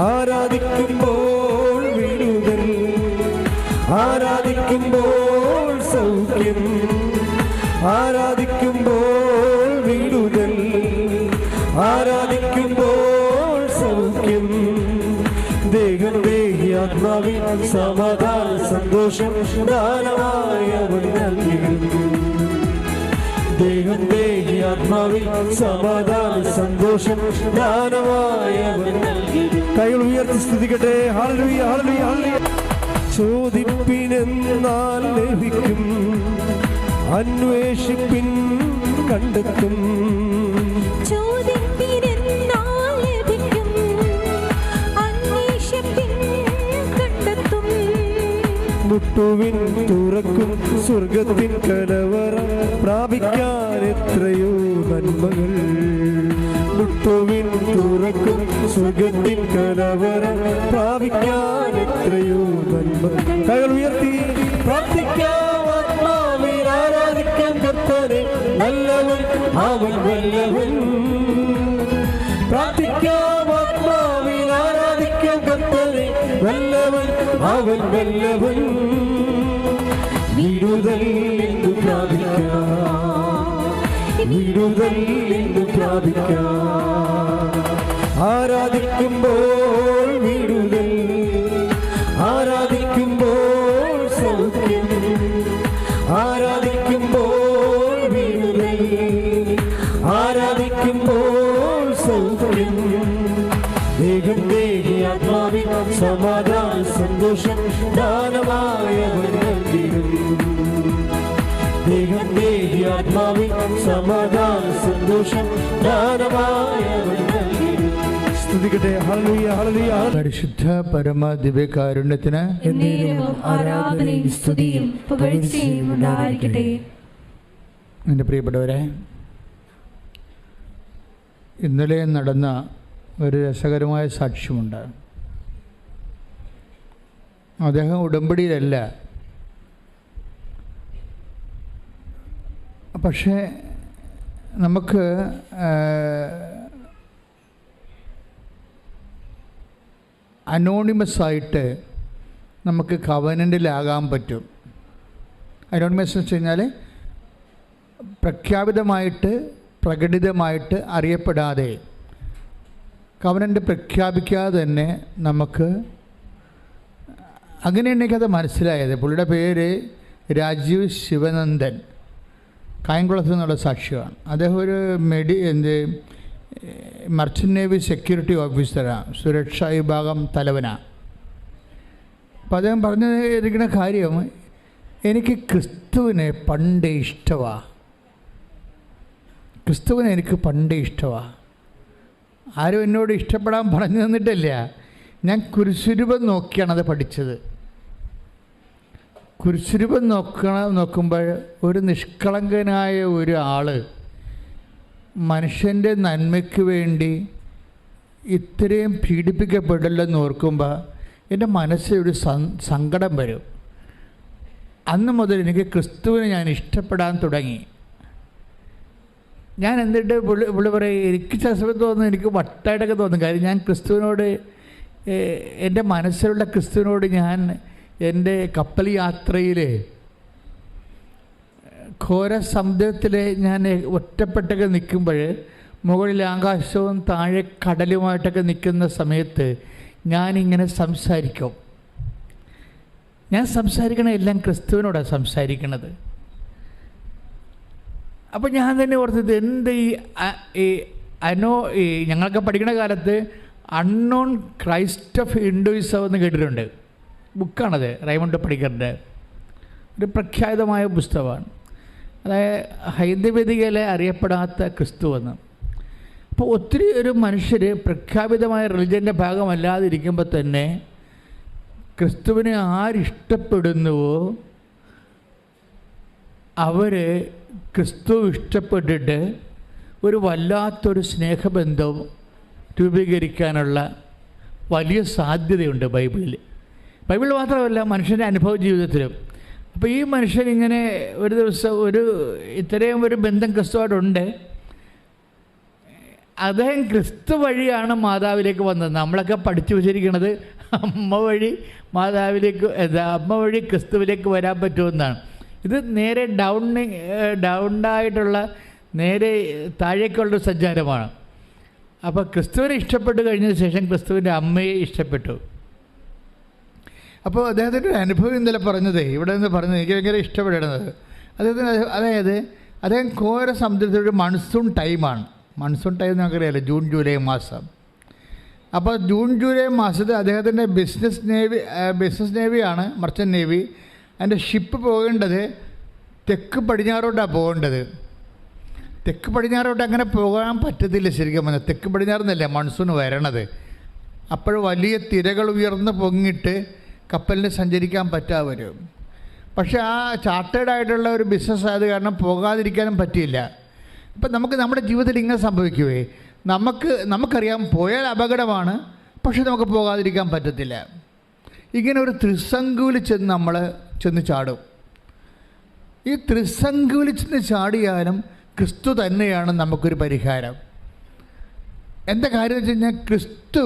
ആരാധിക്കുമ്പോൾ വിടുതൽ, ആരാധിക്കുമ്പോൾ സൗഖ്യം, ആരാധിക്കുമ്പോൾ വിടുതൽ, ആരാധിക്കുമ്പോൾ സൗഖ്യം. ദേഹം ദേഹി ആത്മാവിൽ സമാധാന സന്തോഷം ദാനമായി അവൻ നൽകിയിരുന്നു. ദേഹം ദേഹി ആത്മാവിൽ സമാധാന സന്തോഷം ദാനമായി അവൻ നൽകിയിരുന്നു. കൈകൾ ഉയർത്തി സ്തുതിക്കട്ടെ. ഹല്ലേലൂയ, ഹല്ലേലൂയ, ഹല്ലേലൂയ. ചോദിപ്പിനെന്നാൽ ലഭിക്കും, അന്വേഷിപ്പിൻ കണ്ടെത്തും. മുട്ടുവിൻ തുറക്കും സ്വർഗത്തിൻ കലവറ പ്രാപിക്കാൻ എത്രയോ നന്മകൾ. മുട്ടുവിൻ തുറക്കും സ്വർഗത്തിൻ കലവറ പ്രാപിക്കാൻ എത്രയോ നന്മകൾ. കൈകൾ ഉയർത്തി പ്രാർത്ഥിക്കാം. ആത്മാവിൽ ആരാധിക്കാൻ കർത്താവേ, നല്ലവൻ അവൻ വല്ലവൻ. പ്രാർത്ഥിക്കാം. ആത്മാവിൽ ആരാധിക്കാൻ കർത്താവേ, നല്ലവൻ അവൻ വല്ലവൻ. വിടുതൽ എന്ന് പ്രാപിക്കാം, വിടുതൽ എന്ന് പ്രാപിക്കാം. ആരാധിക്കുമ്പോൾ വിടുതൽ, ആരാധിക്കുമ്പോൾ സൗഖ്യം, ആരാധിക്കുമ്പോൾ വിടുതൽ, ആരാധിക്കുമ്പോൾ സൗഖ്യം. ദേഹം ദേഹി ആത്മാവിൽ സമാധാന സന്തോഷം ദാനമായ ദേഹം ദേഹി ആത്മാവിൽ സമാധാന സന്തോഷം ദാനമായ സ്തുതിക്കട്ടെ. ഹല്ലേലൂയ, ഹല്ലേലൂയ. പരിശുദ്ധ പരമ ദിവ്യകാരുണ്യത്തിന് ആരാധനയും സ്തുതിയും പുകഴ്ചയും ഉണ്ടായിരിക്കട്ടെ. എൻ്റെ പ്രിയപ്പെട്ടവരെ, ഇന്നലെ നടന്ന ഒരു രസകരമായ സാക്ഷ്യമുണ്ട്. അദ്ദേഹം ഉടമ്പടിയിലല്ല, പക്ഷേ നമുക്ക് അനോണിമസായിട്ട് നമുക്ക് കവനൻ്റിലാകാൻ പറ്റും. അനോണിമസ് എന്ന് വെച്ച് കഴിഞ്ഞാൽ പ്രഖ്യാപിതമായിട്ട് പ്രകടിതമായിട്ട് അറിയപ്പെടാതെ, കവനൻ്റ് പ്രഖ്യാപിക്കാതെ തന്നെ നമുക്ക്, അങ്ങനെയാണ് എനിക്കത് മനസ്സിലായത്. പുള്ളിയുടെ പേര് രാജീവ് ശിവനന്ദൻ, കായംകുളത്ത് നിന്നുള്ള സാക്ഷിയാണ്. അദ്ദേഹം ഒരു മർച്ചൻ്റ് നേവി സെക്യൂരിറ്റി ഓഫീസറാണ്, സുരക്ഷാ വിഭാഗം തലവനാണ്. അപ്പോൾ അദ്ദേഹം പറഞ്ഞിരിക്കുന്ന കാര്യം, എനിക്ക് ക്രിസ്തുവിനെ പണ്ടേ ഇഷ്ടമാണ്, ക്രിസ്തുവിനെ എനിക്ക് പണ്ടേ ഇഷ്ടമാണ്. ആരും എന്നോട് ഇഷ്ടപ്പെടാൻ പറഞ്ഞു തന്നിട്ടില്ല. ഞാൻ കുരിശുരൂപം നോക്കിയാണ് അത് പഠിച്ചത്. കുരിശുരൂപം നോക്കുമ്പോൾ ഒരു നിഷ്കളങ്കനായ ഒരു ആൾ മനുഷ്യൻ്റെ നന്മയ്ക്ക് വേണ്ടി ഇത്രയും പീഡിപ്പിക്കപ്പെടില്ലെന്ന് ഓർക്കുമ്പോൾ എൻ്റെ മനസ്സിലൊരു സങ്കടം വരും. അന്ന് മുതൽ എനിക്ക് ക്രിസ്തുവിനെ ഞാൻ ഇഷ്ടപ്പെടാൻ തുടങ്ങി. ഞാൻ എന്നിട്ട് പുള്ളി പറയും, എനിക്ക് ചില സമയത്ത് തോന്നുന്നു, എനിക്ക് വട്ടായിട്ടൊക്കെ തോന്നും. കാര്യം ഞാൻ ക്രിസ്തുവിനോട്, എൻ്റെ മനസ്സിലുള്ള ക്രിസ്തുവിനോട് ഞാൻ എൻ്റെ കപ്പൽ യാത്രയിൽ ഘോര സമുദ്രത്തിൽ ഞാൻ ഒറ്റപ്പെട്ടൊക്കെ നിൽക്കുമ്പോൾ, മുകളിൽ ആകാശവും താഴെ കടലുമായിട്ടൊക്കെ നിൽക്കുന്ന സമയത്ത് ഞാനിങ്ങനെ സംസാരിക്കും. ഞാൻ സംസാരിക്കണ എല്ലാം ക്രിസ്തുവിനോടാണ് സംസാരിക്കണത്. അപ്പോൾ ഞാൻ തന്നെ ഓർത്തത്, എന്ത് ഈ ഞങ്ങളൊക്കെ പഠിക്കുന്ന കാലത്ത് അൺനോൺ ക്രൈസ്റ്റ് ഓഫ് ഹിന്ദുയിസം എന്ന് കേട്ടിട്ടുണ്ട്. ബുക്കാണത്, റൈമണ്ട് പണിക്കറിൻ്റെ ഒരു പ്രഖ്യാതമായ പുസ്തകമാണ്. അതായത് ഹൈന്ദവേദികയിലെ അറിയപ്പെടാത്ത ക്രിസ്തു എന്ന്. അപ്പോൾ ഒത്തിരി ഒരു മനുഷ്യർ പ്രഖ്യാപിതമായ റിലിജൻ്റെ ഭാഗമല്ലാതിരിക്കുമ്പോൾ തന്നെ ക്രിസ്തുവിനെ ആരിഷ്ടപ്പെടുന്നുവോ അവർ ക്രിസ്തു ഇഷ്ടപ്പെട്ടിട്ട് ഒരു വല്ലാത്തൊരു സ്നേഹബന്ധം രൂപീകരിക്കാനുള്ള വലിയ സാധ്യതയുണ്ട് ബൈബിളിൽ. ബൈബിൾ മാത്രമല്ല, മനുഷ്യൻ്റെ അനുഭവ ജീവിതത്തിലും. അപ്പോൾ ഈ മനുഷ്യൻ ഇങ്ങനെ ഒരു ദിവസം ഇത്രയും ഒരു ബന്ധം ക്രിസ്തുവായിട്ടുണ്ട്. അദ്ദേഹം ക്രിസ്തു വഴിയാണ് മാതാവിലേക്ക് വന്നത്. നമ്മളൊക്കെ പഠിച്ചു വച്ചിരിക്കുന്നത് അമ്മ വഴി മാതാവിലേക്ക്, അമ്മ വഴി ക്രിസ്തുവിലേക്ക് വരാൻ പറ്റുമെന്നാണ്. ഇത് നേരെ ഡൗണായിട്ടുള്ള നേരെ താഴേക്കുള്ളൊരു സഞ്ചാരമാണ്. അപ്പോൾ ക്രിസ്തുവിനെ ഇഷ്ടപ്പെട്ട് കഴിഞ്ഞതിന് ശേഷം ക്രിസ്തുവിൻ്റെ അമ്മയെ ഇഷ്ടപ്പെട്ടു. അപ്പോൾ അദ്ദേഹത്തിൻ്റെ ഒരു അനുഭവം ഇന്നലെ പറഞ്ഞത് ഇവിടെ നിന്ന് പറഞ്ഞത് എനിക്ക് ഭയങ്കര ഇഷ്ടപ്പെടുന്നത്, അതായത് അദ്ദേഹം ഘോര സമുദ്രത്തിലൊരു മൺസൂൺ ടൈമാണ്. മൺസൂൺ ടൈം നമുക്കറിയാമല്ലോ, ജൂൺ ജൂലൈ മാസം. അപ്പോൾ ജൂൺ ജൂലൈ മാസത്തിൽ അദ്ദേഹത്തിൻ്റെ ബിസിനസ് നേവിയാണ്, മർച്ചൻ്റ് നേവി. അതിൻ്റെ ഷിപ്പ് പോകേണ്ടത് തെക്ക് പടിഞ്ഞാറോട്ടാണ് പോകേണ്ടത്. തെക്ക് പടിഞ്ഞാറോട്ട് അങ്ങനെ പോകാൻ പറ്റത്തില്ല ശരിക്കും പറഞ്ഞാൽ. തെക്ക് പടിഞ്ഞാറെന്നല്ല മൺസൂൺ വരണത്. അപ്പോൾ വലിയ തിരകൾ ഉയർന്ന് പൊങ്ങിയിട്ട് കപ്പലിന് സഞ്ചരിക്കാൻ പറ്റാതെ വരും. പക്ഷേ ആ ചാർട്ടേഡായിട്ടുള്ള ഒരു ബിസിനസ് ആയത് കാരണം പോകാതിരിക്കാനും പറ്റിയില്ല. ഇപ്പം നമ്മുടെ ജീവിതത്തിൽ ഇങ്ങനെ സംഭവിക്കുവേ, നമുക്കറിയാം പോയാൽ അപകടമാണ്, പക്ഷെ നമുക്ക് പോകാതിരിക്കാൻ പറ്റത്തില്ല. ഇങ്ങനെ ഒരു ത്രിസംഗുവിൽ നമ്മൾ ചെന്ന് ചാടും. ഈ ത്രിസംഗുവിൽ ചെന്ന് ചാടിയാലും ക്രിസ്തു തന്നെയാണ് നമുക്കൊരു പരിഹാരം. എന്താ കാര്യം വെച്ച് കഴിഞ്ഞാൽ, ക്രിസ്തു,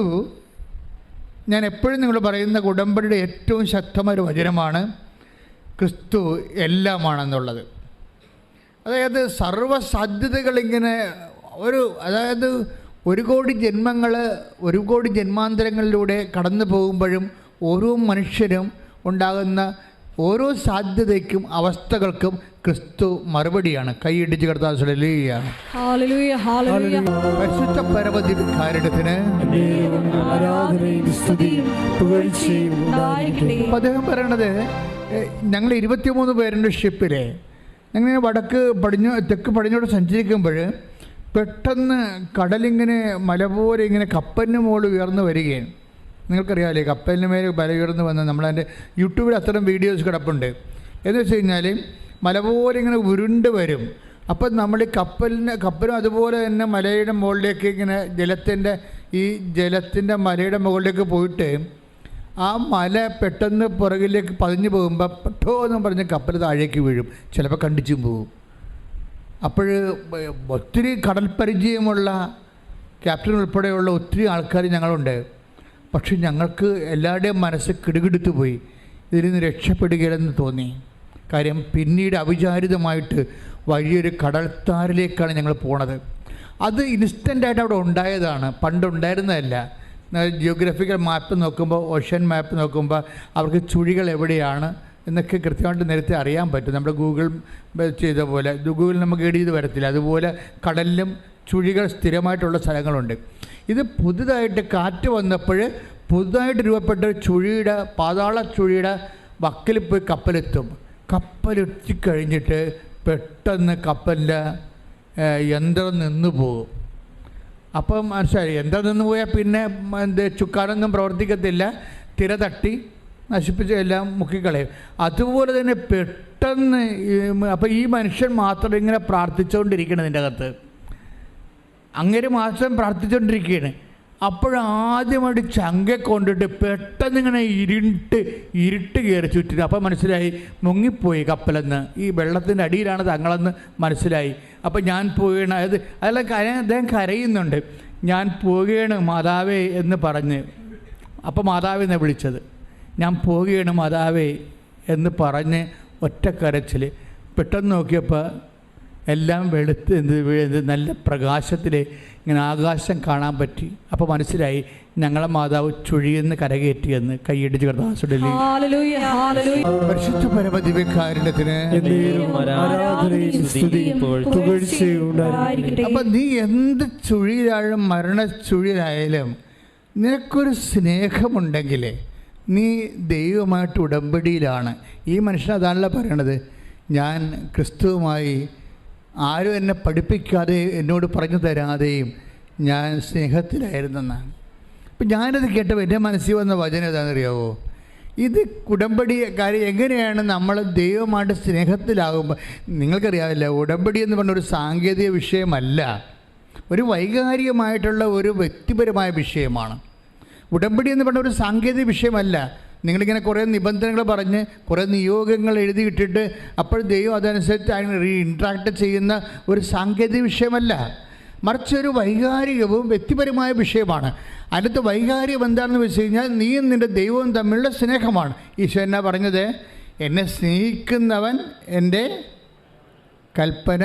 ഞാൻ എപ്പോഴും നിങ്ങൾ പറയുന്ന ഉടമ്പടിയുടെ ഏറ്റവും ശക്തമായ വചനമാണ് ക്രിസ്തു എല്ലാമാണെന്നുള്ളത്. അതായത് സർവ്വസാധ്യതകളിങ്ങനെ അതായത് ഒരു കോടി ജന്മാന്തരങ്ങളിലൂടെ കടന്നു പോകുമ്പോഴും ഓരോ മനുഷ്യരും ഉണ്ടാകുന്ന ഓരോ സാധ്യതയ്ക്കും അവസ്ഥകൾക്കും ക്രിസ്തു മറുപടിയാണ്. കൈയിടിച്ച് കർത്താവ് ഹല്ലേലൂയ. പരിശുദ്ധ പരമദിവ്യകാരുണ്യത്തിന് അദ്ദേഹം പറയണത്, ഞങ്ങൾ 23 പേരുണ്ട് ഷിപ്പിലെ. ഞങ്ങൾ തെക്ക് പടിഞ്ഞോട്ട് സഞ്ചരിക്കുമ്പോൾ പെട്ടെന്ന് കടലിങ്ങനെ മല പോലെ ഇങ്ങനെ കപ്പലിന് മുകളിൽ ഉയർന്നു വരികയാണ്. നിങ്ങൾക്കറിയാമല്ലേ, കപ്പലിന് മേലെ മല ഉയർന്നു വന്ന് നമ്മളതിൻ്റെ യൂട്യൂബിൽ അത്തരം വീഡിയോസ് കിടപ്പുണ്ട്. എന്ന് വെച്ച് കഴിഞ്ഞാൽ മല പോലെ ഇങ്ങനെ ഉരുണ്ട് വരും. അപ്പം നമ്മൾ ഈ കപ്പലും അതുപോലെ തന്നെ മലയുടെ മുകളിലേക്ക് ഇങ്ങനെ ജലത്തിൻ്റെ മലയുടെ മുകളിലേക്ക് പോയിട്ട് ആ മല പെട്ടെന്ന് പുറകിലേക്ക് പതിഞ്ഞു പോകുമ്പോൾ പെട്ടോ എന്ന് പറഞ്ഞ് കപ്പൽ താഴേക്ക് വീഴും, ചിലപ്പോൾ കണ്ടിച്ചും പോകും. അപ്പോൾ ഒത്തിരി കടൽ പരിചയമുള്ള ക്യാപ്റ്റൻ ഉൾപ്പെടെയുള്ള ഒത്തിരി ആൾക്കാർ ഞങ്ങളുണ്ട്. പക്ഷെ ഞങ്ങൾക്ക് എല്ലാവരുടെയും മനസ്സ് കിടുകിടുത്തു പോയി, ഇതിൽ നിന്ന് രക്ഷപ്പെടുകയില്ലെന്ന് തോന്നി. കാര്യം പിന്നീട് അവിചാരിതമായിട്ട് വലിയൊരു കടൽത്താരിലേക്കാണ് ഞങ്ങൾ പോണത്. അത് ഇൻസ്റ്റൻ്റായിട്ട് അവിടെ ഉണ്ടായതാണ്, പണ്ടുണ്ടായിരുന്നതല്ല. ജിയോഗ്രഫിക്കൽ മാപ്പ് നോക്കുമ്പോൾ, ഓഷ്യൻ മാപ്പ് നോക്കുമ്പോൾ അവർക്ക് ചുഴികൾ എവിടെയാണ് എന്നൊക്കെ കൃത്യമായിട്ട് നേരത്തെ അറിയാൻ പറ്റും. നമ്മുടെ ഗൂഗിൾ ചെയ്ത പോലെ, ഗൂഗിൾ നമുക്ക് ഗൈഡ് ചെയ്ത് വരത്തില്ല. അതുപോലെ കടലിലും ചുഴികൾ സ്ഥിരമായിട്ടുള്ള സ്ഥലങ്ങളുണ്ട്. ഇത് പുതുതായിട്ട് കാറ്റ് വന്നപ്പോൾ പുതുതായിട്ട് രൂപപ്പെട്ട ചുഴിയുടെ പാതാള ചുഴിയുടെ വക്കിൽ പോയി കപ്പലെത്തും. കപ്പലെത്തിക്കഴിഞ്ഞിട്ട് പെട്ടെന്ന് കപ്പലിൻ്റെ യന്ത്രം നിന്നു പോകും. അപ്പം മനസ്സിലായി, യന്ത്രം നിന്ന് പോയാൽ പിന്നെ ചുക്കാനൊന്നും പ്രവർത്തിക്കത്തില്ല, തിര തട്ടി നശിപ്പിച്ച് എല്ലാം മുക്കിക്കളയും. അതുപോലെ തന്നെ പെട്ടെന്ന് അപ്പം ഈ മനുഷ്യൻ മാത്രം ഇങ്ങനെ പ്രാർത്ഥിച്ചുകൊണ്ടിരിക്കണം ഇതിൻ്റെ അകത്ത്, അങ്ങനെ മാത്രം പ്രാർത്ഥിച്ചുകൊണ്ടിരിക്കുകയാണ്. അപ്പോഴാദ്യമായിട്ട് ചങ്ക കൊണ്ടിട്ട് പെട്ടെന്ന് ഇങ്ങനെ ഇരുട്ട് കയറി ചുറ്റിനും. അപ്പം മനസ്സിലായി മുങ്ങിപ്പോയി കപ്പലെന്ന്, ഈ വെള്ളത്തിൻ്റെ അടിയിലാണ് തങ്ങളെന്ന് മനസ്സിലായി. അപ്പം ഞാൻ പോവുകയാണ്, അദ്ദേഹം കരയുന്നുണ്ട്, ഞാൻ പോവുകയാണ് മാതാവേ എന്ന് പറഞ്ഞ്. അപ്പോൾ മാതാവെന്നെ വിളിച്ചത്, ഞാൻ പോവുകയാണ് മാതാവേ എന്ന് പറഞ്ഞ് ഒറ്റ കരച്ചിൽ. പെട്ടെന്ന് നോക്കിയപ്പോൾ എല്ലാം വെളുത്ത് നല്ല പ്രകാശത്തിൽ ഇങ്ങനെ ആകാശം കാണാൻ പറ്റി. അപ്പോൾ മനസ്സിലായി ഞങ്ങളെ മാതാവ് ചുഴിയെന്ന് കരകയറ്റിയെന്ന്. കൈയടിച്ച് കർത്താവേ. പരിശുദ്ധ പരമദിവ്യകാരുണ്യത്തിന്. അപ്പം നീ എന്ത് ചുഴിയിലായാലും മരണച്ചുഴിയിലായാലും നിനക്കൊരു സ്നേഹമുണ്ടെങ്കിൽ നീ ദൈവമായിട്ട് ഉടമ്പടിയിലാണ്. ഈ മനുഷ്യൻ അതാണല്ലോ പറയണത്, ഞാൻ ക്രിസ്തുവുമായി ആരും എന്നെ പഠിപ്പിക്കാതെ എന്നോട് പറഞ്ഞു തരാതെയും ഞാൻ സ്നേഹത്തിലായിരുന്നെന്നാണ്. അപ്പം ഞാനത് കേട്ടപ്പോൾ എൻ്റെ മനസ്സിൽ വന്ന വചനം ഏതാണെന്നറിയാവോ? ഇത് ഉടമ്പടി കാര്യം എങ്ങനെയാണ് നമ്മൾ ദൈവമായിട്ട് സ്നേഹത്തിലാകുമ്പോൾ. നിങ്ങൾക്കറിയാമല്ലോ, ഉടമ്പടി എന്ന് പറഞ്ഞൊരു സാങ്കേതിക വിഷയമല്ല, ഒരു വൈകാരികമായിട്ടുള്ള ഒരു വ്യക്തിപരമായ വിഷയമാണ്. ഉടമ്പടി എന്ന് പറഞ്ഞ ഒരു സാങ്കേതിക വിഷയമല്ല. നിങ്ങളിങ്ങനെ കുറേ നിബന്ധനകൾ പറഞ്ഞ് കുറേ നിയോഗങ്ങൾ എഴുതിയിട്ടിട്ട് അപ്പോൾ ദൈവം അതനുസരിച്ച് അതിന് ഇൻട്രാക്ട് ചെയ്യുന്ന ഒരു സാങ്കേതിക വിഷയമല്ല. മറിച്ചൊരു വൈകാരികവും വ്യക്തിപരമായ വിഷയമാണ്. അടുത്ത വൈകാരികം എന്താണെന്ന് വെച്ച് കഴിഞ്ഞാൽ നീയും നിൻ്റെ ദൈവവും തമ്മിലുള്ള സ്നേഹമാണ്. ഈശോ എന്നാ പറഞ്ഞത്? എന്നെ സ്നേഹിക്കുന്നവൻ എൻ്റെ കൽപ്പന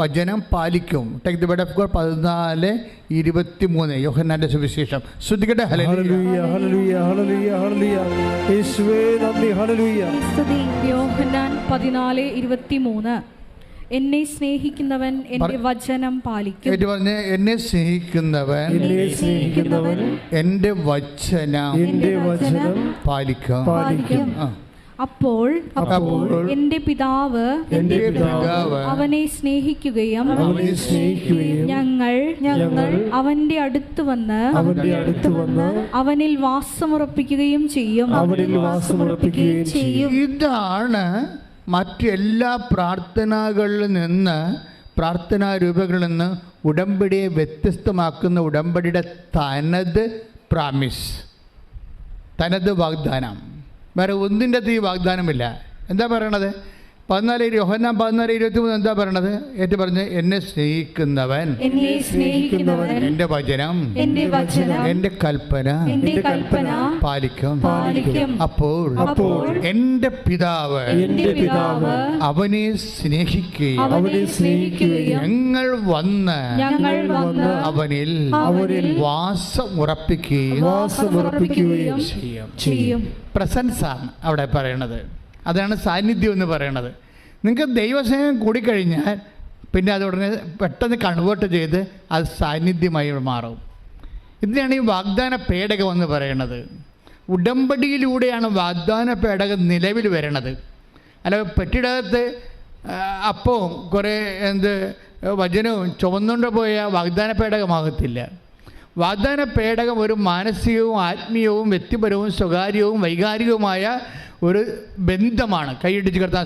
വചനം പാലിക്കും. Take the word of God 14:23 യോഹന്നാന്റെ സുവിശേഷം. ശ്രദ്ധിക്കട്ടെ. ഹല്ലേലൂയ ഹല്ലേലൂയ ഹല്ലേലൂയ ഹല്ലേലൂയ യേശുവേ നന്ദി. ഹല്ലേലൂയ. സ്തുതി. യോഹന്നാൻ 14:23 എന്നെ സ്നേഹിക്കുന്നവൻ എൻ്റെ വചനം പാലിക്കും. പറഞ്ഞ് എന്നെ സ്നേഹിക്കുന്നവൻ എൻ്റെ വചനം പാലിക്കും. അപ്പോൾ എന്റെ പിതാവ് അവനെ സ്നേഹിക്കുകയും ഞങ്ങൾ അവന്റെ അടുത്ത് വന്ന് അവനിൽ വാസമുറപ്പിക്കുകയും ചെയ്യും. ഇതാണ് മറ്റെല്ലാ പ്രാർത്ഥനാകളിൽ നിന്ന്, പ്രാർത്ഥനാ രൂപങ്ങളിൽ നിന്ന് ഉടമ്പടിയെ വ്യത്യസ്തമാക്കുന്ന ഉടമ്പടിയുടെ തനത് പ്രാമിസ്, തനത് വാഗ്ദാനം. വേറെ ഒന്നിൻ്റെ അകത്ത് ഈ വാഗ്ദാനമില്ല. എന്താ പറയണത്? യോഹന്നാൻ 14:23 എന്താ പറയണത്? ഏറ്റു പറഞ്ഞ് എന്നെ സ്നേഹിക്കുന്നവൻ എൻ്റെ വചനം എൻ്റെ കൽപ്പന പാലിക്കും. അപ്പോൾ എൻ്റെ പിതാവ് അവനെ സ്നേഹിക്കുകയും ഞങ്ങൾ വന്ന് അവനിൽ വാസം ഉറപ്പിക്കുകയും ചെയ്യും. പ്രസൻസാണ് അവിടെ പറയണത്. അതാണ് സാന്നിധ്യം എന്ന് പറയണത്. നിങ്ങൾക്ക് ദൈവസ്നേഹം കൂടിക്കഴിഞ്ഞാൽ പിന്നെ അത് ഉടനെ പെട്ടെന്ന് കൺവേർട്ട് ചെയ്ത് അത് സാന്നിധ്യമായി മാറും. ഇതിനാണ് ഈ വാഗ്ദാന പേടകം എന്ന് പറയുന്നത്. ഉടമ്പടിയിലൂടെയാണ് വാഗ്ദാന പേടകം നിലവിൽ വരണത്. അല്ല പെട്ടിടകത്ത് അപ്പവും കുറേ വചനവും ചുമന്നുകൊണ്ട് പോയ വാഗ്ദാന പേടകമാകത്തില്ല. വാഗ്ദാന പേടകം ഒരു മാനസികവും ആത്മീയവും വ്യക്തിപരവും സ്വകാര്യവും വൈകാരികവുമായ ഒരു ബന്ധമാണ്. കൈയിടിച്ച് കർത്താൻ.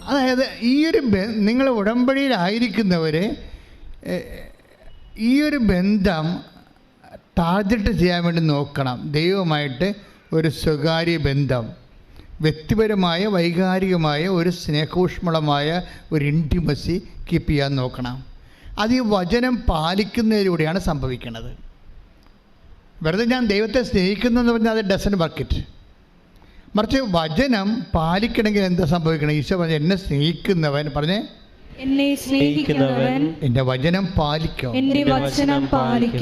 അതായത് ഈ ഒരു നിങ്ങൾ ഉടമ്പടിയിലായിരിക്കുന്നവർ ഈ ഒരു ബന്ധം ടാർഗറ്റ് ചെയ്യാൻ വേണ്ടി നോക്കണം. ദൈവമായിട്ട് ഒരു സ്വകാര്യ ബന്ധം, വ്യക്തിപരമായ വൈകാരികമായ ഒരു സ്നേഹോഷ്മളമായ ഒരു ഇൻറ്റിമസി കീപ്പ് ചെയ്യാൻ നോക്കണം. അത് ഈ വചനം പാലിക്കുന്നതിലൂടെയാണ് സംഭവിക്കുന്നത്. വെറുതെ ഞാൻ ദൈവത്തെ സ്നേഹിക്കുന്നു എന്ന് പറഞ്ഞാൽ അത് ഡസൻ വർക്ക്. മറിച്ച് വചനം പാലിക്കണമെങ്കിൽ എന്താ സംഭവിക്കണം? ഈശോ പറഞ്ഞു എന്നെ സ്നേഹിക്കുന്നവൻ പറഞ്ഞേ എൻ്റെ വചനം പാലിക്കും.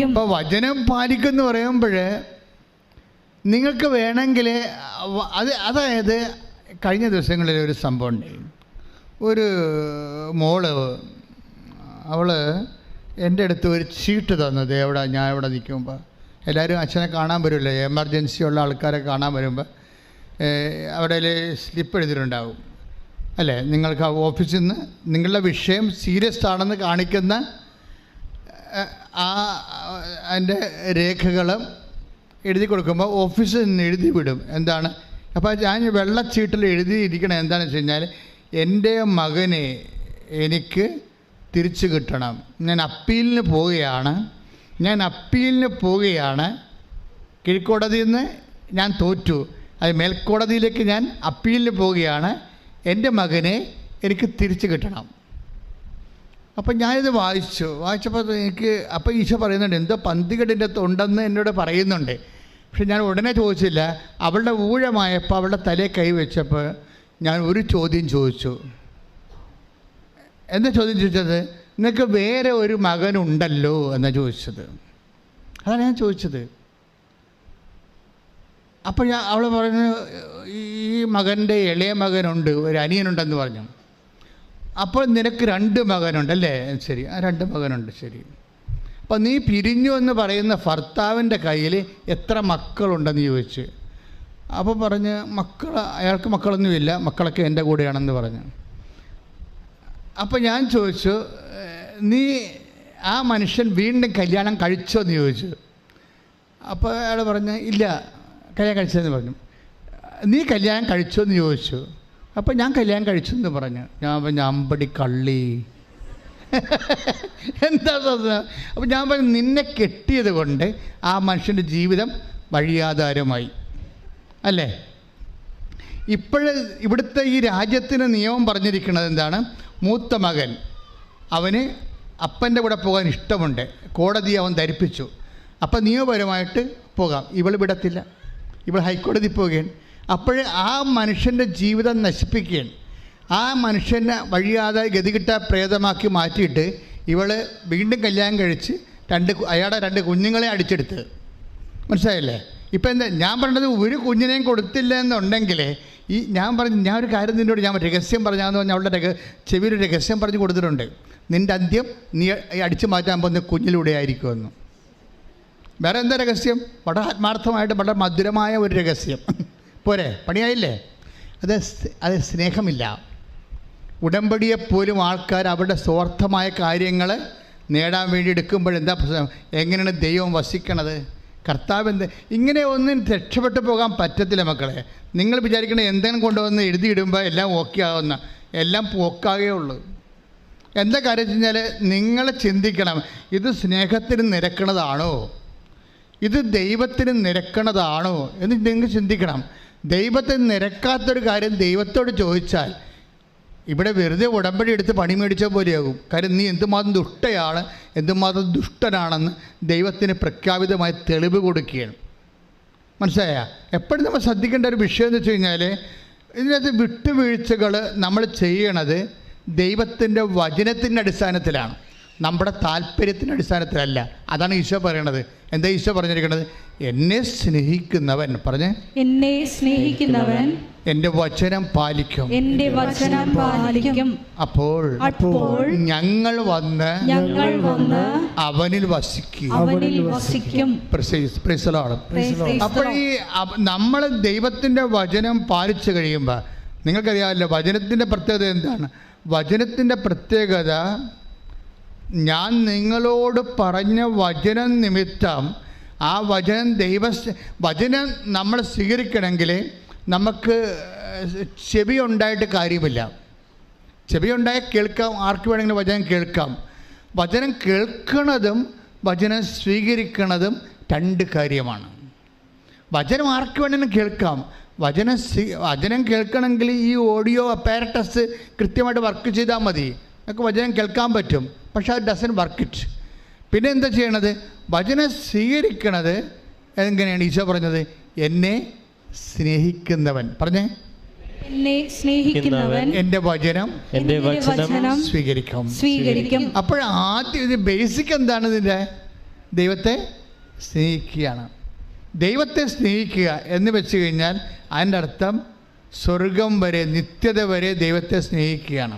അപ്പോൾ വചനം പാലിക്കും എന്ന് പറയുമ്പോൾ നിങ്ങൾക്ക് വേണമെങ്കിൽ അതായത് കഴിഞ്ഞ ദിവസങ്ങളിൽ ഒരു സംഭവം ഉണ്ടായി. ഒരു മോള് അവൾ എൻ്റെ അടുത്ത് ഒരു ചീട്ട് തന്നത്. ഞാൻ എവിടെ നിൽക്കുമ്പോൾ എല്ലാവരും അച്ഛനെ കാണാൻ വരുമല്ലോ, എമർജൻസി ഉള്ള ആൾക്കാരെ കാണാൻ വരുമ്പോൾ അവിടെ സ്ലിപ്പ് എഴുതിയിട്ടുണ്ടാവും അല്ലേ? നിങ്ങൾക്ക് ആ ഓഫീസിൽ നിന്ന് നിങ്ങളുടെ വിഷയം സീരിയസ് ആണെന്ന് കാണിക്കുന്ന അതിൻ്റെ രേഖകളും എഴുതി കൊടുക്കുമ്പോൾ ഓഫീസിൽ നിന്ന് എഴുതി വിടും. എന്താണ്? അപ്പോൾ ഞാൻ വെള്ളച്ചീട്ടിൽ എഴുതിയിരിക്കണം എന്താണെന്ന് വെച്ച് കഴിഞ്ഞാൽ എൻ്റെ മകനെ എനിക്ക് തിരിച്ചു കിട്ടണം. ഞാൻ അപ്പീലിന് പോവുകയാണ്. കീഴ്ക്കോടതിയിൽ നിന്ന് ഞാൻ തോറ്റു, അത് മേൽക്കോടതിയിലേക്ക് ഞാൻ അപ്പീലിന് പോവുകയാണ്. എൻ്റെ മകനെ എനിക്ക് തിരിച്ചു കിട്ടണം. അപ്പം ഞാനിത് വായിച്ചപ്പോൾ അപ്പോൾ ഈശോ പറയുന്നുണ്ട് എന്തോ പന്തികേടിൻ്റെ ഉണ്ടെന്ന് എന്നോട് പറയുന്നുണ്ട്. പക്ഷെ ഞാൻ ഉടനെ ചോദിച്ചില്ല. അവളുടെ ഊഴമായപ്പോൾ അവളുടെ തലയിൽ കൈവച്ചപ്പോൾ ഞാൻ ഒരു ചോദ്യം ചോദിച്ചു. എന്താ ചോദ്യം ചോദിച്ചത്? നിങ്ങൾക്ക് വേറെ ഒരു മകനുണ്ടല്ലോ എന്നാണ് ചോദിച്ചത്. അതാണ് ഞാൻ ചോദിച്ചത്. അപ്പോൾ അവൾ പറഞ്ഞു ഈ മകൻ്റെ ഇളയ മകനുണ്ട്, ഒരു അനിയനുണ്ടെന്ന് പറഞ്ഞു. അപ്പോൾ നിനക്ക് 2 മകനുണ്ടല്ലേ? ശരി, ആ 2 മകനുണ്ട്. ശരി, അപ്പോൾ നീ പിരിഞ്ഞു എന്ന് പറയുന്ന ഭർത്താവിൻ്റെ കയ്യിൽ എത്ര മക്കളുണ്ടെന്ന് ചോദിച്ചു. അപ്പോൾ പറഞ്ഞ് അയാൾക്ക് മക്കളൊന്നുമില്ല, മക്കളൊക്കെ എൻ്റെ കൂടെയാണെന്ന് പറഞ്ഞു. അപ്പോൾ ഞാൻ ചോദിച്ചു നീ ആ മനുഷ്യൻ വീണ്ടും കല്യാണം കഴിച്ചോ എന്ന് ചോദിച്ചു. അപ്പോൾ അയാൾ പറഞ്ഞു ഇല്ല, കല്യാണം കഴിച്ചതെന്ന് പറഞ്ഞു. നീ കല്യാണം കഴിച്ചോ എന്ന് ചോദിച്ചു. അപ്പോൾ ഞാൻ കല്യാണം കഴിച്ചു എന്ന് പറഞ്ഞു. ഞാൻ അമ്പടി കള്ളി എന്താ? അപ്പോൾ ഞാൻ പറഞ്ഞു നിന്നെ കെട്ടിയത് കൊണ്ട് ആ മനുഷ്യൻ്റെ ജീവിതം വഴിയാധാരമായി അല്ലേ? ഇവിടുത്തെ ഈ രാജ്യത്തിന് നിയമം പറഞ്ഞിരിക്കുന്നത് എന്താണ്? മൂത്ത മകൻ അവന് അപ്പൻ്റെ കൂടെ പോകാൻ ഇഷ്ടമുണ്ട്. കോടതി അവൻ ധരിപ്പിച്ചു. അപ്പം നിയമപരമായിട്ട് പോകാം. ഇവൾ വിടത്തില്ല. ഇവൾ ഹൈക്കോടതി പോവുകയാണ്. അപ്പോൾ ആ മനുഷ്യൻ്റെ ജീവിതം നശിപ്പിക്കുകയാണ്. ആ മനുഷ്യനെ വഴിയാതെ ഗതികിട്ട പ്രേതമാക്കി മാറ്റിയിട്ട് ഇവൾ വീണ്ടും കല്യാണം കഴിച്ച് അയാളുടെ 2 കുഞ്ഞുങ്ങളെ അടിച്ചെടുത്ത്. മനസ്സിലായില്ലേ? ഇപ്പം എന്താ ഞാൻ പറഞ്ഞത്, ഒരു കുഞ്ഞിനെയും കൊടുത്തില്ല എന്നുണ്ടെങ്കിൽ ഞാൻ ഒരു കാര്യം നിന്നോട് ഞാൻ രഹസ്യം പറഞ്ഞാന്ന് പറഞ്ഞാൽ അവളുടെ ചെവിയിൽ രഹസ്യം പറഞ്ഞു കൊടുത്തിട്ടുണ്ട്. നിൻ്റെ അന്ത്യം നീ അടിച്ചു മാറ്റാൻ പോകുന്ന കുഞ്ഞിലൂടെ ആയിരിക്കുമെന്ന്. വേറെ എന്താ രഹസ്യം? വളരെ ആത്മാർത്ഥമായിട്ട് വളരെ മധുരമായ ഒരു രഹസ്യം. പോരെ? പണിയായില്ലേ? അത് സ്നേഹമില്ല. ഉടമ്പടിയെപ്പോലും ആൾക്കാർ അവരുടെ സ്വാർത്ഥമായ കാര്യങ്ങൾ നേടാൻ വേണ്ടി എടുക്കുമ്പോഴെന്താ പ്രശ്നം? എങ്ങനെയാണ് ദൈവം വസിക്കണത്? കർത്താവ് എന്ത്? ഇങ്ങനെ ഒന്നും രക്ഷപ്പെട്ടു പോകാൻ പറ്റത്തില്ല മക്കളെ. നിങ്ങൾ വിചാരിക്കണേ എന്തെങ്കിലും കൊണ്ടുവന്ന് എഴുതിയിടുമ്പോൾ എല്ലാം ഓക്കെ ആവുന്ന, എല്ലാം പോക്കാകേ ഉള്ളൂ. എന്താ കാര്യം വെച്ച് കഴിഞ്ഞാൽ നിങ്ങൾ ചിന്തിക്കണം, ഇത് സ്നേഹത്തിന് നിരക്കണതാണോ, ഇത് ദൈവത്തിന് നിരക്കണതാണോ എന്ന് നിങ്ങൾ ചിന്തിക്കണം. ദൈവത്തിന് നിരക്കാത്തൊരു കാര്യം ദൈവത്തോട് ചോദിച്ചാൽ ഇവിടെ വെറുതെ ഉടമ്പടി എടുത്ത് പണി മേടിച്ച പോലെയാകും. കാര്യം നീ എന്തുമാത്രം ദുഷ്ടയാണ്, എന്തുമാത്രം ദുഷ്ടനാണെന്ന് ദൈവത്തിന് പ്രഖ്യാപിതമായി തെളിവ് കൊടുക്കുകയാണ്. മനസ്സിലായ? എപ്പോഴും നമ്മൾ ശ്രദ്ധിക്കേണ്ട ഒരു വിഷയം എന്ന് വെച്ച് കഴിഞ്ഞാൽ ഇതിനകത്ത് വിട്ടുവീഴ്ചകൾ നമ്മൾ ചെയ്യണത് ദൈവത്തിൻ്റെ വചനത്തിൻ്റെ അടിസ്ഥാനത്തിലാണ്, നമ്മുടെ താല്പര്യത്തിൻ്റെ അടിസ്ഥാനത്തിലല്ല. അതാണ് ഈശോ പറയണത്. എന്താ ഈശോ പറഞ്ഞിരിക്കുന്നത്? എന്നെ സ്നേഹിക്കുന്നവൻ, പറഞ്ഞേ, എന്നെ സ്നേഹിക്കുന്നവൻ എൻ്റെ വചനം പാലിക്കും, എൻ്റെ വചനം പാലിക്കും. അപ്പോൾ ഞങ്ങൾ വന്ന് അവനിൽ വസിക്കും. അപ്പോൾ ഈ നമ്മൾ ദൈവത്തിൻ്റെ വചനം പാലിച്ചു കഴിയുമ്പോൾ നിങ്ങൾക്കറിയാമല്ലോ വചനത്തിൻ്റെ പ്രത്യേകത എന്താണ്? വചനത്തിൻ്റെ പ്രത്യേകത, ഞാൻ നിങ്ങളോട് പറഞ്ഞ വചനം നിമിത്തം ആ വചനം നമ്മൾ സ്വീകരിക്കണമെങ്കിൽ നമുക്ക് ചെവി ഉണ്ടായിട്ട് കാര്യമില്ല. ചെവി ഉണ്ടായാൽ കേൾക്കാം, ആർക്ക് വേണമെങ്കിലും വചനം കേൾക്കാം. വചനം കേൾക്കുന്നതും വചനം സ്വീകരിക്കുന്നതും 2 കാര്യമാണ്. വചനം ആർക്ക് വേണമെങ്കിലും കേൾക്കാം. വചനം കേൾക്കണമെങ്കിൽ ഈ ഓഡിയോ അപ്പാരറ്റസ് കൃത്യമായിട്ട് വർക്ക് ചെയ്താൽ മതി. നമുക്ക് വചനം കേൾക്കാൻ പറ്റും. പക്ഷേ അത് ഡസൻ വർക്ക് ഇറ്റ്. പിന്നെ എന്താ ചെയ്യണത്? വചനം സ്വീകരിക്കണത് എങ്ങനെയാണ്? ഈശോ പറഞ്ഞത്, എന്നെ സ്നേഹിക്കുന്നവൻ, പറഞ്ഞേ, എന്നെ സ്നേഹിക്കുന്നവൻ എൻ്റെ വചനം സ്വീകരിക്കും. അപ്പോൾ ആദ്യം ഇത് ബേസിക് എന്താണ്? ഇതിൻ്റെ ദൈവത്തെ സ്നേഹിക്കുകയാണ്. ദൈവത്തെ സ്നേഹിക്കുക എന്ന് വെച്ച് കഴിഞ്ഞാൽ അതിൻ്റെ അർത്ഥം സ്വർഗം വരെ, നിത്യത വരെ ദൈവത്തെ സ്നേഹിക്കുകയാണ്.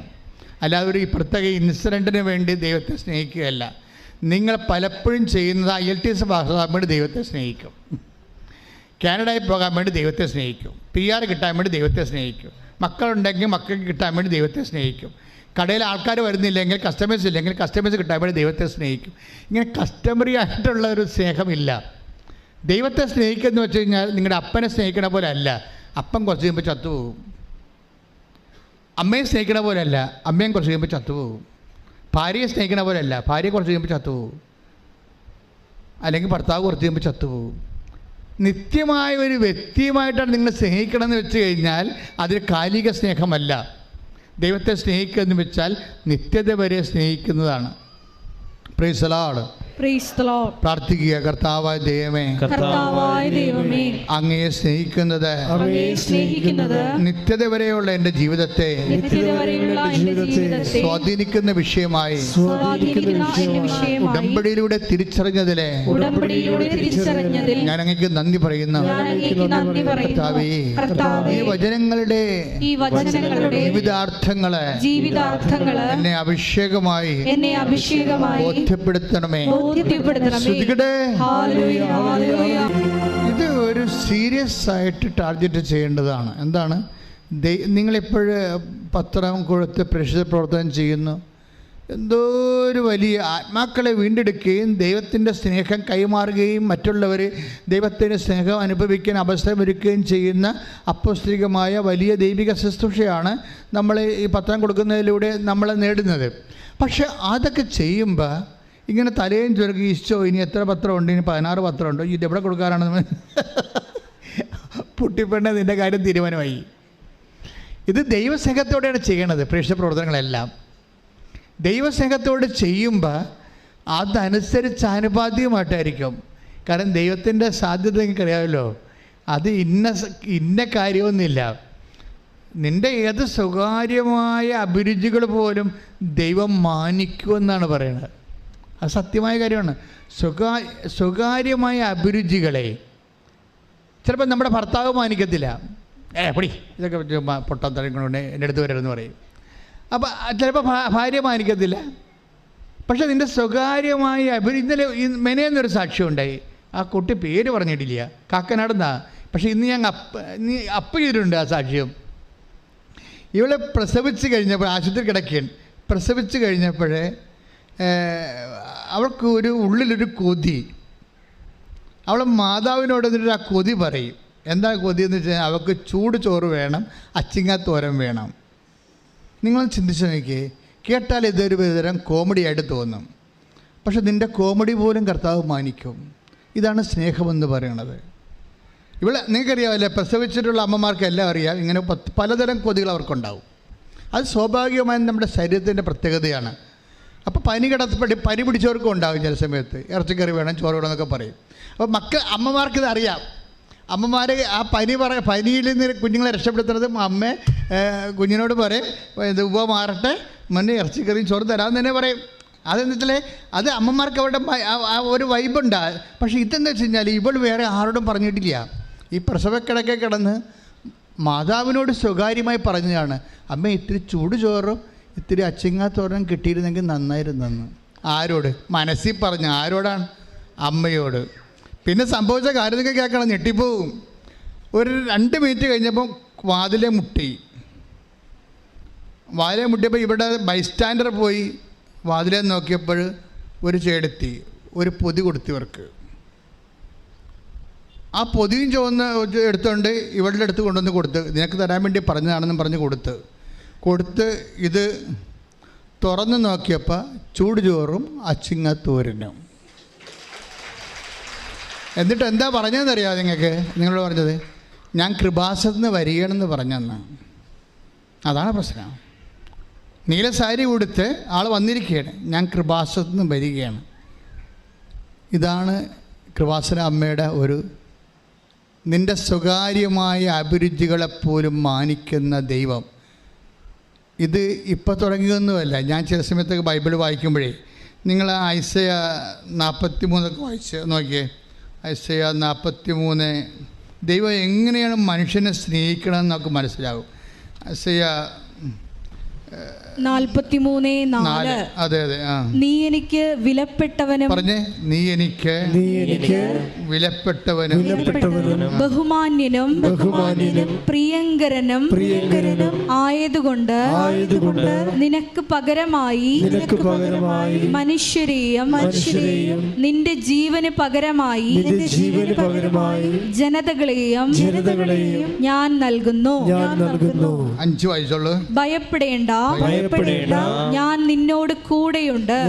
അല്ലാതെ ഒരു പ്രത്യേക ഇൻസിഡൻറ്റിന് വേണ്ടി ദൈവത്തെ സ്നേഹിക്കുകയല്ല. നിങ്ങൾ പലപ്പോഴും ചെയ്യുന്നത് IELTS പാസ്സാകാൻ വേണ്ടി ദൈവത്തെ സ്നേഹിക്കും, കാനഡയിൽ പോകാൻ വേണ്ടി ദൈവത്തെ സ്നേഹിക്കും, PR കിട്ടാൻ വേണ്ടി ദൈവത്തെ സ്നേഹിക്കും, മക്കളുണ്ടെങ്കിൽ മക്കൾക്ക് കിട്ടാൻ വേണ്ടി ദൈവത്തെ സ്നേഹിക്കും, കടയിൽ ആൾക്കാർ വരുന്നില്ലെങ്കിൽ, കസ്റ്റമേഴ്സ് ഇല്ലെങ്കിൽ കസ്റ്റമേഴ്സ് കിട്ടാൻ വേണ്ടി ദൈവത്തെ സ്നേഹിക്കും. ഇങ്ങനെ കസ്റ്റമറി ആയിട്ടുള്ള ഒരു സ്നേഹമില്ല. ദൈവത്തെ സ്നേഹിക്കുക എന്ന് വെച്ച് കഴിഞ്ഞാൽ നിങ്ങളുടെ അപ്പനെ സ്നേഹിക്കണ പോലെ അല്ല. അപ്പൻ കുറച്ച് കഴിയുമ്പോൾ ചത്തുപോകും. അമ്മയെ സ്നേഹിക്കണ പോലെ അല്ല, അമ്മയും കുറച്ച് കഴിയുമ്പോൾ ചത്തുപോകും. ഭാര്യയെ സ്നേഹിക്കണ പോലെ അല്ല, ഭാര്യ കുറച്ച് കഴിയുമ്പോൾ ചത്തുപോകും. അല്ലെങ്കിൽ ഭർത്താവ് കുറച്ച് കഴിയുമ്പോൾ ചത്തുപോകും. നിത്യമായ ഒരു വ്യക്തിയുമായിട്ടാണ് നിങ്ങൾ സ്നേഹിക്കണമെന്ന് വെച്ച് കഴിഞ്ഞാൽ അതൊരു കാലിക സ്നേഹമല്ല. ദൈവത്തെ സ്നേഹിക്കുക എന്ന് വെച്ചാൽ നിത്യത വരെ സ്നേഹിക്കുന്നതാണ്. Praise the Lord. പ്രാർത്ഥിക്കുക. കർത്താവായ ദൈവമേ, അങ്ങയെ സ്നേഹിക്കുന്നത് നിത്യത വരെയുള്ള എൻ്റെ ജീവിതത്തെ സ്വാധീനിക്കുന്ന വിഷയമായി ഉടമ്പടിയിലൂടെ തിരിച്ചറിഞ്ഞതിലെ ഞാൻ അങ്ങേക്ക് നന്ദി പറയുന്നു. കർത്താവേ, ഈ വചനങ്ങളുടെ ജീവിതാർത്ഥങ്ങളെ എന്നെ അഭിഷേകമായി ബോധ്യപ്പെടുത്തണമേ. ഇത് ഒരു സീരിയസ് ആയിട്ട് ടാർഗറ്റ് ചെയ്യേണ്ടതാണ്. എന്താണ്? നിങ്ങളെപ്പോഴും പത്രം കൊടുത്ത് പ്രേക്ഷിത പ്രവർത്തനം ചെയ്യുന്നു, എന്തോ ഒരു വലിയ ആത്മാക്കളെ വീണ്ടെടുക്കുകയും ദൈവത്തിൻ്റെ സ്നേഹം കൈമാറുകയും മറ്റുള്ളവർ ദൈവത്തിൻ്റെ സ്നേഹം അനുഭവിക്കാൻ അവസരമൊരുക്കുകയും ചെയ്യുന്ന അപ്പോസ്തലികമായ വലിയ ദൈവിക ശുശ്രൂഷയാണ് നമ്മൾ ഈ പത്രം കൊടുക്കുന്നതിലൂടെ നമ്മൾ നേടുന്നത്. പക്ഷെ അതൊക്കെ ചെയ്യുമ്പോൾ ഇങ്ങനെ തലയും ചുരുക്കി, ഈശോ ഇനി എത്ര പത്രമുണ്ട്? ഇനി 16 പത്രമുണ്ടോ? ഇത് എവിടെ കൊടുക്കാനാണെന്ന് പുട്ടിപ്പെണ്ണ നിൻ്റെ കാര്യം തീരുമാനമായി. ഇത് ദൈവസ്നേഹത്തോടെയാണ് ചെയ്യണത്. പ്രേക്ഷിത പ്രവർത്തനങ്ങളെല്ലാം ദൈവസ്നേഹത്തോട് ചെയ്യുമ്പോൾ അതനുസരിച്ച് ആനുപാതികമായിട്ടായിരിക്കും. കാരണം ദൈവത്തിൻ്റെ സാധ്യത നിങ്ങൾക്കറിയാമല്ലോ, അത് ഇന്ന കാര്യമൊന്നുമില്ല. നിൻ്റെ ഏത് സ്വകാര്യമായ അഭിരുചികൾ പോലും ദൈവം മാനിക്കുമെന്നാണ് പറയുന്നത്. അത് സത്യമായ കാര്യമാണ്. സ്വകാര്യമായ അഭിരുചികളെ ചിലപ്പോൾ നമ്മുടെ ഭർത്താവ് മാനിക്കത്തില്ല. പൊടി ഇതൊക്കെ പൊട്ടാൻ തടഞ്ഞുകൊണ്ട് എൻ്റെ അടുത്ത് വരരുതെന്ന് പറയും. അപ്പോൾ ചിലപ്പോൾ ഭാര്യ മാനിക്കത്തില്ല. പക്ഷേ നിൻ്റെ സ്വകാര്യമായ ഇന്നലെ മെനയെന്നൊരു സാക്ഷ്യം ഉണ്ടായി. ആ കുട്ടി പേര് പറഞ്ഞിട്ടില്ല, കാക്കനാടെന്നാ. പക്ഷേ ഇന്ന് ഞാൻ അപ്പ് ചെയ്തിട്ടുണ്ട് ആ സാക്ഷ്യം. ഇവളെ പ്രസവിച്ച് കഴിഞ്ഞപ്പോൾ ആശുപത്രി കിടക്കുകയാണ്. പ്രസവിച്ച് കഴിഞ്ഞപ്പോൾ അവൾക്ക് ഉള്ളിലൊരു കൊതി. അവൾ മാതാവിനോട് എന്നിട്ട് ആ കൊതി പറയും. എന്താ കൊതി എന്ന് വെച്ചാൽ അവൾക്ക് ചൂട് ചോറ് വേണം, അച്ചിങ്ങാത്തോരൻ വേണം. നിങ്ങൾ ചിന്തിച്ച് നോക്കിയേ, കേട്ടാൽ ഇതൊരു വിധം കോമഡിയായിട്ട് തോന്നും. പക്ഷെ നിൻ്റെ കോമഡി പോലും കർത്താവ് മാനിക്കും. ഇതാണ് സ്നേഹമെന്ന് പറയണത്. നിങ്ങൾക്കറിയാമല്ലേ, പ്രസവിച്ചിട്ടുള്ള അമ്മമാർക്ക് എല്ലാം അറിയാം, ഇങ്ങനെ പലതരം കൊതികൾ അവർക്കുണ്ടാവും. അത് സ്വാഭാവികമായും നമ്മുടെ ശരീരത്തിൻ്റെ പ്രത്യേകതയാണ്. അപ്പോൾ പനി പിടിച്ചവർക്കും ഉണ്ടാകും ചില സമയത്ത്. ഇറച്ചിക്കറി വേണം, ചോറ് വേണം എന്നൊക്കെ പറയും. അപ്പോൾ അമ്മമാർക്കിത് അറിയാം. അമ്മമാർ ആ പനിയിൽ നിന്ന് കുഞ്ഞുങ്ങളെ രക്ഷപ്പെടുത്തുന്നത് അമ്മ കുഞ്ഞിനോട് പറയും, ഇത് ഉവ്വ മാറട്ടെ, മണ്ണ് ഇറച്ചിക്കറിയും ചോറ് തരാമെന്ന് തന്നെ പറയും. അതെന്നിട്ടല്ലേ, അത് അമ്മമാർക്ക് അവരുടെ ഒരു വൈബുണ്ട്. പക്ഷേ ഇതെന്ന് വെച്ച് കഴിഞ്ഞാൽ ഇവൾ വേറെ ആരോടും പറഞ്ഞിട്ടില്ല. ഈ പ്രസവക്കിടക്കെ കിടന്ന് മാതാവിനോട് സ്വകാര്യമായി പറഞ്ഞതാണ്, അമ്മ ഇത്തിരി ചൂട് ചോറും ഇത്തിരി അച്ചിങ്ങാത്തോരനും കിട്ടിയിരുന്നെങ്കിൽ നന്നായിരുന്നെന്ന്. ആരോട്? മനസ്സിൽ പറഞ്ഞു. ആരോടാണ്? അമ്മയോട്. പിന്നെ സംഭവിച്ച കാര്യമൊക്കെ കേൾക്കണം, ഞെട്ടിപ്പോവും. ഒരു 2 മിനിറ്റ് കഴിഞ്ഞപ്പോൾ വാതിലെ മുട്ടിയപ്പോൾ ഇവിടെ ബൈസ്റ്റാൻഡർ പോയി വാതിലെ നോക്കിയപ്പോൾ ഒരു ചേടത്തി ഒരു പൊതി കൊടുത്തവർക്ക്. ആ പൊതിയും ചുവന്ന് എടുത്തുകൊണ്ട് ഇവളുടെ അടുത്ത് കൊണ്ടുവന്ന് കൊടുത്ത്, നിനക്ക് തരാൻ വേണ്ടി പറഞ്ഞതാണെന്നും പറഞ്ഞ് കൊടുത്ത് ഇത് തുറന്ന് നോക്കിയപ്പോൾ ചൂട് ചോറും അച്ചിങ്ങത്തോരനും. എന്നിട്ട് എന്താ പറഞ്ഞതെന്നറിയാമോ നിങ്ങൾക്ക്? നിങ്ങളോട് പറഞ്ഞത്, ഞാൻ കൃപാസനത്തിൽ നിന്ന് വരികയാണെന്ന് പറഞ്ഞെന്ന്. അതാണ് പ്രശ്നം. നീല സാരി കൊടുത്ത് ആൾ വന്നിരിക്കുകയാണ്, ഞാൻ കൃപാസനത്തിൽ നിന്ന് വരികയാണ്. ഇതാണ് കൃപാസന അമ്മയുടെ നിൻ്റെ സ്വകാര്യമായ അഭിരുചികളെപ്പോലും മാനിക്കുന്ന ദൈവം. ഇത് ഇപ്പോൾ തുടങ്ങിയൊന്നുമല്ല. ഞാൻ ചില സമയത്തൊക്കെ ബൈബിൾ വായിക്കുമ്പോഴേ, നിങ്ങൾ ഐസയ 43 വായിച്ച് നോക്കിയേ. ഐസയ 43 ദൈവം എങ്ങനെയാണ് മനുഷ്യനെ സ്നേഹിക്കണമെന്ന് നമുക്ക് മനസ്സിലാകും. ഐസയ 43:4. അതെ. നീ എനിക്ക് വിലപ്പെട്ടവനും, പറഞ്ഞേ, നീ എനിക്ക് വിലപ്പെട്ടവനും ബഹുമാന്യനും പ്രിയങ്കരനും ആയതുകൊണ്ട് നിനക്ക് പകരമായി മനുഷ്യരെയും നിന്റെ ജീവന് പകരമായി ജനതകളെയും ഞാൻ നൽകുന്നു. 5 വയസ്സുള്ളൂ. ഭയപ്പെടേണ്ട, ഞാൻ നിന്നോട് കൂടെയുണ്ട്.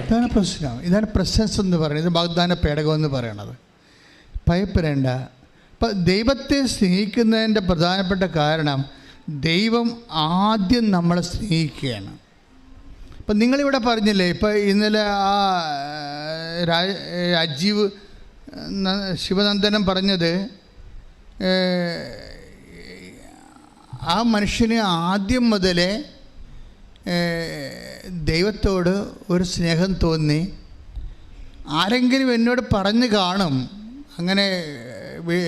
ഇതാണ് പ്രശ്നം. ഇതാണ് പ്രസൻസ് എന്ന് പറയുന്നത്. ഇത് വാഗ്ദാന പേടകം എന്ന് പറയണത്. ഭയപ്പെടേണ്ട. ഇപ്പം ദൈവത്തെ സ്നേഹിക്കുന്നതിൻ്റെ പ്രധാനപ്പെട്ട കാരണം ദൈവം ആദ്യം നമ്മളെ സ്നേഹിക്കുകയാണ്. ഇപ്പം നിങ്ങളിവിടെ പറഞ്ഞില്ലേ, ഇപ്പം ഇന്നലെ ആ രാജീവ് ശിവനന്ദനം പറഞ്ഞത്, ആ മനുഷ്യന് ആദ്യം മുതലേ ദൈവത്തോട് ഒരു സ്നേഹം തോന്നി. ആരെങ്കിലും എന്നോട് പറഞ്ഞു കാണും, അങ്ങനെ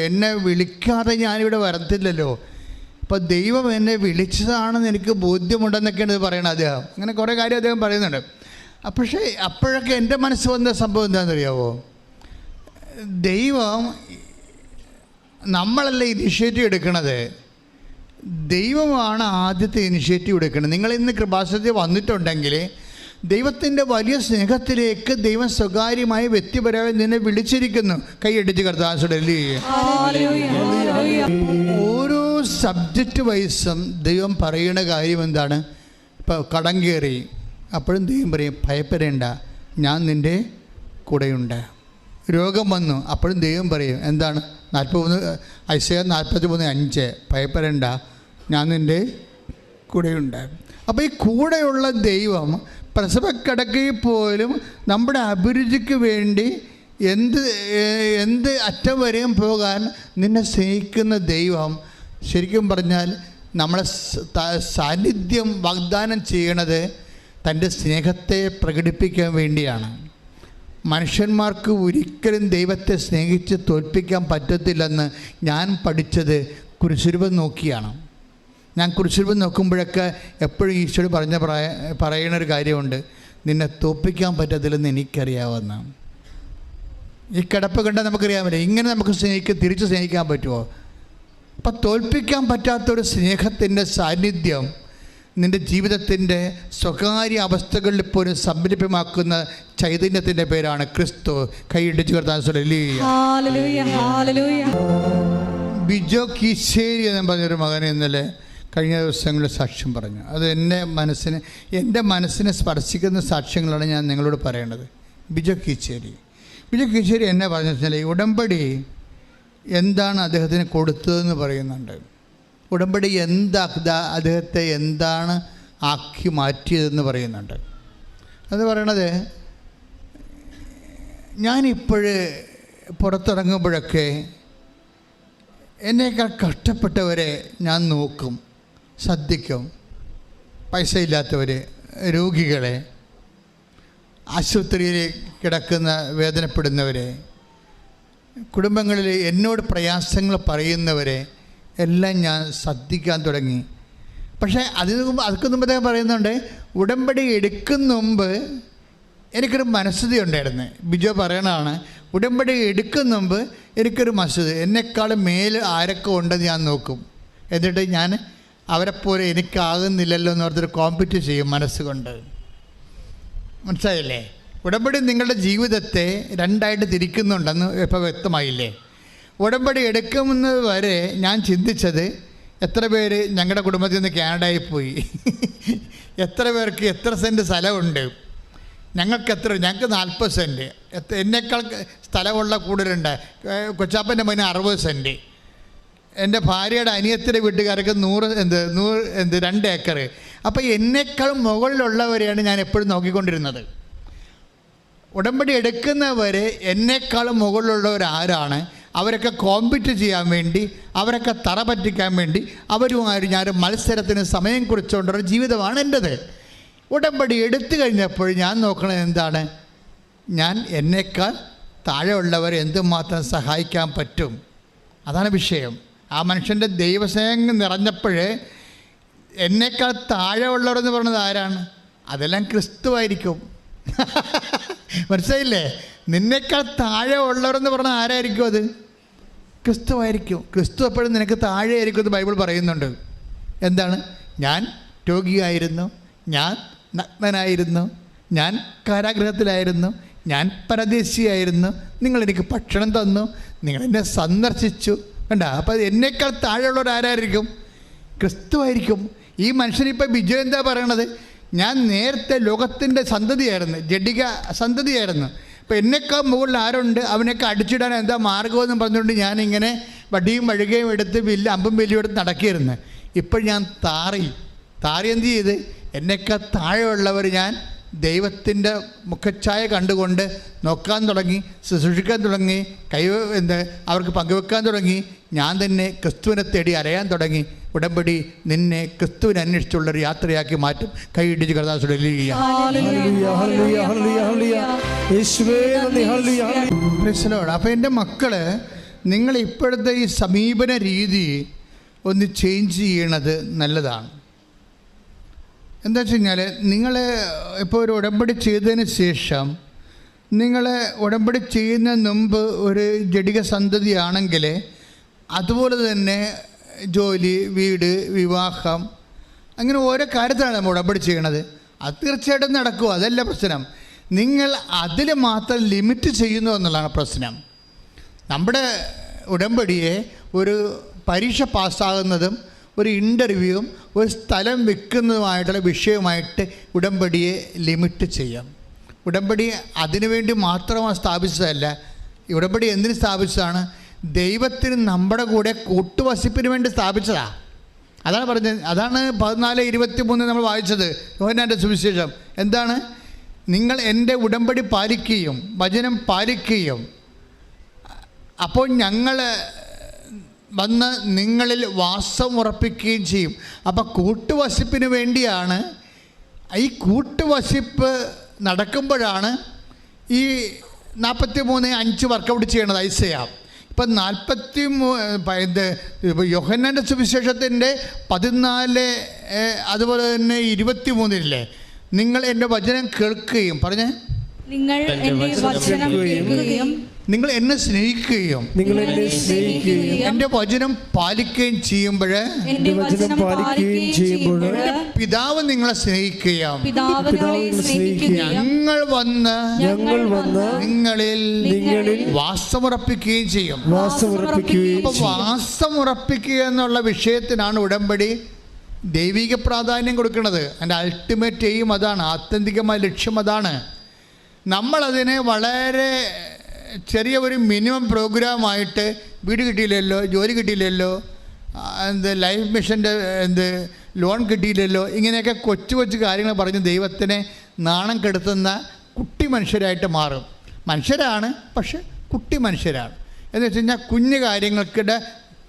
എന്നെ വിളിക്കാതെ ഞാനിവിടെ വരത്തില്ലല്ലോ, അപ്പോൾ ദൈവം എന്നെ വിളിച്ചതാണെന്ന് എനിക്ക് ബോധ്യമുണ്ടെന്നൊക്കെയാണ് ഇത് പറയണത് അദ്ദേഹം. അങ്ങനെ കുറേ കാര്യം അദ്ദേഹം പറയുന്നുണ്ട്. പക്ഷേ അപ്പോഴൊക്കെ എൻ്റെ മനസ്സ് വന്ന സംഭവം എന്താണെന്നറിയാമോ? ദൈവം നമ്മളല്ല ഇനിഷ്യേറ്റീവ് എടുക്കണത്, ദൈവമാണ് ആദ്യത്തെ ഇനിഷ്യേറ്റീവ് എടുക്കുന്നത്. നിങ്ങൾ ഇന്ന് കൃപാസനത്തിൽ വന്നിട്ടുണ്ടെങ്കിൽ ദൈവത്തിൻ്റെ വലിയ സ്നേഹത്തിലേക്ക് ദൈവം സ്വകാര്യമായി വ്യക്തിപരമായി നിന്നെ വിളിച്ചിരിക്കുന്നു. കൈയടിച്ച് കർത്താവോട് ഓരോ സബ്ജക്റ്റ് വൈസും ദൈവം പറയുന്ന കാര്യം എന്താണ്? ഇപ്പോൾ കടം കയറി, അപ്പോഴും ദൈവം പറയും, ഭയപ്പെടേണ്ട, ഞാൻ നിൻ്റെ കൂടെയുണ്ട്. രോഗം വന്നു, അപ്പോഴും ദൈവം പറയും എന്താണ്? 43 ഐസയ 43:5, ഭയപ്പെടേണ്ട, ഞാൻ നിൻ്റെ കൂടെയുണ്ട്. അപ്പോൾ ഈ കൂടെയുള്ള ദൈവം പ്രസവക്കിടക്കയിൽ പോലും നമ്മുടെ അഭിരുചിക്ക് വേണ്ടി എന്ത് അറ്റം വരെയും പോകാൻ നിന്നെ സ്നേഹിക്കുന്ന ദൈവം ശരിക്കും പറഞ്ഞാൽ നമ്മളെ സാന്നിധ്യം വാഗ്ദാനം ചെയ്യണത് തൻ്റെ സ്നേഹത്തെ പ്രകടിപ്പിക്കാൻ വേണ്ടിയാണ്. മനുഷ്യന്മാർക്ക് ഒരിക്കലും ദൈവത്തെ സ്നേഹിച്ച് തോൽപ്പിക്കാൻ പറ്റത്തില്ലെന്ന് ഞാൻ പഠിച്ചത് കുരിശുരൂപം നോക്കിയാണ്. ഞാൻ കുരിശുരൂപം നോക്കുമ്പോഴൊക്കെ എപ്പോഴും ഈശോട് പറയുന്നൊരു കാര്യമുണ്ട്, നിന്നെ തോൽപ്പിക്കാൻ പറ്റത്തില്ലെന്ന് എനിക്കറിയാവുന്ന. ഈ കിടപ്പ് കണ്ടാൽ നമുക്കറിയാൻ പറ്റില്ല, ഇങ്ങനെ നമുക്ക് തിരിച്ച് സ്നേഹിക്കാൻ പറ്റുമോ? അപ്പം തോൽപ്പിക്കാൻ പറ്റാത്തൊരു സ്നേഹത്തിൻ്റെ സാന്നിധ്യം നിൻ്റെ ജീവിതത്തിൻ്റെ സ്വകാര്യ അവസ്ഥകളിൽ പോലും സംരംഭമാക്കുന്ന ചൈതന്യത്തിൻ്റെ പേരാണ് ക്രിസ്തു. കൈയിടിച്ച് കർത്താൻ ബിജോ കീശേരി എന്ന് പറഞ്ഞൊരു മകൻ ഇന്നലെ കഴിഞ്ഞ ദിവസങ്ങളിൽ സാക്ഷ്യം പറഞ്ഞു. അത് എൻ്റെ മനസ്സിനെ സ്പർശിക്കുന്ന സാക്ഷ്യങ്ങളാണ് ഞാൻ നിങ്ങളോട് പറയേണ്ടത്. ബിജോ കീശേരി എന്നെ പറഞ്ഞു വെച്ചാൽ ഉടമ്പടി എന്താണ് അദ്ദേഹത്തിന് കൊടുത്തതെന്ന് പറയുന്നുണ്ട്. ഉടമ്പടി അദ്ദേഹത്തെ എന്താണ് ആക്കി മാറ്റിയതെന്ന് പറയുന്നുണ്ട്. അത് പറയണത്, ഞാനിപ്പോഴ് പുറത്തിറങ്ങുമ്പോഴൊക്കെ എന്നേക്കാൾ കഷ്ടപ്പെട്ടവരെ ഞാൻ നോക്കും, ശ്രദ്ധിക്കും. പൈസ ഇല്ലാത്തവർ, രോഗികളെ, ആശുപത്രിയിൽ കിടക്കുന്ന വേദനപ്പെടുന്നവരെ, കുടുംബങ്ങളിൽ എന്നോട് പ്രയാസങ്ങൾ പറയുന്നവരെ എല്ലാം ഞാൻ ശ്രദ്ധിക്കാൻ തുടങ്ങി. പക്ഷേ അതൊക്കെ മുമ്പ് അദ്ദേഹം പറയുന്നുണ്ട്, ഉടമ്പടി എടുക്കുന്ന മുമ്പ് എനിക്കൊരു മനസ്സുതി ഉണ്ടായിരുന്നു. ബിജോ പറയണതാണ്, ഉടമ്പടി എടുക്കുന്ന മുമ്പ് എനിക്കൊരു മനസ്സുതി, എന്നെക്കാളും മേൽ ആരൊക്കെ ഉണ്ടെന്ന് ഞാൻ നോക്കും, എന്നിട്ട് ഞാൻ അവരെപ്പോലെ എനിക്കാകുന്നില്ലല്ലോ എന്ന് ഓർത്തൊരു കോമ്പറ്റ് ചെയ്യും മനസ്സുകൊണ്ട്. മനസ്സിലായില്ലേ? ഉടമ്പടി നിങ്ങളുടെ ജീവിതത്തെ രണ്ടായിട്ട് തിരിക്കുന്നുണ്ടെന്ന് ഇപ്പോൾ വ്യക്തമായില്ലേ? ഉടമ്പടി എടുക്കുന്നത് വരെ ഞാൻ ചിന്തിച്ചത്, എത്ര പേര് ഞങ്ങളുടെ കുടുംബത്തിൽ നിന്ന് കാനഡയിൽ പോയി, എത്ര പേർക്ക് എത്ര സെൻറ്റ് സ്ഥലമുണ്ട്, ഞങ്ങൾക്ക് 40 സെൻറ്റ്, എന്നേക്കാൾ സ്ഥലമുള്ള കൂടുതലുണ്ട്. കൊച്ചാപ്പൻ്റെ മകന് 60 സെൻറ്റ്, എൻ്റെ ഭാര്യയുടെ അനിയത്തിൻ്റെ വീട്ടുകാർക്ക് 2 ഏക്കർ. അപ്പോൾ എന്നേക്കാളും മുകളിലുള്ളവരെയാണ് ഞാൻ എപ്പോഴും നോക്കിക്കൊണ്ടിരുന്നത്. ഉടമ്പടി എടുക്കുന്നവരെ എന്നേക്കാളും മുകളിലുള്ളവർ ആരാണ്, അവരൊക്കെ കോമ്പറ്റ് ചെയ്യാൻ വേണ്ടി, അവരൊക്കെ തറ പറ്റിക്കാൻ വേണ്ടി അവരുമാരും ഞാൻ മത്സരത്തിന് സമയം കുറിച്ചുകൊണ്ടൊരു ജീവിതമാണ് എൻ്റേത്. ഉടമ്പടി എടുത്തു കഴിഞ്ഞപ്പോൾ ഞാൻ നോക്കണത് എന്താണ്, ഞാൻ എന്നേക്കാൾ താഴെയുള്ളവരെ എന്തുമാത്രം സഹായിക്കാൻ പറ്റും, അതാണ് വിഷയം. ആ മനുഷ്യൻ്റെ ദൈവസ്നേഹം നിറഞ്ഞപ്പോൾ എന്നേക്കാൾ താഴെയുള്ളവരെന്ന് പറയുന്നത് ആരാണ്? അതെല്ലാം ക്രിസ്തുവായിരിക്കും. മനസ്സിലായില്ലേ? നിന്നേക്കാൾ താഴെ ഉള്ളവരെന്ന് പറഞ്ഞാൽ ആരായിരിക്കും? അത് ക്രിസ്തുവായിരിക്കും. ക്രിസ്തു എപ്പോഴും നിനക്ക് താഴെ ആയിരിക്കും എന്ന് ബൈബിൾ പറയുന്നുണ്ട്. എന്താണ്? ഞാൻ രോഗിയായിരുന്നു, ഞാൻ നഗ്നനായിരുന്നു, ഞാൻ കാരാഗൃഹത്തിലായിരുന്നു, ഞാൻ പരദേശിയായിരുന്നു, നിങ്ങളെനിക്ക് ഭക്ഷണം തന്നു, നിങ്ങളെന്നെ സന്ദർശിച്ചു. കണ്ട? അപ്പോൾ എന്നേക്കാൾ താഴെയുള്ളവർ ആരായിരിക്കും? ക്രിസ്തുവായിരിക്കും. ഈ മനുഷ്യനിപ്പോൾ ബിജു എന്താ പറയണത്? ഞാൻ നേരത്തെ ലോകത്തിൻ്റെ സന്തതിയായിരുന്നു, ജഡിക സന്തതിയായിരുന്നു. അപ്പോൾ എന്നേക്കാൾ മുകളിൽ ആരുണ്ട്, അവനൊക്കെ അടിച്ചിടാൻ എന്താ മാർഗമെന്ന് പറഞ്ഞുകൊണ്ട് ഞാനിങ്ങനെ വടിയും വഴുകയും എടുത്ത് അമ്പും വില്ലും എടുത്ത് നടക്കിയിരുന്നു. ഇപ്പോൾ ഞാൻ താറി എന്ത് ചെയ്ത്, എന്നേക്കാൾ താഴെയുള്ളവർ ഞാൻ ദൈവത്തിൻ്റെ മുഖച്ഛായ കണ്ടുകൊണ്ട് നോക്കാൻ തുടങ്ങി, ശുശ്രൂഷിക്കാൻ തുടങ്ങി, അവർക്ക് പങ്കുവെക്കാൻ തുടങ്ങി. ഞാൻ തന്നെ ക്രിസ്തുവിനെ തേടി അലയാൻ തുടങ്ങി. ഉടമ്പടി നിന്നെ ക്രിസ്തുവിനെ അന്വേഷിച്ചുള്ളൊരു യാത്രയാക്കി മാറ്റും. കൈയിടിച്ച് കർത്താവേ. അപ്പോൾ എൻ്റെ മക്കള്, നിങ്ങൾ ഇപ്പോഴത്തെ ഈ സമീപന രീതി ഒന്ന് ചേഞ്ച് ചെയ്യണത് നല്ലതാണ്. എന്താ വെച്ച് കഴിഞ്ഞാൽ, നിങ്ങൾ ഇപ്പോൾ ഒരു ഉടമ്പടി ചെയ്തതിന് ശേഷം, നിങ്ങൾ ഉടമ്പടി ചെയ്യുന്നതിന് മുമ്പ് ഒരു ജഡിക സന്തതിയാണെങ്കിൽ, അതുപോലെ തന്നെ ജോലി, വീട്, വിവാഹം, അങ്ങനെ ഓരോ കാര്യത്തിലാണ് നമ്മൾ ഉടമ്പടി ചെയ്യണത്. അത് തീർച്ചയായിട്ടും നടക്കും, അതല്ല പ്രശ്നം. നിങ്ങൾ അതിൽ മാത്രം ലിമിറ്റ് ചെയ്യുന്നു എന്നുള്ളതാണ് പ്രശ്നം. നമ്മുടെ ഉടമ്പടിയെ ഒരു പരീക്ഷ പാസ്സാകുന്നതും ഒരു ഇൻ്റർവ്യൂവും ഒരു സ്ഥലം വെക്കുന്നതുമായിട്ടുള്ള വിഷയമായിട്ട് ഉടമ്പടിയെ ലിമിറ്റ് ചെയ്യാം. ഉടമ്പടി അതിനുവേണ്ടി മാത്രമാണ് സ്ഥാപിച്ചതല്ല. ഉടമ്പടി എന്തിന് സ്ഥാപിച്ചതാണ്? ദൈവത്തിന് നമ്മുടെ കൂടെ കൂട്ടുവസിപ്പിന് വേണ്ടി സ്ഥാപിച്ചതാണ്. അതാണ് പറഞ്ഞത്. അതാണ് 14:23 നമ്മൾ വായിച്ചത് യോഹന്നാൻ്റെ സുവിശേഷം. എന്താണ്? നിങ്ങൾ എൻ്റെ ഉടമ്പടി പാലിക്കുകയും വചനം പാലിക്കുകയും അപ്പോൾ ഞങ്ങൾ വന്ന് നിങ്ങളിൽ വാസം ഉറപ്പിക്കുകയും ചെയ്യും. അപ്പോൾ കൂട്ടുവസിപ്പിന് വേണ്ടിയാണ്. ഈ കൂട്ടുവസിപ്പ് നടക്കുമ്പോഴാണ് ഈ 43:5 വർക്കൗട്ട് ചെയ്യണത് ഐസയാ. ഇപ്പം 43 യോഹന്നാൻ്റെ സുവിശേഷത്തിൻ്റെ 14 അതുപോലെ തന്നെ 23 നിങ്ങൾ എൻ്റെ വചനം കേൾക്കുകയും പറഞ്ഞേ, നിങ്ങൾ എൻ്റെ വചനം കേൾക്കുകയും നിങ്ങൾ എന്നെ സ്നേഹിക്കുകയും എൻ്റെ വചനം പാലിക്കുകയും ചെയ്യുമ്പോൾ പിതാവ് നിങ്ങളെ സ്നേഹിക്കുകയും ഞങ്ങൾ വന്ന് നിങ്ങളിൽ വാസമുറപ്പിക്കുകയും ചെയ്യും. വാസമുറപ്പിക്കുക എന്നുള്ള വിഷയത്തിനാണ് ഉടമ്പടി ദൈവിക പ്രാധാന്യം കൊടുക്കുന്നത്. അതിൻ്റെ അൾട്ടിമേറ്റ് എയിം അതാണ്, ആത്യന്തികമായ ലക്ഷ്യം അതാണ്. നമ്മളതിനെ വളരെ ചെറിയ ഒരു മിനിമം പ്രോഗ്രാമായിട്ട് വീട് കിട്ടിയില്ലല്ലോ, ജോലി കിട്ടിയില്ലല്ലോ, ലൈഫ് മിഷൻ്റെ ലോൺ കിട്ടിയില്ലല്ലോ, ഇങ്ങനെയൊക്കെ കൊച്ചു കൊച്ചു കാര്യങ്ങൾ പറഞ്ഞ് ദൈവത്തിനെ നാണം കെടുത്തുന്ന കുട്ടി മനുഷ്യരായിട്ട് മാറും. മനുഷ്യരാണ്, പക്ഷെ കുട്ടി മനുഷ്യരാണ്. എന്ന് വെച്ച് കഴിഞ്ഞാൽ കുഞ്ഞു കാര്യങ്ങൾക്കിടെ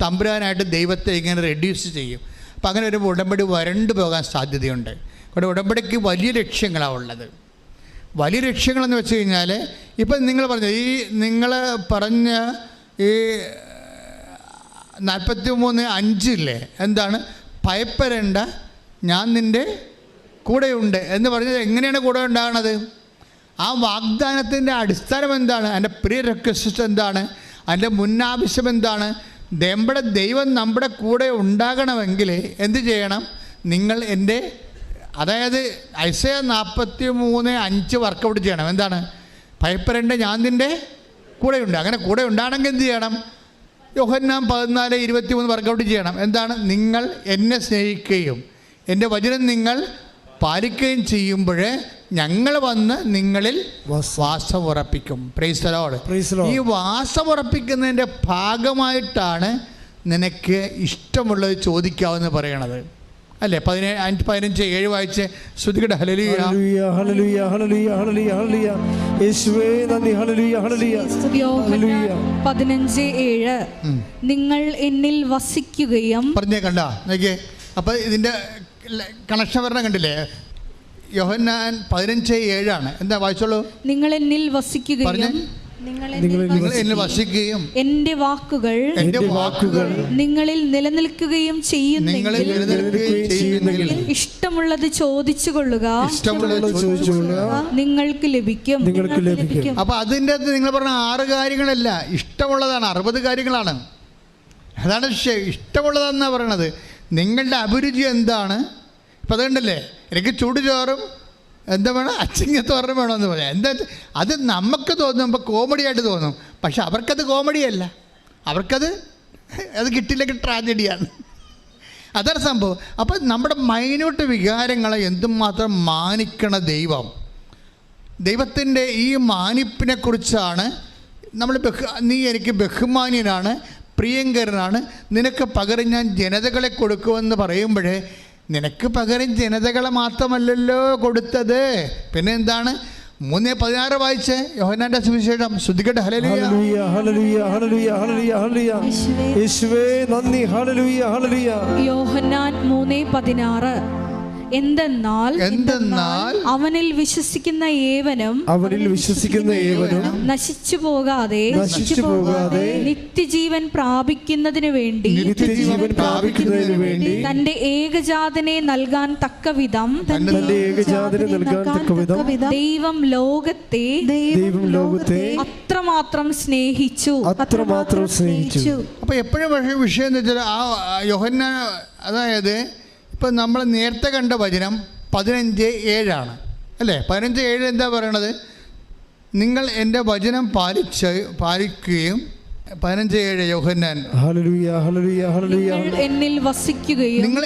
തമ്പുരാനായിട്ട് ദൈവത്തെ ഇങ്ങനെ റെഡ്യൂസ് ചെയ്യും. അപ്പം അങ്ങനെ ഒരു ഉടമ്പടി വരണ്ടു പോകാൻ സാധ്യതയുണ്ട്. ഇവിടെ ഉടമ്പടിക്ക് വലിയ ലക്ഷ്യങ്ങളാണ് ഉള്ളത്. വലിയ ലക്ഷ്യങ്ങളെന്ന് വെച്ച് കഴിഞ്ഞാൽ ഇപ്പം നിങ്ങൾ പറഞ്ഞ നിങ്ങൾ പറഞ്ഞ ഈ 43:5 എന്താണ്? ഭയപ്പെടേണ്ട, ഞാൻ നിൻ്റെ കൂടെയുണ്ട് എന്ന് പറഞ്ഞത് എങ്ങനെയാണ് കൂടെ ഉണ്ടാകണത്? ആ വാഗ്ദാനത്തിൻ്റെ അടിസ്ഥാനം എന്താണ്? അതിൻ്റെ പ്രീ റിക്വസ്റ്റ് എന്താണ്? അതിൻ്റെ മുന്നാവശ്യം എന്താണ്? നമ്മുടെ ദൈവം നമ്മുടെ കൂടെ ഉണ്ടാകണമെങ്കിൽ എന്ത് ചെയ്യണം? നിങ്ങൾ എൻ്റെ, അതായത് ഐസയ 43:5 വർക്കൗട്ട് ചെയ്യണം. എന്താണ്? ഭയപ്പെടേണ്ട, ഞാൻ നിൻ്റെ കൂടെയുണ്ട്. അങ്ങനെ കൂടെ ഉണ്ടാകണമെങ്കിൽ എന്ത് ചെയ്യണം? യോഹന്നാൻ 14:23 വർക്കൗട്ട് ചെയ്യണം. എന്താണ്? നിങ്ങൾ എന്നെ സ്നേഹിക്കുകയും എൻ്റെ വചനം നിങ്ങൾ പാലിക്കുകയും ചെയ്യുമ്പോൾ ഞങ്ങൾ വന്ന് നിങ്ങളിൽ വാസം ഉറപ്പിക്കും. Praise the Lord. ഈ വാസം ഉറപ്പിക്കുന്നതിൻ്റെ ഭാഗമായിട്ടാണ് നിനക്ക് ഇഷ്ടമുള്ളത് ചോദിക്കാമെന്ന് പറയണത് അല്ലേ? 15:7 വായിച്ച് ശ്രുതികട. ഹല്ലേലൂയ ഹല്ലേലൂയ ഹല്ലേലൂയ ഹല്ലേലൂയ ഹല്ലേലൂയ യേശുവേ നന്ദി. ഹല്ലേലൂയ ഹല്ലേലൂയ ഹല്ലേലൂയ. 15:7 നിങ്ങൾ എന്നിൽ വസിക്കുകയും പറഞ്ഞേ. കണ്ടാ നോക്കിയേ. അപ്പോൾ ഇതിൻ്റെ കണക്ഷൻ വരണം കണ്ടില്ലേ? യോഹന്നാൻ 15:7 എന്താ? വായിച്ചോളൂ. നിങ്ങൾ എന്നിൽ വസിക്കുകയും എന്റെ വാക്കുകൾ നിങ്ങളിൽ നിലനിൽക്കുകയും ചെയ്യുന്നെങ്കിൽ ഇഷ്ടമുള്ളത് ചോദിച്ചു കൊള്ളുക, നിങ്ങൾക്ക് ലഭിക്കും. അപ്പൊ അതിൻ്റെ അകത്ത് നിങ്ങൾ പറഞ്ഞ 6 കാര്യങ്ങളല്ല, ഇഷ്ടമുള്ളതാണ്. 60 കാര്യങ്ങളാണ്. അതാണ് ഇഷ്ടമുള്ളതെന്നാണ് പറയണത്. നിങ്ങളുടെ അഭിരുചി എന്താണ്? ഇപ്പം അതുകൊണ്ടല്ലേ എനിക്ക് ചൂടുചോറും എന്താ വേണം, അച്ചിങ്ങത്തോറും വേണമെന്ന് പറയാം. എന്താ അത് നമുക്ക് തോന്നുമ്പോൾ കോമഡിയായിട്ട് തോന്നും, പക്ഷെ അവർക്കത് കോമഡിയല്ല, അവർക്കത് കിട്ടിയില്ലെങ്കിൽ ട്രാജഡിയാണ്. അതാണ് സംഭവം. അപ്പം നമ്മുടെ മൈന്യൂട്ട് വികാരങ്ങളെ എന്തുമാത്രം മാനിക്കണ ദൈവം. ദൈവത്തിൻ്റെ ഈ മാനിപ്പിനെക്കുറിച്ചാണ് നമ്മൾ നീ എനിക്ക് ബഹുമാന്യനാണ്, പ്രിയങ്കരനാണ്, നിനക്ക് പകരം ഞാൻ ജനതകളെ കൊടുക്കുമെന്ന് പറയുമ്പോഴേ നിനക്ക് പകരം ജനതകളെ മാത്രമല്ലല്ലോ കൊടുത്തത്, പിന്നെ എന്താണ്? 3:16 വായിച്ച് യോഹന്നാന്റെ സുവിശേഷം. ശ്രുതികട്ടെ. ഹല്ലേലൂയ ഹല്ലേലൂയ ഹല്ലേലൂയ ഹല്ലേലൂയ ഹല്ലേലൂയ യേശുവേ നന്ദി. ഹല്ലേലൂയ ഹല്ലേലൂയ. യോഹന്നാൻ 3:16 എന്തെന്നാൽ അവനിൽ വിശ്വസിക്കുന്ന ഏവനും നശിച്ചു പോകാതെ നിത്യജീവൻ പ്രാപിക്കുന്നതിന് വേണ്ടി തന്റെ ഏകജാതനെ നൽകാൻ തക്കവിധം ദൈവം ലോകത്തെ അത്രമാത്രം സ്നേഹിച്ചു. അപ്പൊ എപ്പോഴും വിഷയം എന്ന് വെച്ചാൽ ആ യോഹന്നാൻ, അതായത് ഇപ്പം നമ്മൾ നേരത്തെ കണ്ട വചനം 15:7 അല്ലേ? 15:7 എന്താ പറയണത്? നിങ്ങൾ എൻ്റെ വചനം പാലിക്കുകയും 15:7 യോഹന്നാൻ. ഹല്ലേലൂയ ഹല്ലേലൂയ ഹല്ലേലൂയ. എന്നിൽ വസിക്കുകയും നിങ്ങൾ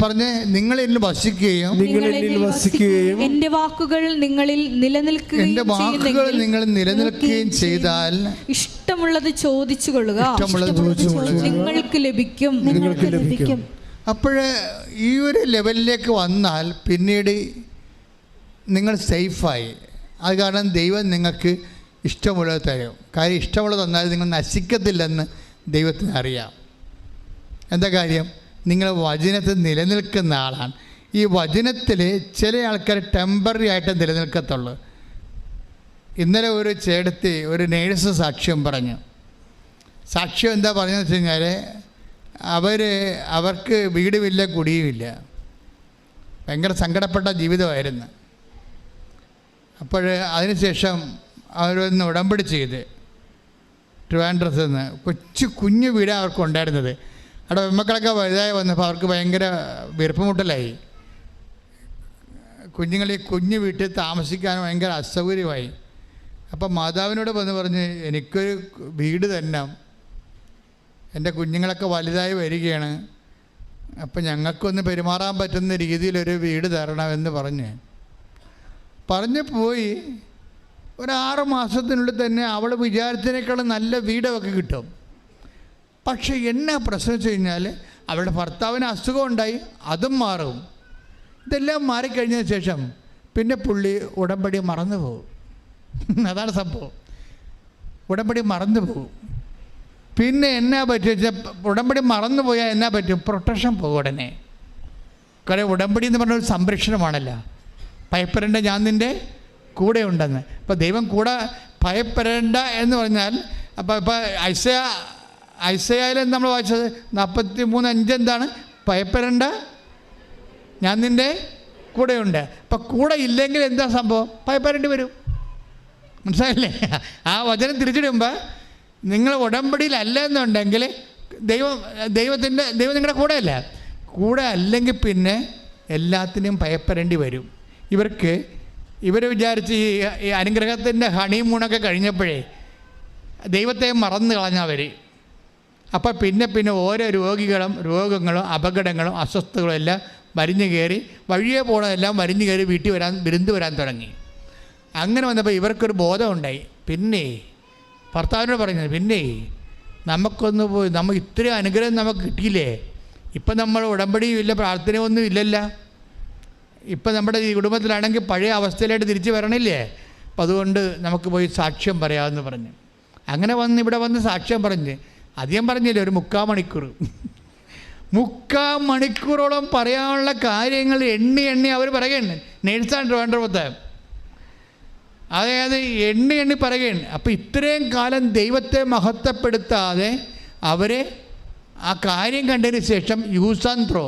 പറഞ്ഞേ, നിങ്ങൾ എന്നിൽ വസിക്കുകയും എൻ്റെ വാക്കുകൾ നിങ്ങളിൽ നിലനിൽക്കുകയും ചെയ്താൽ ഇഷ്ടമുള്ളത് ചോദിച്ചു കൊള്ളുക, നിങ്ങൾക്ക് ലഭിക്കും. അപ്പോൾ ഈ ഒരു ലെവലിലേക്ക് വന്നാൽ പിന്നീട് നിങ്ങൾ സേഫായി. അത് കാരണം ദൈവം നിങ്ങൾക്ക് ഇഷ്ടമുള്ളത് തരും. കാര്യം ഇഷ്ടമുള്ളത് തന്നാൽ നിങ്ങൾ നശിക്കത്തില്ലെന്ന് ദൈവത്തിന് അറിയാം. എന്താ കാര്യം? നിങ്ങൾ വചനത്തിൽ നിലനിൽക്കുന്ന ആളാണ്. ഈ വചനത്തിൽ ചില ആൾക്കാർ ടെമ്പററി ആയിട്ട് നിലനിൽക്കത്തുള്ളൂ. ഇന്നലെ ഒരു ചേട്ടത്തി ഒരു നേഴ്സ് സാക്ഷ്യം പറഞ്ഞു. സാക്ഷ്യം എന്താ പറഞ്ഞതെന്ന് വെച്ച് കഴിഞ്ഞാൽ അവർക്ക് വീടുമില്ല, കുടിയുമില്ല, ഭയങ്കര സങ്കടപ്പെട്ട ജീവിതമായിരുന്നു. അപ്പോൾ അതിനുശേഷം അവരൊന്ന് ഉടമ്പടി ചെയ്ത് ട്രിവാൻഡ്രത്ത് നിന്ന് കുഞ്ഞു വീടാണ് അവർക്ക് ഉണ്ടായിരുന്നത്. അവിടെ പെൺമക്കളൊക്കെ വലുതായി വന്നപ്പോൾ അവർക്ക് ഭയങ്കര വീർപ്പുമുട്ടലായി. കുഞ്ഞുങ്ങളീ കുഞ്ഞു വീട്ടിൽ താമസിക്കാൻ ഭയങ്കര അസൗകര്യമായി. അപ്പം മാതാവിനോട് പറഞ്ഞ് എനിക്കൊരു വീട് തന്നെ, എൻ്റെ കുഞ്ഞുങ്ങളൊക്കെ വലുതായി വരികയാണ്, അപ്പം ഞങ്ങൾക്കൊന്ന് പെരുമാറാൻ പറ്റുന്ന രീതിയിലൊരു വീട് തരണമെന്ന് പറഞ്ഞ് പോയി. ഒരു 6 മാസത്തിനുള്ളിൽ തന്നെ അവൾ വിചാരിച്ചതിനേക്കാളും നല്ല വീടൊക്കെ കിട്ടും. പക്ഷേ എന്നാ പ്രശ്നം വെച്ച് കഴിഞ്ഞാൽ അവളുടെ ഭർത്താവിന് അസുഖം ഉണ്ടായി, അതും മാറും. ഇതെല്ലാം മാറിക്കഴിഞ്ഞതിന് ശേഷം പിന്നെ പുള്ളി ഉടമ്പടി മറന്നു പോകും. അതാണ് സംഭവം. ഉടമ്പടി മറന്നു പോകും. പിന്നെ എന്നാ പറ്റുക വെച്ചാൽ ഉടമ്പടി മറന്നു പോയാൽ എന്നാ പറ്റും? പ്രൊട്ടക്ഷൻ പോകും ഉടനെ. കാരണം ഉടമ്പടി എന്ന് പറഞ്ഞൊരു സംരക്ഷണമാണല്ലോ. ഭയപ്പെടേണ്ട, ഞാൻ നിൻ്റെ കൂടെ ഉണ്ടെന്ന്. ഇപ്പോൾ ദൈവം കൂടെ ഭയപ്പെടേണ്ട എന്ന് പറഞ്ഞാൽ ഇപ്പോൾ ഐസയായിൽ നമ്മൾ വായിച്ചത് 43:5 എന്താണ്? ഭയപ്പെടേണ്ട, ഞാൻ നിൻ്റെ കൂടെയുണ്ട്. അപ്പം കൂടെ ഇല്ലെങ്കിൽ എന്താ സംഭവം? ഭയപ്പെടേണ്ടി വരും. മനസ്സിലായില്ലേ? ആ വചനം തിരിച്ചിടുമ്പോൾ നിങ്ങൾ ഉടമ്പടിയിലല്ല എന്നുണ്ടെങ്കിൽ ദൈവം നിങ്ങളുടെ കൂടെയല്ല. കൂടെ അല്ലെങ്കിൽ പിന്നെ എല്ലാത്തിനും ഭയപ്പെടേണ്ടി വരും. ഇവർ വിചാരിച്ച് ഈ അനുഗ്രഹത്തിൻ്റെ ഹണിമൂണൊക്കെ കഴിഞ്ഞപ്പോഴേ ദൈവത്തെ മറന്നു കളഞ്ഞവർ. അപ്പോൾ പിന്നെ ഓരോ രോഗങ്ങളും അപകടങ്ങളും അസ്വസ്ഥതകളും എല്ലാം വരിഞ്ഞു കയറി, വഴിയെ പോകണമെല്ലാം വരിഞ്ഞു കയറി വിരുന്ന് വരാൻ തുടങ്ങി. അങ്ങനെ വന്നപ്പോൾ ഇവർക്കൊരു ബോധമുണ്ടായി. പിന്നെ ഭർത്താവിനോട് പറഞ്ഞത്, പിന്നെ നമുക്കൊന്ന് പോയി, നമുക്ക് ഇത്രയും അനുഗ്രഹം നമുക്ക് കിട്ടിയില്ലേ, ഇപ്പം നമ്മൾ ഉടമ്പടിയും ഇല്ല, പ്രാർത്ഥനയൊന്നും ഇല്ലല്ലോ, ഇപ്പം നമ്മുടെ ഈ കുടുംബത്തിലാണെങ്കിൽ പഴയ അവസ്ഥയിലായിട്ട് തിരിച്ച് വരണില്ലേ, അപ്പം അതുകൊണ്ട് നമുക്ക് പോയി സാക്ഷ്യം പറയാമെന്ന് പറഞ്ഞു. അങ്ങനെ ഇവിടെ വന്ന് സാക്ഷ്യം പറഞ്ഞ് അധികം പറഞ്ഞില്ലേ, ഒരു 3/4 മണിക്കൂറോളം പറയാനുള്ള കാര്യങ്ങൾ എണ്ണി അവർ പറയുകയാണ്. നേഴ്സാണ് ട്രിവാൻഡ്രത്ത്. അതായത് എണ്ണി പറയുകയാണ്. അപ്പോൾ ഇത്രയും കാലം ദൈവത്തെ മഹത്വപ്പെടുത്താതെ അവരെ ആ കാര്യം കണ്ടതിന് ശേഷം യൂസ് ആൻഡ് ത്രോ,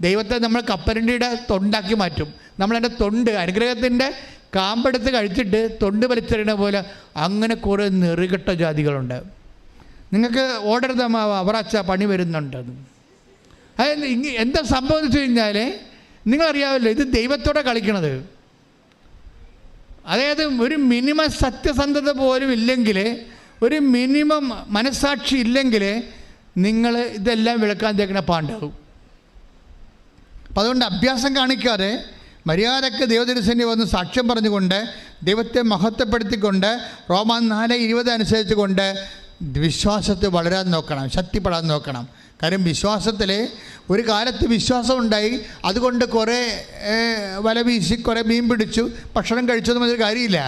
ദൈവത്തെ നമ്മൾ കപ്പലണ്ടിയുടെ തൊണ്ടാക്കി മാറ്റും. നമ്മളതിൻ്റെ തൊണ്ട്, അനുഗ്രഹത്തിൻ്റെ കാമ്പെടുത്ത് കഴിച്ചിട്ട് തൊണ്ട് വലിച്ചെറിയണ പോലെ അങ്ങനെ കുറേ നെറുകെട്ട ജാതികളുണ്ട്. നിങ്ങൾക്ക് ഓടരുത് അവറാച്ച പണി വരുന്നുണ്ട്. അതായത് എന്താ സംഭവം എന്ന് വെച്ച് കഴിഞ്ഞാൽ നിങ്ങളറിയാമല്ലോ, ഇത് ദൈവത്തോടെ കളിക്കണത്. അതായത് ഒരു മിനിമം സത്യസന്ധത പോലും ഇല്ലെങ്കിൽ, ഒരു മിനിമം മനസ്സാക്ഷി ഇല്ലെങ്കിൽ നിങ്ങൾ ഇതെല്ലാം വിളക്കാൻ തേക്കണ പാണ്ടാവും. അപ്പം അതുകൊണ്ട് അഭ്യാസം കാണിക്കാതെ മര്യാദയ്ക്ക് ദൈവദർശനെ വന്ന് സാക്ഷ്യം പറഞ്ഞുകൊണ്ട് ദൈവത്തെ മഹത്വപ്പെടുത്തിക്കൊണ്ട് റോമാ 4:20 അനുസരിച്ചുകൊണ്ട് വിശ്വാസത്തെ വളരാൻ നോക്കണം, ശക്തിപ്പെടാൻ നോക്കണം. കാര്യം വിശ്വാസത്തിൽ ഒരു കാലത്ത് വിശ്വാസം ഉണ്ടായി, അതുകൊണ്ട് കുറേ വല വീശി കുറേ മീൻ പിടിച്ചു ഭക്ഷണം കഴിച്ചൊന്നും അതൊരു കാര്യമില്ല.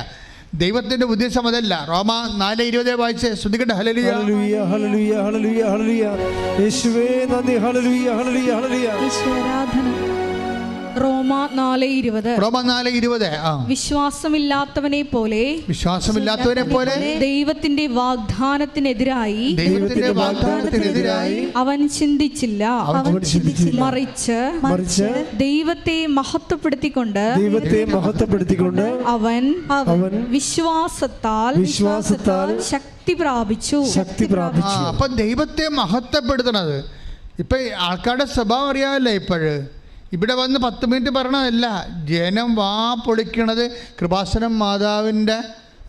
ദൈവത്തിൻ്റെ ഉദ്ദേശം അതല്ല. റോമാ 4:20 വായിച്ച് ശ്രദ്ധിക്കട്ടെ. ഹല്ലേലൂയ ഹല്ലേലൂയ ഹല്ലേലൂയ ഹല്ലേലൂയ യേശുവേ നന്ദി. ഹല്ലേലൂയ ഹല്ലേലൂയ ഹല്ലേലൂയ ആരാധന. റോമാ 4:20 വിശ്വാസമില്ലാത്തവനെ പോലെ ദൈവത്തിന്റെ വാഗ്ദാനത്തിനെതിരായി അവൻ ചിന്തിച്ചില്ല, മറിച്ച് ദൈവത്തെ മഹത്വപ്പെടുത്തിക്കൊണ്ട് അവൻ വിശ്വാസത്താൽ ശക്തി പ്രാപിച്ചു. അപ്പൊ ദൈവത്തെ മഹത്വപ്പെടുത്തണത് ഇപ്പൊ ആൾക്കാരുടെ സ്വഭാവം അറിയാമല്ലോ. ഇവിടെ വന്ന് 10 മിനിറ്റ് പറയണതല്ല, ജനം വാ പൊളിക്കണത് കൃപാസനം മാതാവിൻ്റെ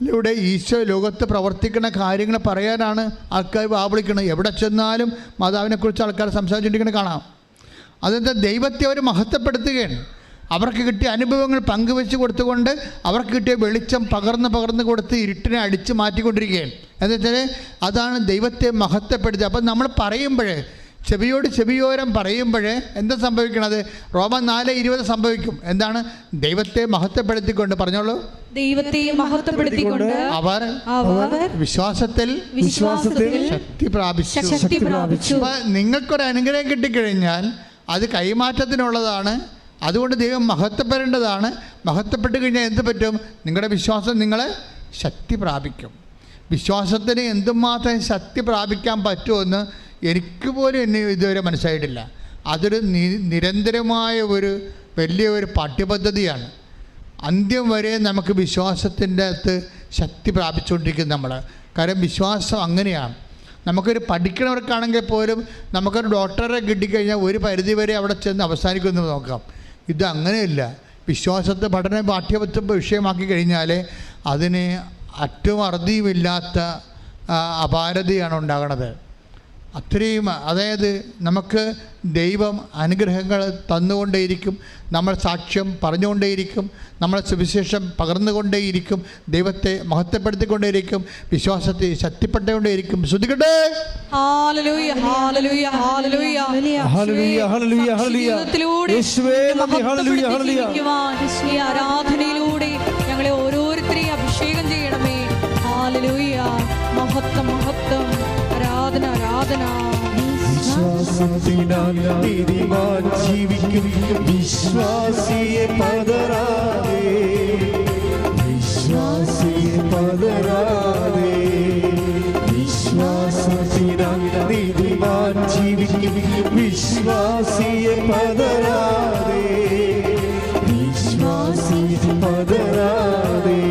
ലൂടെ ഈശോ ലോകത്ത് പ്രവർത്തിക്കുന്ന കാര്യങ്ങൾ പറയാനാണ് ആൾക്കാർ വാ പൊളിക്കണത്. എവിടെ ചെന്നാലും മാതാവിനെക്കുറിച്ച് ആൾക്കാർ സംസാരിച്ചിരിക്കുന്നത് കാണാം. അതെന്താ? ദൈവത്തെ അവർ മഹത്വപ്പെടുത്തുകയാണ്. അവർക്ക് കിട്ടിയ അനുഭവങ്ങൾ പങ്കുവെച്ച് കൊടുത്തുകൊണ്ട് അവർക്ക് കിട്ടിയ വെളിച്ചം പകർന്ന് കൊടുത്ത് ഇരുട്ടിനെ അടിച്ച് മാറ്റിക്കൊണ്ടിരിക്കുകയാണ്. എന്ന് വെച്ചാൽ അതാണ് ദൈവത്തെ മഹത്വപ്പെടുത്തുക. അപ്പം നമ്മൾ പറയുമ്പോൾ ചെവിയോട് ചെവിയോരം പറയുമ്പോൾ എന്താ സംഭവിക്കണത്? റോമൻ 4:20 സംഭവിക്കും. എന്താണ്? ദൈവത്തെ മഹത്വപ്പെടുത്തിക്കൊണ്ട്, പറഞ്ഞോളൂ, ദൈവത്തെ മഹത്വപ്പെടുത്തിക്കൊണ്ട് അവർ വിശ്വാസത്തിൽ ശക്തി പ്രാപിച്ചു. നിങ്ങൾക്കൊരു അനുഗ്രഹം കിട്ടിക്കഴിഞ്ഞാൽ അത് കൈമാറ്റത്തിനുള്ളതാണ്. അതുകൊണ്ട് ദൈവം മഹത്വപ്പെടേണ്ടതാണ്. മഹത്വപ്പെട്ട് കഴിഞ്ഞാൽ എന്ത് പറ്റും? നിങ്ങളുടെ വിശ്വാസം നിങ്ങളെ ശക്തി പ്രാപിക്കും. വിശ്വാസത്തിന് എന്തുമാത്രം ശക്തി പ്രാപിക്കാൻ പറ്റുമെന്ന് എനിക്ക് പോലും എന്നെ ഇതുവരെ മനസ്സിലായിട്ടില്ല. അതൊരു നിരന്തരമായ വലിയൊരു പാഠ്യപദ്ധതിയാണ്. അന്ത്യം വരെ നമുക്ക് വിശ്വാസത്തിൻ്റെ അകത്ത് ശക്തി പ്രാപിച്ചുകൊണ്ടിരിക്കും നമ്മൾ. കാരണം വിശ്വാസം അങ്ങനെയാണ്. നമുക്കൊരു പഠിക്കണവർക്കാണെങ്കിൽ പോലും നമുക്കൊരു ഡോക്ടറെ കിട്ടിക്കഴിഞ്ഞാൽ ഒരു പരിധി വരെ അവിടെ ചെന്ന് അവസാനിക്കുമെന്ന് നോക്കാം. ഇത് അങ്ങനെയല്ല. വിശ്വാസത്തെ പഠന പാഠ്യപദ്ധ വിഷയമാക്കി കഴിഞ്ഞാൽ അതിന് അറ്റവും അറുതിയുമില്ലാത്ത അപാരതയാണ് ഉണ്ടാകുന്നത്. അത്രയും, അതായത് നമുക്ക് ദൈവം അനുഗ്രഹങ്ങൾ തന്നുകൊണ്ടേയിരിക്കും. നമ്മൾ സാക്ഷ്യം പറഞ്ഞുകൊണ്ടേയിരിക്കും. നമ്മളെ സുവിശേഷം പകർന്നുകൊണ്ടേയിരിക്കും. ദൈവത്തെ മഹത്വപ്പെടുത്തിക്കൊണ്ടേയിരിക്കും. വിശ്വാസത്തെ ശക്തിപ്പെട്ടുകൊണ്ടേയിരിക്കും. ശ്രദ്ധിക്കട്ടെ. ആരാധനയിലൂടെ ഞങ്ങളെ ഓരോരുത്തരെയും അഭിഷേകം ചെയ്യണമേ. ഹല്ലേലൂയ. മഹത്വം, മഹത്വം, ആരാധന, ആരാധന. വിശ്വാസത്തിനാൽ നീതിമാൻ ജീവിക്കും. വിശ്വാസിയെ പതറാതെ, വിശ്വാസിയെ പതറാതെ. വിശ്വാസത്തിനാൽ നീതിമാൻ ജീവിക്കും. വിശ്വാസിയെ പതറാതെ, വിശ്വാസിയെ പതറാതെ.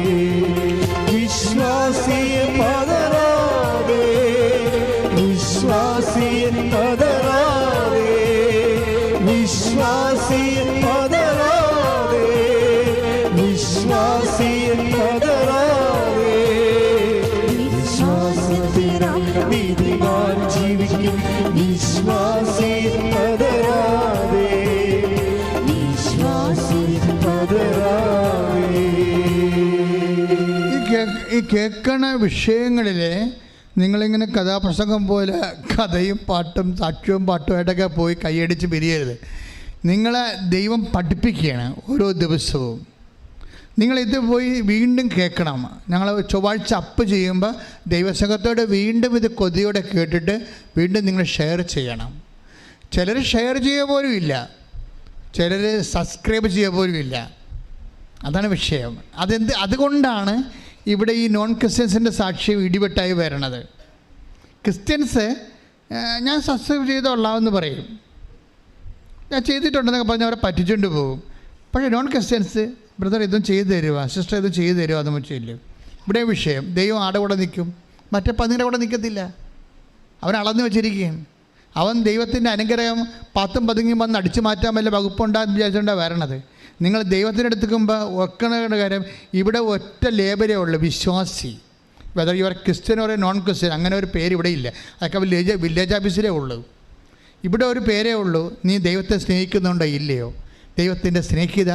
വിശ്വാസിയെ പതറാതെ, വിശ്വാസിയെ പതറാതെ. വിശ്വാസിയെ പതറാതെ, വിശ്വാസിയെ പതറാതെ. വിശ്വാസത്തിനാൽ നീതിമാൻ ജീവിക്കും. വിശ്വാസിയെ പതറാതെ, വിശ്വാസിയെ പതറാതെ. ഈ കേൾക്കണ വിഷയങ്ങളിൽ നിങ്ങളിങ്ങനെ കഥാപ്രസംഗം പോലെ കഥയും പാട്ടും സാക്ഷ്യവും പാട്ടുമായിട്ടൊക്കെ പോയി കൈയടിച്ച് പിരിയരുത്. നിങ്ങളെ ദൈവം പഠിപ്പിക്കുകയാണ് ഓരോ ദിവസവും. നിങ്ങളിത് പോയി വീണ്ടും കേൾക്കണം. ഞങ്ങൾ ചൊവ്വാഴ്ച അപ്പ് ചെയ്യുമ്പോൾ ദൈവസംഘത്തോട് വീണ്ടും ഇത് കൊതിയോടെ കേട്ടിട്ട് വീണ്ടും നിങ്ങൾ ഷെയർ ചെയ്യണം. ചിലർ ഷെയർ ചെയ്യുക പോലും ഇല്ല, ചിലർ സബ്സ്ക്രൈബ് ചെയ്യുക പോലും ഇല്ല. അതാണ് വിഷയം. അതുകൊണ്ടാണ് ഇവിടെ ഈ നോൺ ക്രിസ്ത്യൻസിൻ്റെ സാക്ഷ്യം ഇടിവെട്ടായി വരണത്. ക്രിസ്ത്യൻസ് ഞാൻ സബ്സ്ക്രൈബ് ചെയ്തോളാമെന്ന് പറയും, ഞാൻ ചെയ്തിട്ടുണ്ടെന്നൊക്കെ പറഞ്ഞ് അവരെ പറ്റിച്ചുകൊണ്ട് പോകും. പക്ഷേ നോൺ ക്രിസ്ത്യൻസ്, ബ്രദർ ഇതും ചെയ്തു തരുക, സിസ്റ്റർ ഇതും ചെയ്തു തരുക, അതൊന്നും ചെയ്യില്ല. ഇവിടെ വിഷയം ദൈവം ആടെ കൂടെ നിൽക്കും, മറ്റേ പന്നിയുടെ കൂടെ നിൽക്കത്തില്ല. അവൻ അളന്നു വെച്ചിരിക്കുകയാണ്. അവൻ ദൈവത്തിൻ്റെ അനുഗ്രഹം 10 പതുങ്ങി വന്ന് അടിച്ചു മാറ്റാൻ വല്ല വകുപ്പുണ്ടാകുന്ന വിചാരിച്ചുകൊണ്ടാണ് വരണത്. നിങ്ങൾ ദൈവത്തിൻ്റെ അടുത്തേക്കുമ്പോൾ വെക്കണ കാര്യം ഇവിടെ ഒറ്റ ലേബലേ ഉള്ളൂ, വിശ്വാസി. Whether your Christian or non Christian, അങ്ങനെ ഒരു പേര് ഇവിടെ ഇല്ല. അതൊക്കെ വില്ലേജ് ഓഫീസിലേ ഉള്ളൂ. ഇവിടെ ഒരു പേരേ ഉള്ളൂ, നീ ദൈവത്തെ സ്നേഹിക്കുന്നുണ്ടോ ഇല്ലയോ. ദൈവത്തിൻ്റെ സ്നേഹിത,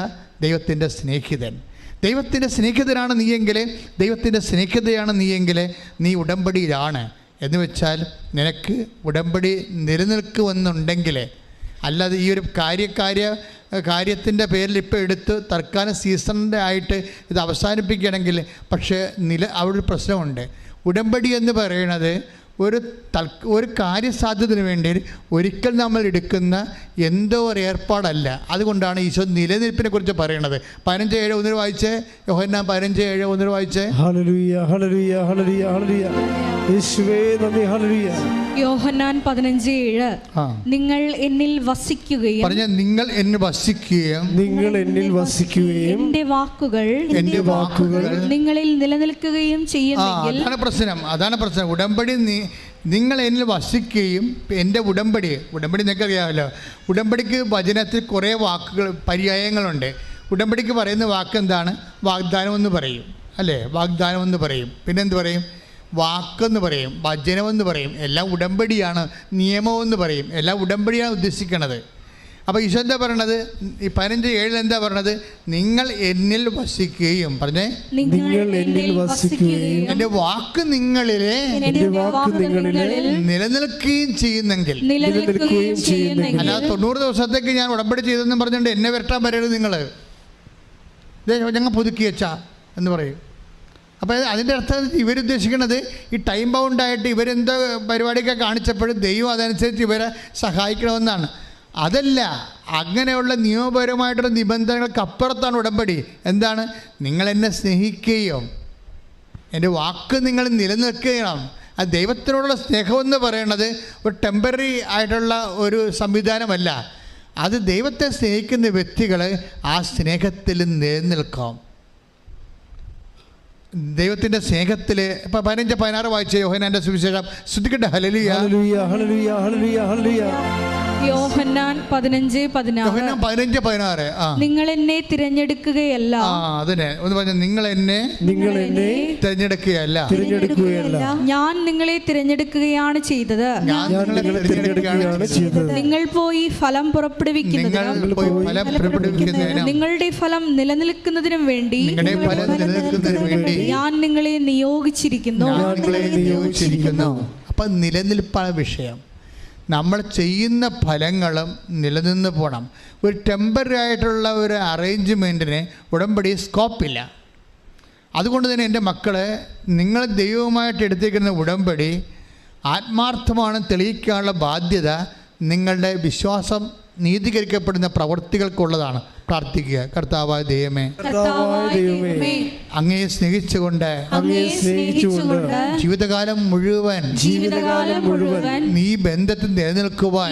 ദൈവത്തിൻ്റെ സ്നേഹിതൻ. ദൈവത്തിൻ്റെ സ്നേഹിതനാണ് നീയെങ്കിൽ, ദൈവത്തിൻ്റെ സ്നേഹിതയാണ് നീയെങ്കിൽ നീ ഉടമ്പടിയിലാണ്. എന്ന് വെച്ചാൽ നിനക്ക് ഉടമ്പടി നിലനിൽക്കുമെന്നുണ്ടെങ്കിൽ, അല്ലാതെ ഈ ഒരു കാര്യത്തിൻ്റെ പേരിൽ ഇപ്പോൾ എടുത്ത് തൽക്കാലം സീസണിൻ്റെ ആയിട്ട് ഇത് അവസാനിപ്പിക്കുകയാണെങ്കിൽ, പക്ഷേ അവിടെ ഒരു പ്രശ്നമുണ്ട്. ഉടമ്പടി എന്ന് പറയുന്നത് ഒരു കാര്യസാധ്യതത്തിന് വേണ്ടി ഒരിക്കൽ നമ്മൾ എടുക്കുന്ന എന്തോ ഒരു ഏർപ്പാടല്ല. അതുകൊണ്ടാണ് ഈശോ നിലനിൽപ്പിനെ കുറിച്ച് പറയണത്. 15:7 ഒന്നിന് വായിച്ചേ. യോഹന്നാൻ 15:7 ഒന്നിന് വായിച്ചേ. ഹല്ലേലൂയ, ഹല്ലേലൂയ, ഹല്ലേലൂയ, ഹല്ലേലൂയ. യേശുവേ നന്ദി. ഹല്ലേലൂയ. യോഹന്നാൻ 15:7 നിങ്ങൾ എന്നിൽ വസിക്കുകയും, പറഞ്ഞ നിങ്ങൾ എന്നിൽ വസിക്കുകയും, നിങ്ങൾ എന്നിൽ വസിക്കുകയും എന്റെ വാക്കുകൾ നിങ്ങളിൽ നിലനിൽക്കുകയും ചെയ്യുമെങ്കിൽ. അതാണ് പ്രശ്നം. ഉടമ്പടി നിങ്ങൾ എന്നിൽ വസിക്കുകയും, എൻ്റെ ഉടമ്പടി നിങ്ങൾക്കറിയാമല്ലോ. ഉടമ്പടിക്ക് വചനത്തിൽ കുറേ വാക്കുകൾ പര്യായങ്ങളുണ്ട്. ഉടമ്പടിക്ക് പറയുന്ന വാക്ക് എന്താണ്? വാഗ്ദാനമെന്ന് പറയും, അല്ലേ? വാഗ്ദാനമെന്ന് പറയും. പിന്നെന്ത് പറയും? വാക്കെന്ന് പറയും, വചനമെന്ന് പറയും. എല്ലാം ഉടമ്പടിയാണ്. നിയമമെന്ന് പറയും. എല്ലാം ഉടമ്പടിയാണ് ഉദ്ദേശിക്കുന്നത്. അപ്പോൾ ഈശോ എന്താ പറയണത്? ഈ 15:7 എന്താ പറയണത്? നിങ്ങൾ എന്നിൽ വസിക്കുകയും, പറഞ്ഞേ, നിങ്ങൾ എന്നിൽ വസിക്കുകയും എൻ്റെ വാക്ക് നിങ്ങളിലെ നിലനിൽക്കുകയും ചെയ്യുന്നെങ്കിൽ. അല്ലാതെ 90 ദിവസത്തേക്ക് ഞാൻ ഉടമ്പടി ചെയ്തെന്നും പറഞ്ഞുകൊണ്ട് എന്നെ വരട്ടാൻ വരരുത് നിങ്ങൾ. ഞങ്ങൾ പുതുക്കി വെച്ചാ എന്ന് പറയും. അപ്പോൾ അതിൻ്റെ അർത്ഥം ഇവരുദ്ദേശിക്കുന്നത് ഈ ടൈം ബൗണ്ടായിട്ട് ഇവരെന്തോ പരിപാടിയൊക്കെ കാണിച്ചപ്പോഴും ദൈവം അതനുസരിച്ച് ഇവരെ സഹായിക്കണമെന്നാണ്. അതല്ല, അങ്ങനെയുള്ള നിയമപരമായിട്ടുള്ള നിബന്ധനകൾക്ക് അപ്പുറത്താണ് ഉടമ്പടി. എന്താണ്? നിങ്ങൾ എന്നെ സ്നേഹിക്കുകയും എൻ്റെ വാക്ക് നിങ്ങൾ നിലനിൽക്കുകയും. അത് ദൈവത്തിനോടുള്ള സ്നേഹമെന്ന് പറയുന്നത് ഒരു ടെമ്പററി ആയിട്ടുള്ള ഒരു സംവിധാനമല്ല. അത് ദൈവത്തെ സ്നേഹിക്കുന്ന വ്യക്തികൾ ആ സ്നേഹത്തിൽ നിലനിൽക്കാം. ദൈവത്തിൻ്റെ സ്നേഹത്തിൽ. ഇപ്പം 15-16 വായിച്ച യോഹന്നാൻ്റെ സുവിശേഷം. ശ്രദ്ധിക്കട്ടെ. ഹല്ലേലൂയ, ഹല്ലേലൂയ, ഹല്ലേലൂയ, ഹല്ലേലൂയ, ഹല്ലേലൂയ. യോഹന്നാൻ 15:16. നിങ്ങൾ എന്നെ തിരഞ്ഞെടുക്കുകയല്ല. അതിനെ ഒന്ന് പറഞ്ഞു. നിങ്ങൾ എന്നെ തിരഞ്ഞെടുക്കുകയല്ല, ഞാൻ നിങ്ങളെ തിരഞ്ഞെടുക്കുകയാണ് ചെയ്തത്. നിങ്ങൾ പോയി ഫലം പുറപ്പെടുവിക്കുന്നതിനും നിങ്ങളുടെ ഫലം നിലനിൽക്കുന്നതിനും വേണ്ടി ഞാൻ നിങ്ങളെ നിയോഗിച്ചിരിക്കുന്നു. അപ്പം നിലനിൽപ്പാണ് വിഷയം. നമ്മൾ ചെയ്യുന്ന ഫലങ്ങളും നിലനിന്ന് പോകണം. ഒരു ടെമ്പററി ആയിട്ടുള്ള ഒരു അറേഞ്ച്മെൻറ്റിന് ഉടമ്പടി സ്കോപ്പില്ല. അതുകൊണ്ട് തന്നെ എൻ്റെ മക്കളെ, നിങ്ങൾ ദൈവവുമായിട്ട് എടുത്തിരിക്കുന്ന ഉടമ്പടി ആത്മാർത്ഥമാണ് തെളിയിക്കാനുള്ള ബാധ്യത നിങ്ങളുടെ വിശ്വാസം നീതീകരിക്കപ്പെടുന്ന പ്രവൃത്തികൾക്കുള്ളതാണ്. പ്രാർത്ഥിക്കുക. കർത്താവായ ദൈവമേ, അങ്ങയെ സ്നേഹിച്ചുകൊണ്ട് ജീവിതകാലം മുഴുവൻ നീ ബന്ധത്തിൽ നിലനിൽക്കുവാൻ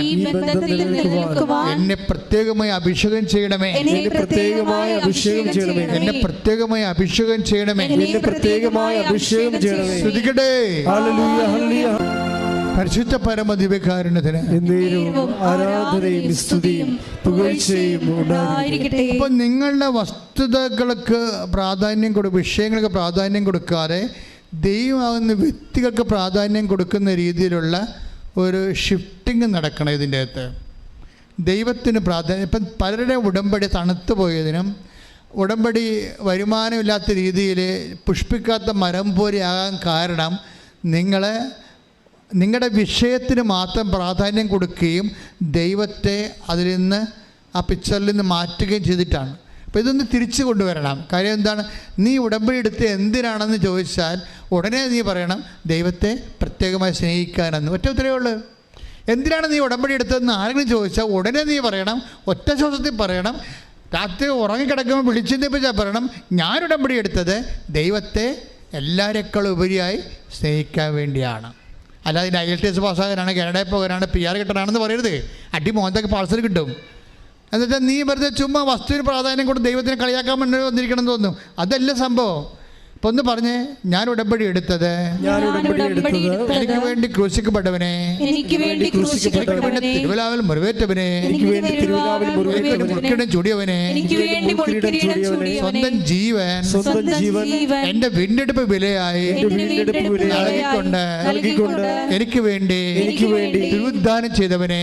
എന്നെ പ്രത്യേകമായി അഭിഷേകം ചെയ്യണമേ. എന്നെ പ്രത്യേകമായി അഭിഷേകം ചെയ്യണമേ. ശ്രദ്ധിക്കട്ടെ. പരിശുദ്ധ പരമദിവ്യകാരുണ്യത്തിന് ആരാധനയും സ്തുതിയും പുകഴ്ചയും ഉണ്ടായിരിക്കട്ടെ. അപ്പോൾ നിങ്ങളുടെ വസ്തുതകൾക്ക് പ്രാധാന്യം വിഷയങ്ങൾക്ക് പ്രാധാന്യം കൊടുക്കാതെ ദൈവമാകുന്ന വ്യക്തികൾക്ക് പ്രാധാന്യം കൊടുക്കുന്ന രീതിയിലുള്ള ഒരു ഷിഫ്റ്റിംഗ് നടക്കണം ഇതിൻ്റെ അകത്ത്. ദൈവത്തിന് പ്രാധാന്യം. ഇപ്പം പലരുടെ ഉടമ്പടി തണുത്തു പോയതിനും ഉടമ്പടി വരുമാനമില്ലാത്ത രീതിയിൽ പുഷ്പിക്കാത്ത മരം പോലെയാകാൻ കാരണം നിങ്ങളുടെ വിഷയത്തിന് മാത്രം പ്രാധാന്യം കൊടുക്കുകയും ദൈവത്തെ അതിൽ നിന്ന് ആ പിക്ചറിൽ നിന്ന് മാറ്റുകയും ചെയ്തിട്ടാണ്. അപ്പോൾ ഇതൊന്ന് തിരിച്ചു കൊണ്ടുവരണം. കാര്യം എന്താണ്? നീ ഉടമ്പടി എടുത്ത് എന്തിനാണെന്ന് ചോദിച്ചാൽ ഉടനെ നീ പറയണം ദൈവത്തെ പ്രത്യേകമായി സ്നേഹിക്കാനെന്ന്. ഒറ്റ ഉത്തരവേ ഉള്ളൂ. എന്തിനാണ് നീ ഉടമ്പടി എടുത്തതെന്ന് ആരെങ്കിലും ചോദിച്ചാൽ ഉടനെ നീ പറയണം, ഒറ്റ ശ്വാസത്തിൽ പറയണം. രാത്രി ഉറങ്ങിക്കിടക്കുമ്പോൾ വിളിച്ചിട്ട് പറയണം, ഞാൻ ഉടമ്പടി എടുത്തത് ദൈവത്തെ എല്ലാവരെക്കാളും ഉപരിയായി സ്നേഹിക്കാൻ വേണ്ടിയാണ്. അല്ലാതെ ഇതിൻ്റെ IELTS പാസ്സാകാനാണ്, കാനഡയിൽ പോകാനാണ്, PR കിട്ടാനാണെന്ന് പറയരുത്. അടി മോന്തൊക്കെ പാഴ്സൽ കിട്ടും. എന്നുവെച്ചാൽ നീ വെറുതെ ചുമ്മാ വസ്തുവിന് പ്രാധാന്യം കൊണ്ട് ദൈവത്തിനെ കളിയാക്കാൻ വേണ്ടി വന്നിരിക്കണം എന്ന് തോന്നും. അതല്ല സംഭവം. അപ്പോൾ ഒന്ന് പറഞ്ഞേ, ഞാൻ ഉടമ്പടി എടുത്തത് എനിക്ക് വേണ്ടി ക്രൂശിക്കപ്പെട്ടവനെ, തിരുവലാവിൽ മുറിവേറ്റവനെ, മുറിക്കിടം ചൂടിയവനെ, സ്വന്തം ജീവൻ എന്റെ വീണ്ടെടുപ്പ് വിലയായി നൽകിക്കൊണ്ട് എനിക്ക് വേണ്ടി തിരുവുദ്ധാനം ചെയ്തവനെ,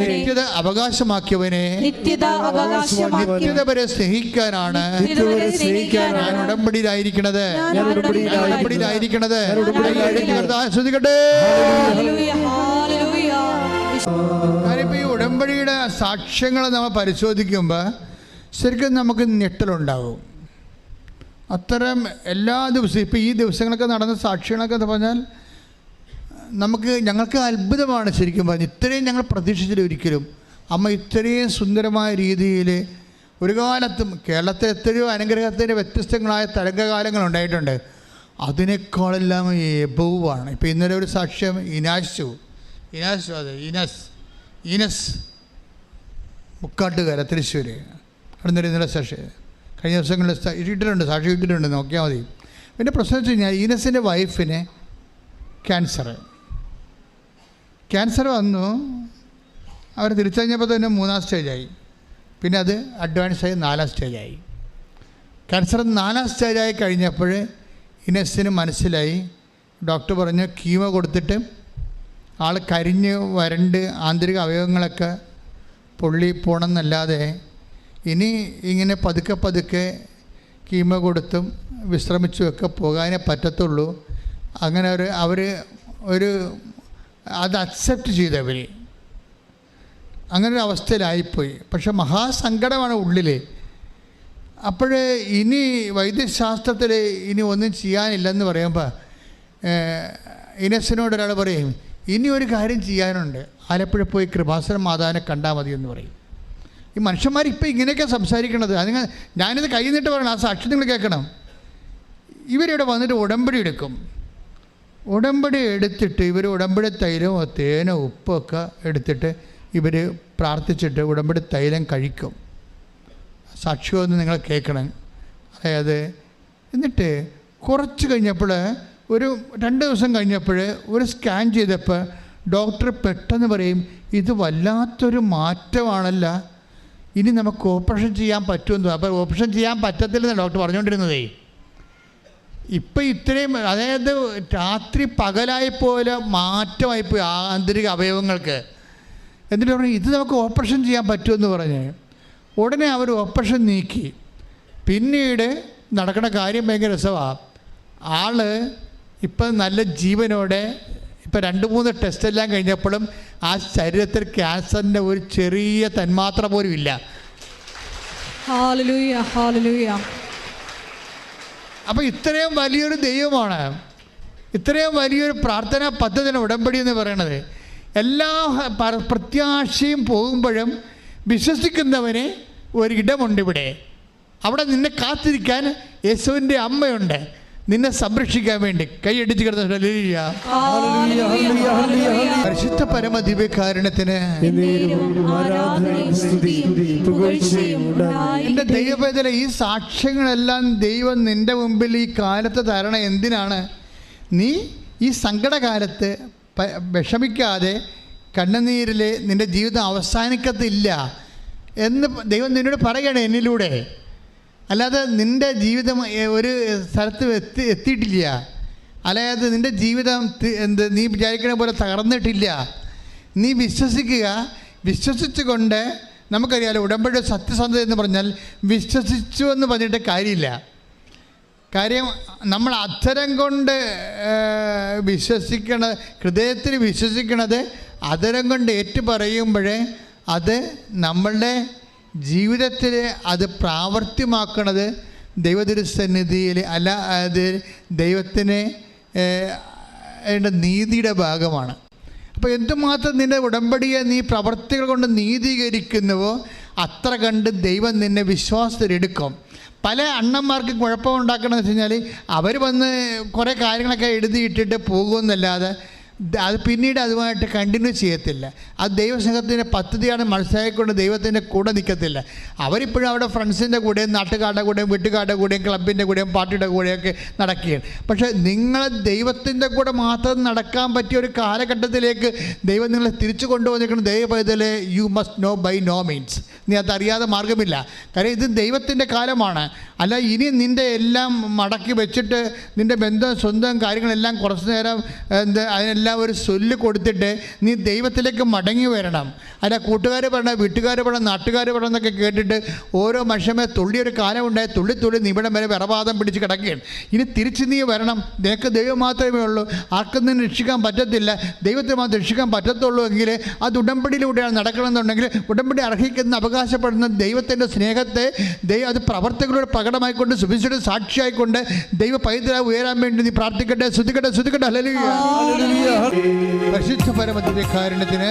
നിത്യത അവകാശമാക്കിയവനെ, നിത്യത വരെ സ്നേഹിക്കാനാണ് ഞാൻ ഉടമ്പടിയിലായിരിക്കുന്നത്. ശ്രദ്ധിക്കട്ടെ. ഞാനിപ്പോൾ ഈ ഉടമ്പടിയുടെ സാക്ഷ്യങ്ങൾ നമ്മൾ പരിശോധിക്കുമ്പോൾ ശരിക്കും നമുക്ക് ഞെട്ടലുണ്ടാവും. അത്തരം എല്ലാ ദിവസവും ഇപ്പോൾ ഈ ദിവസങ്ങളൊക്കെ നടന്ന സാക്ഷ്യങ്ങളൊക്കെ എന്ന് പറഞ്ഞാൽ ഞങ്ങൾക്ക് അത്ഭുതമാണ് ശരിക്കും പറഞ്ഞ്. ഇത്രയും ഞങ്ങൾ പ്രതീക്ഷിച്ചില്ല ഒരിക്കലും. അമ്മ ഇത്രയും സുന്ദരമായ രീതിയിൽ ഒരു കാലത്തും കേരളത്തിൽ എത്രയോ അനുഗ്രഹത്തിൻ്റെ വ്യത്യസ്തങ്ങളായ തരംഗകാലങ്ങൾ ഉണ്ടായിട്ടുണ്ട്. അതിനേക്കാളെല്ലാം എബവാണ്. ഇപ്പോൾ ഇന്നലെ ഒരു സാക്ഷ്യം ഇനസ് മുക്കാട്ടുകര തൃശ്ശൂർ അവിടെ നിന്ന് ഇന്നലെ സാക്ഷ്യം കഴിഞ്ഞ ദിവസങ്ങളിൽ സാക്ഷി ഇട്ടിട്ടുണ്ട്, നോക്കിയാൽ മതി. പിന്നെ പ്രശ്നം വെച്ച് കഴിഞ്ഞാൽ ഇനസിൻ്റെ വൈഫിന് ക്യാൻസർ വന്നു. അവർ തിരിച്ചറിഞ്ഞപ്പോൾ തന്നെ 3ാം സ്റ്റേജായി. പിന്നെ അത് അഡ്വാൻസായി 4ാം സ്റ്റേജായി. ക്യാൻസർ 4ാം സ്റ്റേജായി കഴിഞ്ഞപ്പോൾ ഇനസിന് മനസ്സിലായി. ഡോക്ടർ പറഞ്ഞു കീമോ കൊടുത്തിട്ട് ആൾ കരിഞ്ഞ് വരണ്ട് ആന്തരിക അവയവങ്ങളൊക്കെ പൊള്ളി പോകണമെന്നല്ലാതെ ഇനി ഇങ്ങനെ പതുക്കെ പതുക്കെ കീമോ കൊടുത്തും വിശ്രമിച്ചുമൊക്കെ പോകാനേ പറ്റത്തുള്ളൂ. അങ്ങനെ അവർ അത് അക്സെപ്റ്റ് ചെയ്തവർ അങ്ങനൊരു അവസ്ഥയിലായിപ്പോയി. പക്ഷെ മഹാസങ്കടമാണ് ഉള്ളിൽ. അപ്പോൾ ഇനി വൈദ്യശാസ്ത്രത്തിൽ ഇനി ഒന്നും ചെയ്യാനില്ലെന്ന് പറയുമ്പോൾ ഇനസിനോട് ഒരാൾ പറയും, ഇനി ഒരു കാര്യം ചെയ്യാനുണ്ട്, ആലപ്പുഴ പോയി കൃപാസനം മാതാവിനെ കണ്ടാൽ മതി എന്ന് പറയും. ഈ മനുഷ്യന്മാർ ഇപ്പോൾ ഇങ്ങനെയൊക്കെ സംസാരിക്കണത്. അതിന് ഞാനിത് കൈ നിന്നിട്ട് പറയണം, ആ സാക്ഷി നിങ്ങൾ കേൾക്കണം. ഇവരിവിടെ വന്നിട്ട് ഉടമ്പടി എടുക്കും. ഉടമ്പടി എടുത്തിട്ട് ഇവർ ഉടമ്പടി തൈലമോ തേനോ ഉപ്പൊക്കെ എടുത്തിട്ട് ഇവർ പ്രാർത്ഥിച്ചിട്ട് ഉടമ്പടി തൈലം കഴിക്കും. സാക്ഷിയൊന്ന് നിങ്ങൾ കേൾക്കണം. അതായത് എന്നിട്ട് കുറച്ച് കഴിഞ്ഞപ്പോൾ ഒരു 2 ദിവസം കഴിഞ്ഞപ്പോൾ ഒരു സ്കാൻ ചെയ്തപ്പോൾ ഡോക്ടർ പെട്ടെന്ന് പറയും, ഇത് വല്ലാത്തൊരു മാറ്റമാണല്ല, ഇനി നമുക്ക് ഓപ്പറേഷൻ ചെയ്യാൻ പറ്റുമെന്ന്. അപ്പോൾ ഓപ്പറേഷൻ ചെയ്യാൻ പറ്റത്തില്ലെന്ന് ഡോക്ടർ പറഞ്ഞുകൊണ്ടിരുന്നതേ. ഇപ്പം ഇത്രയും, അതായത് രാത്രി പകലായി പോലെ മാറ്റമായിപ്പോയി ആന്തരിക അവയവങ്ങൾക്ക്. എന്നിട്ട് പറഞ്ഞു ഇത് നമുക്ക് ഓപ്പറേഷൻ ചെയ്യാൻ പറ്റുമെന്ന് പറഞ്ഞ് ഉടനെ അവർ ഓപ്പറേഷൻ നീക്കി. പിന്നീട് നടക്കുന്ന കാര്യം ഭയങ്കര രസമാണ്. ആൾ ഇപ്പം നല്ല ജീവനോടെ, ഇപ്പം 2-3 ടെസ്റ്റെല്ലാം കഴിഞ്ഞപ്പോഴും ആ ശരീരത്തിൽ ക്യാൻസറിൻ്റെ ഒരു ചെറിയ തന്മാത്ര പോലും ഇല്ല. Hallelujah, hallelujah. അപ്പോൾ ഇത്രയും വലിയൊരു ദൈവമാണ്, ഇത്രയും വലിയൊരു പ്രാർത്ഥനാ പദ്ധതിയാണ് ഉടമ്പടി എന്ന് പറയണത്. എല്ലാ പ്രത്യാശയും പോകുമ്പോഴും വിശ്വസിക്കുന്നവന് ഒരിടമുണ്ട് ഇവിടെ. അവിടെ നിന്നെ കാത്തിരിക്കാൻ യേശുവിൻ്റെ അമ്മയുണ്ട്, നിന്നെ സംരക്ഷിക്കാൻ വേണ്ടി. കൈയടിച്ച് കിടന്ന പരിശുദ്ധ പരമ ദിവ്യകാരുണ്യത്തിന് എൻ്റെ ദൈവവേദന. ഈ സാക്ഷ്യങ്ങളെല്ലാം ദൈവം നിൻ്റെ മുമ്പിൽ ഈ കാലത്ത് തരണം. എന്തിനാണ്? നീ ഈ സങ്കടകാലത്ത് വിഷമിക്കാതെ കണ്ണുനീരിൽ നിൻ്റെ ജീവിതം അവസാനിക്കത്തില്ല എന്ന് ദൈവം നിന്നോട് പറയണേ എന്നിലൂടെ. അല്ലാതെ നിൻ്റെ ജീവിതം ഒരു സ്ഥലത്ത് എത്തിയിട്ടില്ല, അല്ലാതെ നിൻ്റെ ജീവിതം നീ വിചാരിക്കണ പോലെ തകർന്നിട്ടില്ല. നീ വിശ്വസിക്കുക. വിശ്വസിച്ചുകൊണ്ട് നമുക്കറിയാലോ ഉടമ്പടി സത്യസന്ധത എന്ന് പറഞ്ഞാൽ വിശ്വസിച്ചു എന്ന് പറഞ്ഞിട്ട് കാര്യമില്ല. കാര്യം നമ്മൾ അധരം കൊണ്ട് വിശ്വസിക്കണ, ഹൃദയത്തിൽ വിശ്വസിക്കണത് അധരം കൊണ്ട് ഏറ്റുപറയുമ്പോഴേ അത് നമ്മളുടെ ജീവിതത്തിൽ അത് പ്രാവർത്തിയമാക്കണത് ദൈവതിരുസന്നിധിയിൽ അല്ല, അത് ദൈവത്തിന് നീതിയുടെ ഭാഗമാണ്. അപ്പോൾ എന്തുമാത്രം നിൻ്റെ ഉടമ്പടിയെ നീ പ്രവർത്തികൾ കൊണ്ട് നീതീകരിക്കുന്നുവോ അത്ര കണ്ട് ദൈവം നിന്നെ വിശ്വാസത്തിലെടുക്കും. പല അണ്ണന്മാർക്ക് കുഴപ്പമുണ്ടാക്കണമെന്ന് വെച്ച് കഴിഞ്ഞാൽ അവർ വന്ന് കുറേ കാര്യങ്ങളൊക്കെ എഴുതിയിട്ടിട്ട് പോകുമെന്നല്ലാതെ അത് പിന്നീട് അതുമായിട്ട് കണ്ടിന്യൂ ചെയ്യത്തില്ല. അത് ദൈവസംഘത്തിൻ്റെ പദ്ധതിയാണ് മനസ്സിലാക്കിക്കൊണ്ട് ദൈവത്തിൻ്റെ കൂടെ നിൽക്കത്തില്ല. അവരിപ്പോഴും അവിടെ ഫ്രണ്ട്സിൻ്റെ കൂടെയും നാട്ടുകാരുടെ കൂടെയും വീട്ടുകാരുടെ കൂടെയും ക്ലബിൻ്റെ കൂടെയും പാർട്ടിയുടെ കൂടെയൊക്കെ നടക്കുകയാണ്. പക്ഷേ നിങ്ങൾ ദൈവത്തിൻ്റെ കൂടെ മാത്രം നടക്കാൻ പറ്റിയ ഒരു കാലഘട്ടത്തിലേക്ക് ദൈവം നിങ്ങളെ തിരിച്ചു കൊണ്ടുവന്നിരിക്കണം. ദൈവപൈതലെ you must know by no means. നീ അതറിയാതെ മാർഗമില്ല. കാര്യം ഇത് ദൈവത്തിൻ്റെ കാലമാണ്. അല്ല ഇനി നിൻ്റെ എല്ലാം മടക്കി വെച്ചിട്ട് നിൻ്റെ ബന്ധം സ്വന്തം കാര്യങ്ങളെല്ലാം കുറച്ച് നേരം അതിനെല്ലാം ഒരു സൊല്ല് കൊടുത്തിട്ട് നീ ദൈവത്തിലേക്ക് മടങ്ങി വരണം. അല്ല കൂട്ടുകാർ പറയണം, വീട്ടുകാർ പറയണം, നാട്ടുകാർ പറയണം എന്നൊക്കെ കേട്ടിട്ട് ഓരോ മനുഷ്യന്മാർ തുള്ളിയൊരു കാലം ഉണ്ടായി തുള്ളി നിമിടം വരെ വിറവാദം പിടിച്ച് കിടക്കുകയാണ്. ഇനി തിരിച്ച് നീ വരണം. നിനക്ക് ദൈവം മാത്രമേ ഉള്ളൂ, ആർക്കും നിന്നെ രക്ഷിക്കാൻ പറ്റത്തില്ല. ദൈവത്തെ മാത്രം രക്ഷിക്കാൻ പറ്റത്തുള്ളൂ എങ്കിൽ അത് ഉടമ്പടിയിലൂടെയാണ് നടക്കണമെന്നുണ്ടെങ്കിൽ ഉടമ്പടി അർഹിക്കുന്ന അവകാശപ്പെടുന്ന ദൈവത്തിൻ്റെ സ്നേഹത്തെ അത് പ്രവർത്തകരുടെ പ്രകടമായിക്കൊണ്ട് സുവിശേഷ സാക്ഷിയായിക്കൊണ്ട് ദൈവ പൈതൃക ഉയരാൻ വേണ്ടി നീ പ്രാർത്ഥിക്കട്ടെ. ശ്രുതിക്കട്ടെ. ഹല്ലേലൂയ. പരിശുദ്ധ പരമ ദിവ്യകാരുണ്യത്തിന്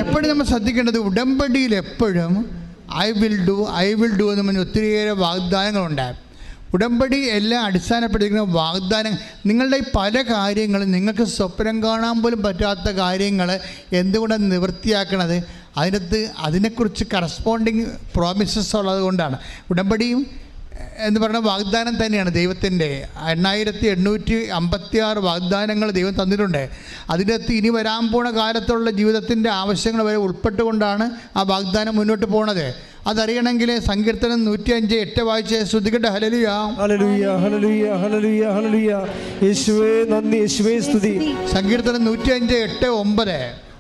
എപ്പോഴും നമ്മൾ ശ്രദ്ധിക്കേണ്ടത് ഉടമ്പടിയിൽ എപ്പോഴും ഐ വിൽ ഡു എന്ന് പറഞ്ഞ ഒത്തിരിയേറെ വാഗ്ദാനങ്ങളുണ്ടാകും. ഉടമ്പടി എല്ലാം അടിസ്ഥാനപ്പെട്ടിരിക്കുന്ന വാഗ്ദാനം. നിങ്ങളുടെ പല കാര്യങ്ങളും നിങ്ങൾക്ക് സ്വപ്നം കാണാൻ പോലും പറ്റാത്ത കാര്യങ്ങൾ എന്തുകൊണ്ടാണ് നിവൃത്തിയാക്കണത്? അതിനെക്കുറിച്ച് കറസ്പോണ്ടിങ് പ്രോമിസസ് ഉള്ളത് കൊണ്ടാണ്. ഉടമ്പടിയും എന്ന് പറയുന്ന വാഗ്ദാനം തന്നെയാണ് ദൈവത്തിൻ്റെ. 8856 വാഗ്ദാനങ്ങൾ ദൈവം തന്നിട്ടുണ്ട്. അതിനകത്ത് ഇനി വരാൻ പോണ കാലത്തുള്ള ജീവിതത്തിൻ്റെ ആവശ്യങ്ങൾ വരെ ഉൾപ്പെട്ടുകൊണ്ടാണ് ആ വാഗ്ദാനം മുന്നോട്ട് പോണത്. അതറിയണമെങ്കിൽ സങ്കീർത്തനം 105:8 വായിച്ച് ശ്രുതികട്ടെ. ഹല്ലേലൂയ ഹല്ലേലൂയ ഹല്ലേലൂയ ഹല്ലേലൂയ ഹല്ലേലൂയ. യേശുവേ നന്ദി, യേശുവേ സ്തുതി. സങ്കീർത്തനം 105:8-9.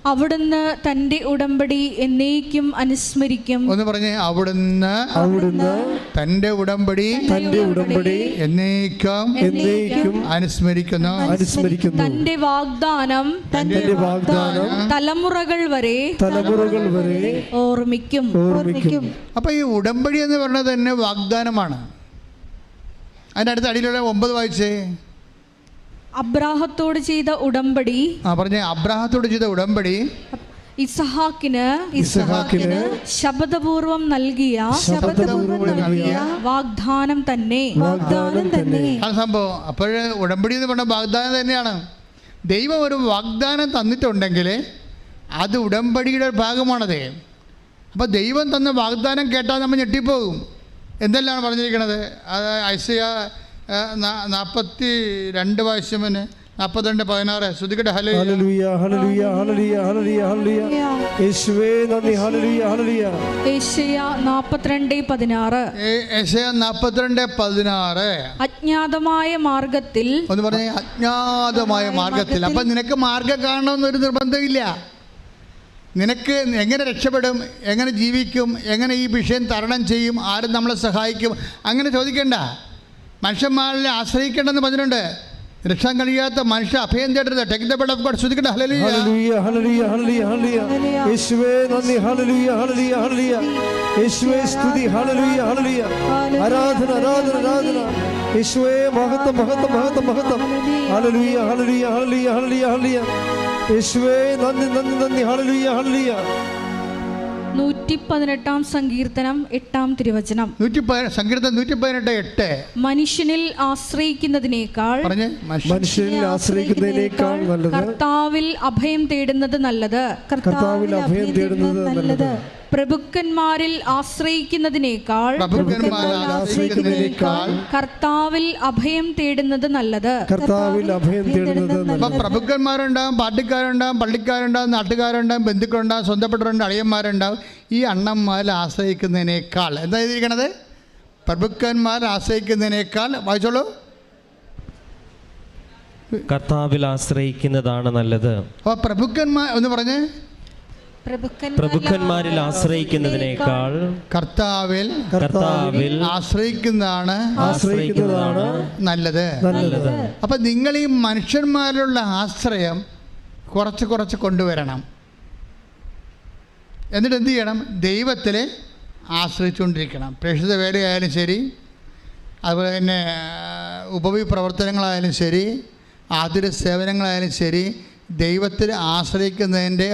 അവിടുന്ന് തന്റെ ഉടമ്പടി എന്നേക്കും അനുസ്മരിക്കും. ഒന്ന് പറഞ്ഞേ, അവിടുന്ന് തന്റെ ഉടമ്പടി എന്നേക്കും അനുസ്മരിക്കുന്നു. തന്റെ വാഗ്ദാനം തലമുറകൾ വരെ ഓർമ്മിക്കും. അപ്പൊ ഈ ഉടമ്പടി എന്ന് പറയുന്നത് തന്നെ വാഗ്ദാനമാണ്. അതിന്റെ അടുത്ത അടിയിലുള്ള 9 വായിച്ചേ. അബ്രാഹത്തോട് ചെയ്ത ഉടമ്പടി. പറഞ്ഞേ, അബ്രാഹത്തോട് ചെയ്ത ഉടമ്പടി ഇസഹാക്കിന് ശപഥപൂർവം നൽകിയ വാഗ്ദാനം തന്നെ. സംഭവം അപ്പോഴ് ഉടമ്പടി എന്ന് പറഞ്ഞ വാഗ്ദാനം തന്നെയാണ്. ദൈവം ഒരു വാഗ്ദാനം തന്നിട്ടുണ്ടെങ്കിൽ അത് ഉടമ്പടിയുടെ ഭാഗമാണത്. അപ്പോൾ ദൈവം തന്ന വാഗ്ദാനം കേട്ടാൽ നമ്മൾ ഞെട്ടിപ്പോകും. എന്തെല്ലാം പറഞ്ഞിരിക്കണത്? അത് ഐസയ്യാ 42 വായിച്ചവന് 42:16 ശ്രുതികട്ടെ. ഹല്ലേലൂയ ഹല്ലേലൂയ ഹല്ലേലൂയ ഹല്ലേലൂയ ഹല്ലേലൂയ. യേശുവേ നന്ദി. ഹല്ലേലൂയ ഹല്ലേലൂയ. യേശയ്യാ 42:16. യേശയ്യാ 42:16. അജ്ഞാതമായ മാർഗത്തിൽ. ഒന്ന് പറഞ്ഞേ, അജ്ഞാതമായ മാർഗത്തിൽ. അപ്പം നിനക്ക് മാർഗം കാണണമെന്നൊരു നിർബന്ധമില്ല. നിനക്ക് എങ്ങനെ രക്ഷപ്പെടും, എങ്ങനെ ജീവിക്കും, എങ്ങനെ ഈ വിഷയം തരണം ചെയ്യും, ആരും നമ്മളെ സഹായിക്കും, അങ്ങനെ ചോദിക്കണ്ട. മനുഷ്യന്മാരിൽ ആശ്രയിക്കേണ്ടെന്ന് പറഞ്ഞിട്ടുണ്ട്. രക്ഷാൻ കഴിയാത്ത മനുഷ്യ അഭയം തേടരുത്. Take the bed of God. ശ്രുതികട്ടെ. ഹല്ലേലൂയ ഹല്ലേലൂയ ഹല്ലേലൂയ ഹല്ലേലൂയ. യേശുവേ നന്ദി. ഹല്ലേലൂയ ഹല്ലേലൂയ ഹല്ലേലൂയ. യേശുവേ സ്തുതി. ഹല്ലേലൂയ ഹല്ലേലൂയ. ആരാധന ആരാധന ആരാധന. യേശുവേ മഹത്വം മഹത്വം മഹത്വം മഹത്വം. ഹല്ലേലൂയ ഹല്ലേലൂയ ഹല്ലേലൂയ ഹല്ലേലൂയ ഹല്ലേലൂയ. യേശുവേ നന്ദി നന്ദി നന്ദി. ഹല്ലേലൂയ ഹല്ലേലൂയ. 118 സങ്കീർത്തനം 8 തിരുവചനം. സങ്കീർത്തനം 118:8. മനുഷ്യനിൽ ആശ്രയിക്കുന്നതിനേക്കാൾ നല്ലത് കർത്താവിൽ അഭയം തേടുന്നത് നല്ലത്. പ്രഭുക്കന്മാരിൽ ആശ്രയിക്കുന്നതിനേക്കാൾ കർത്താവിൽ അഭയം തേടുന്നത് നല്ലത്. പ്രഭുക്കന്മാരുണ്ടാവും, പാർട്ടിക്കാരുണ്ടാവും, പള്ളിക്കാരുണ്ടാവും, നാട്ടുകാരുണ്ടാവും, ബന്ധുക്കളുണ്ടാവും, സ്വന്തപ്പെട്ടവരുണ്ടാവും, അളിയന്മാരുണ്ടാവും. ഈ അണ്ണന്മാരിൽ ആശ്രയിക്കുന്നതിനേക്കാൾ എന്താ എഴുതിയിരിക്കണത്? പ്രഭുക്കന്മാർ ആശ്രയിക്കുന്നതിനേക്കാൾ. വായിച്ചോളൂ. കർത്താവിൽ ആശ്രയിക്കുന്നതാണ് നല്ലത്. അപ്പോൾ പ്രഭുക്കന്മാർ ഒന്ന് പറഞ്ഞേ. പ്രഭുക്കന്മാരിൽ ആശ്രയിക്കുന്നതിനേക്കാൾ കർത്താവിൽ ആശ്രയിക്കുന്നതാണ് നല്ലത്. അപ്പൊ നിങ്ങൾ ഈ മനുഷ്യന്മാരിലുള്ള ആശ്രയം കുറച്ച് കൊണ്ടുവരണം. എന്നിട്ട് എന്ത് ചെയ്യണം? ദൈവത്തിൽ ആശ്രയിച്ചുകൊണ്ടിരിക്കണം. പ്രേക്ഷിത വേലയായാലും ശരി, അതുപോലെ തന്നെ ഉപവി പ്രവർത്തനങ്ങളായാലും ശരി, ആതുര സേവനങ്ങളായാലും ശരി, ദൈവത്തിൽ ആശ്രയിക്കുന്നതിൻ്റെ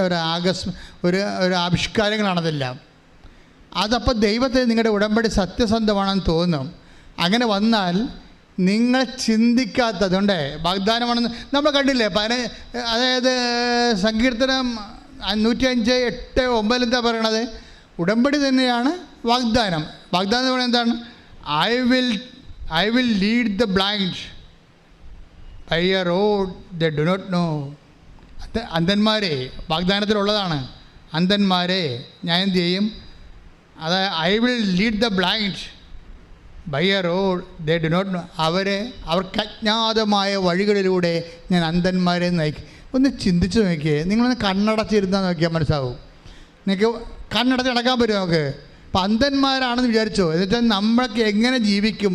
ഒരു ആവിഷ്കാരങ്ങളാണതെല്ലാം. അതപ്പോൾ ദൈവത്തിൽ നിങ്ങളുടെ ഉടമ്പടി സത്യസന്ധമാണെന്ന് തോന്നും. അങ്ങനെ വന്നാൽ നിങ്ങൾ ചിന്തിക്കാത്തതുകൊണ്ട് വാഗ്ദാനമാണെന്ന് നമ്മൾ കണ്ടില്ലേ. അതായത് സങ്കീർത്തനം 105:8-9 എന്താ പറയണത്? ഉടമ്പടി തന്നെയാണ് വാഗ്ദാനം. വാഗ്ദാനം എന്ന് പറയുന്നത് എന്താണ്? I will lead the blind by a road they do not know. അന്ധന്മാരെ വാഗ്ദാനത്തിലുള്ളതാണ്. അന്ധന്മാരെ ഞാൻ എന്ത് ചെയ്യും? അതായത് I will lead the blind by a road they do not know. അവർക്ക് അജ്ഞാതമായ വഴികളിലൂടെ ഞാൻ അന്ധന്മാരെ നയിക്കും. ഒന്ന് ചിന്തിച്ച് നോക്കിയേ. നിങ്ങളൊന്ന് കണ്ണടച്ചിരുന്നാൽ നോക്കിയാൽ മനസ്സിലാവും. നിങ്ങൾക്ക് കണ്ണടച്ച് നടക്കാൻ പറ്റും നമുക്ക്. അപ്പം അന്ധന്മാരാണെന്ന് വിചാരിച്ചോ? എന്നുവെച്ചാൽ നമ്മളൊക്കെ എങ്ങനെ ജീവിക്കും,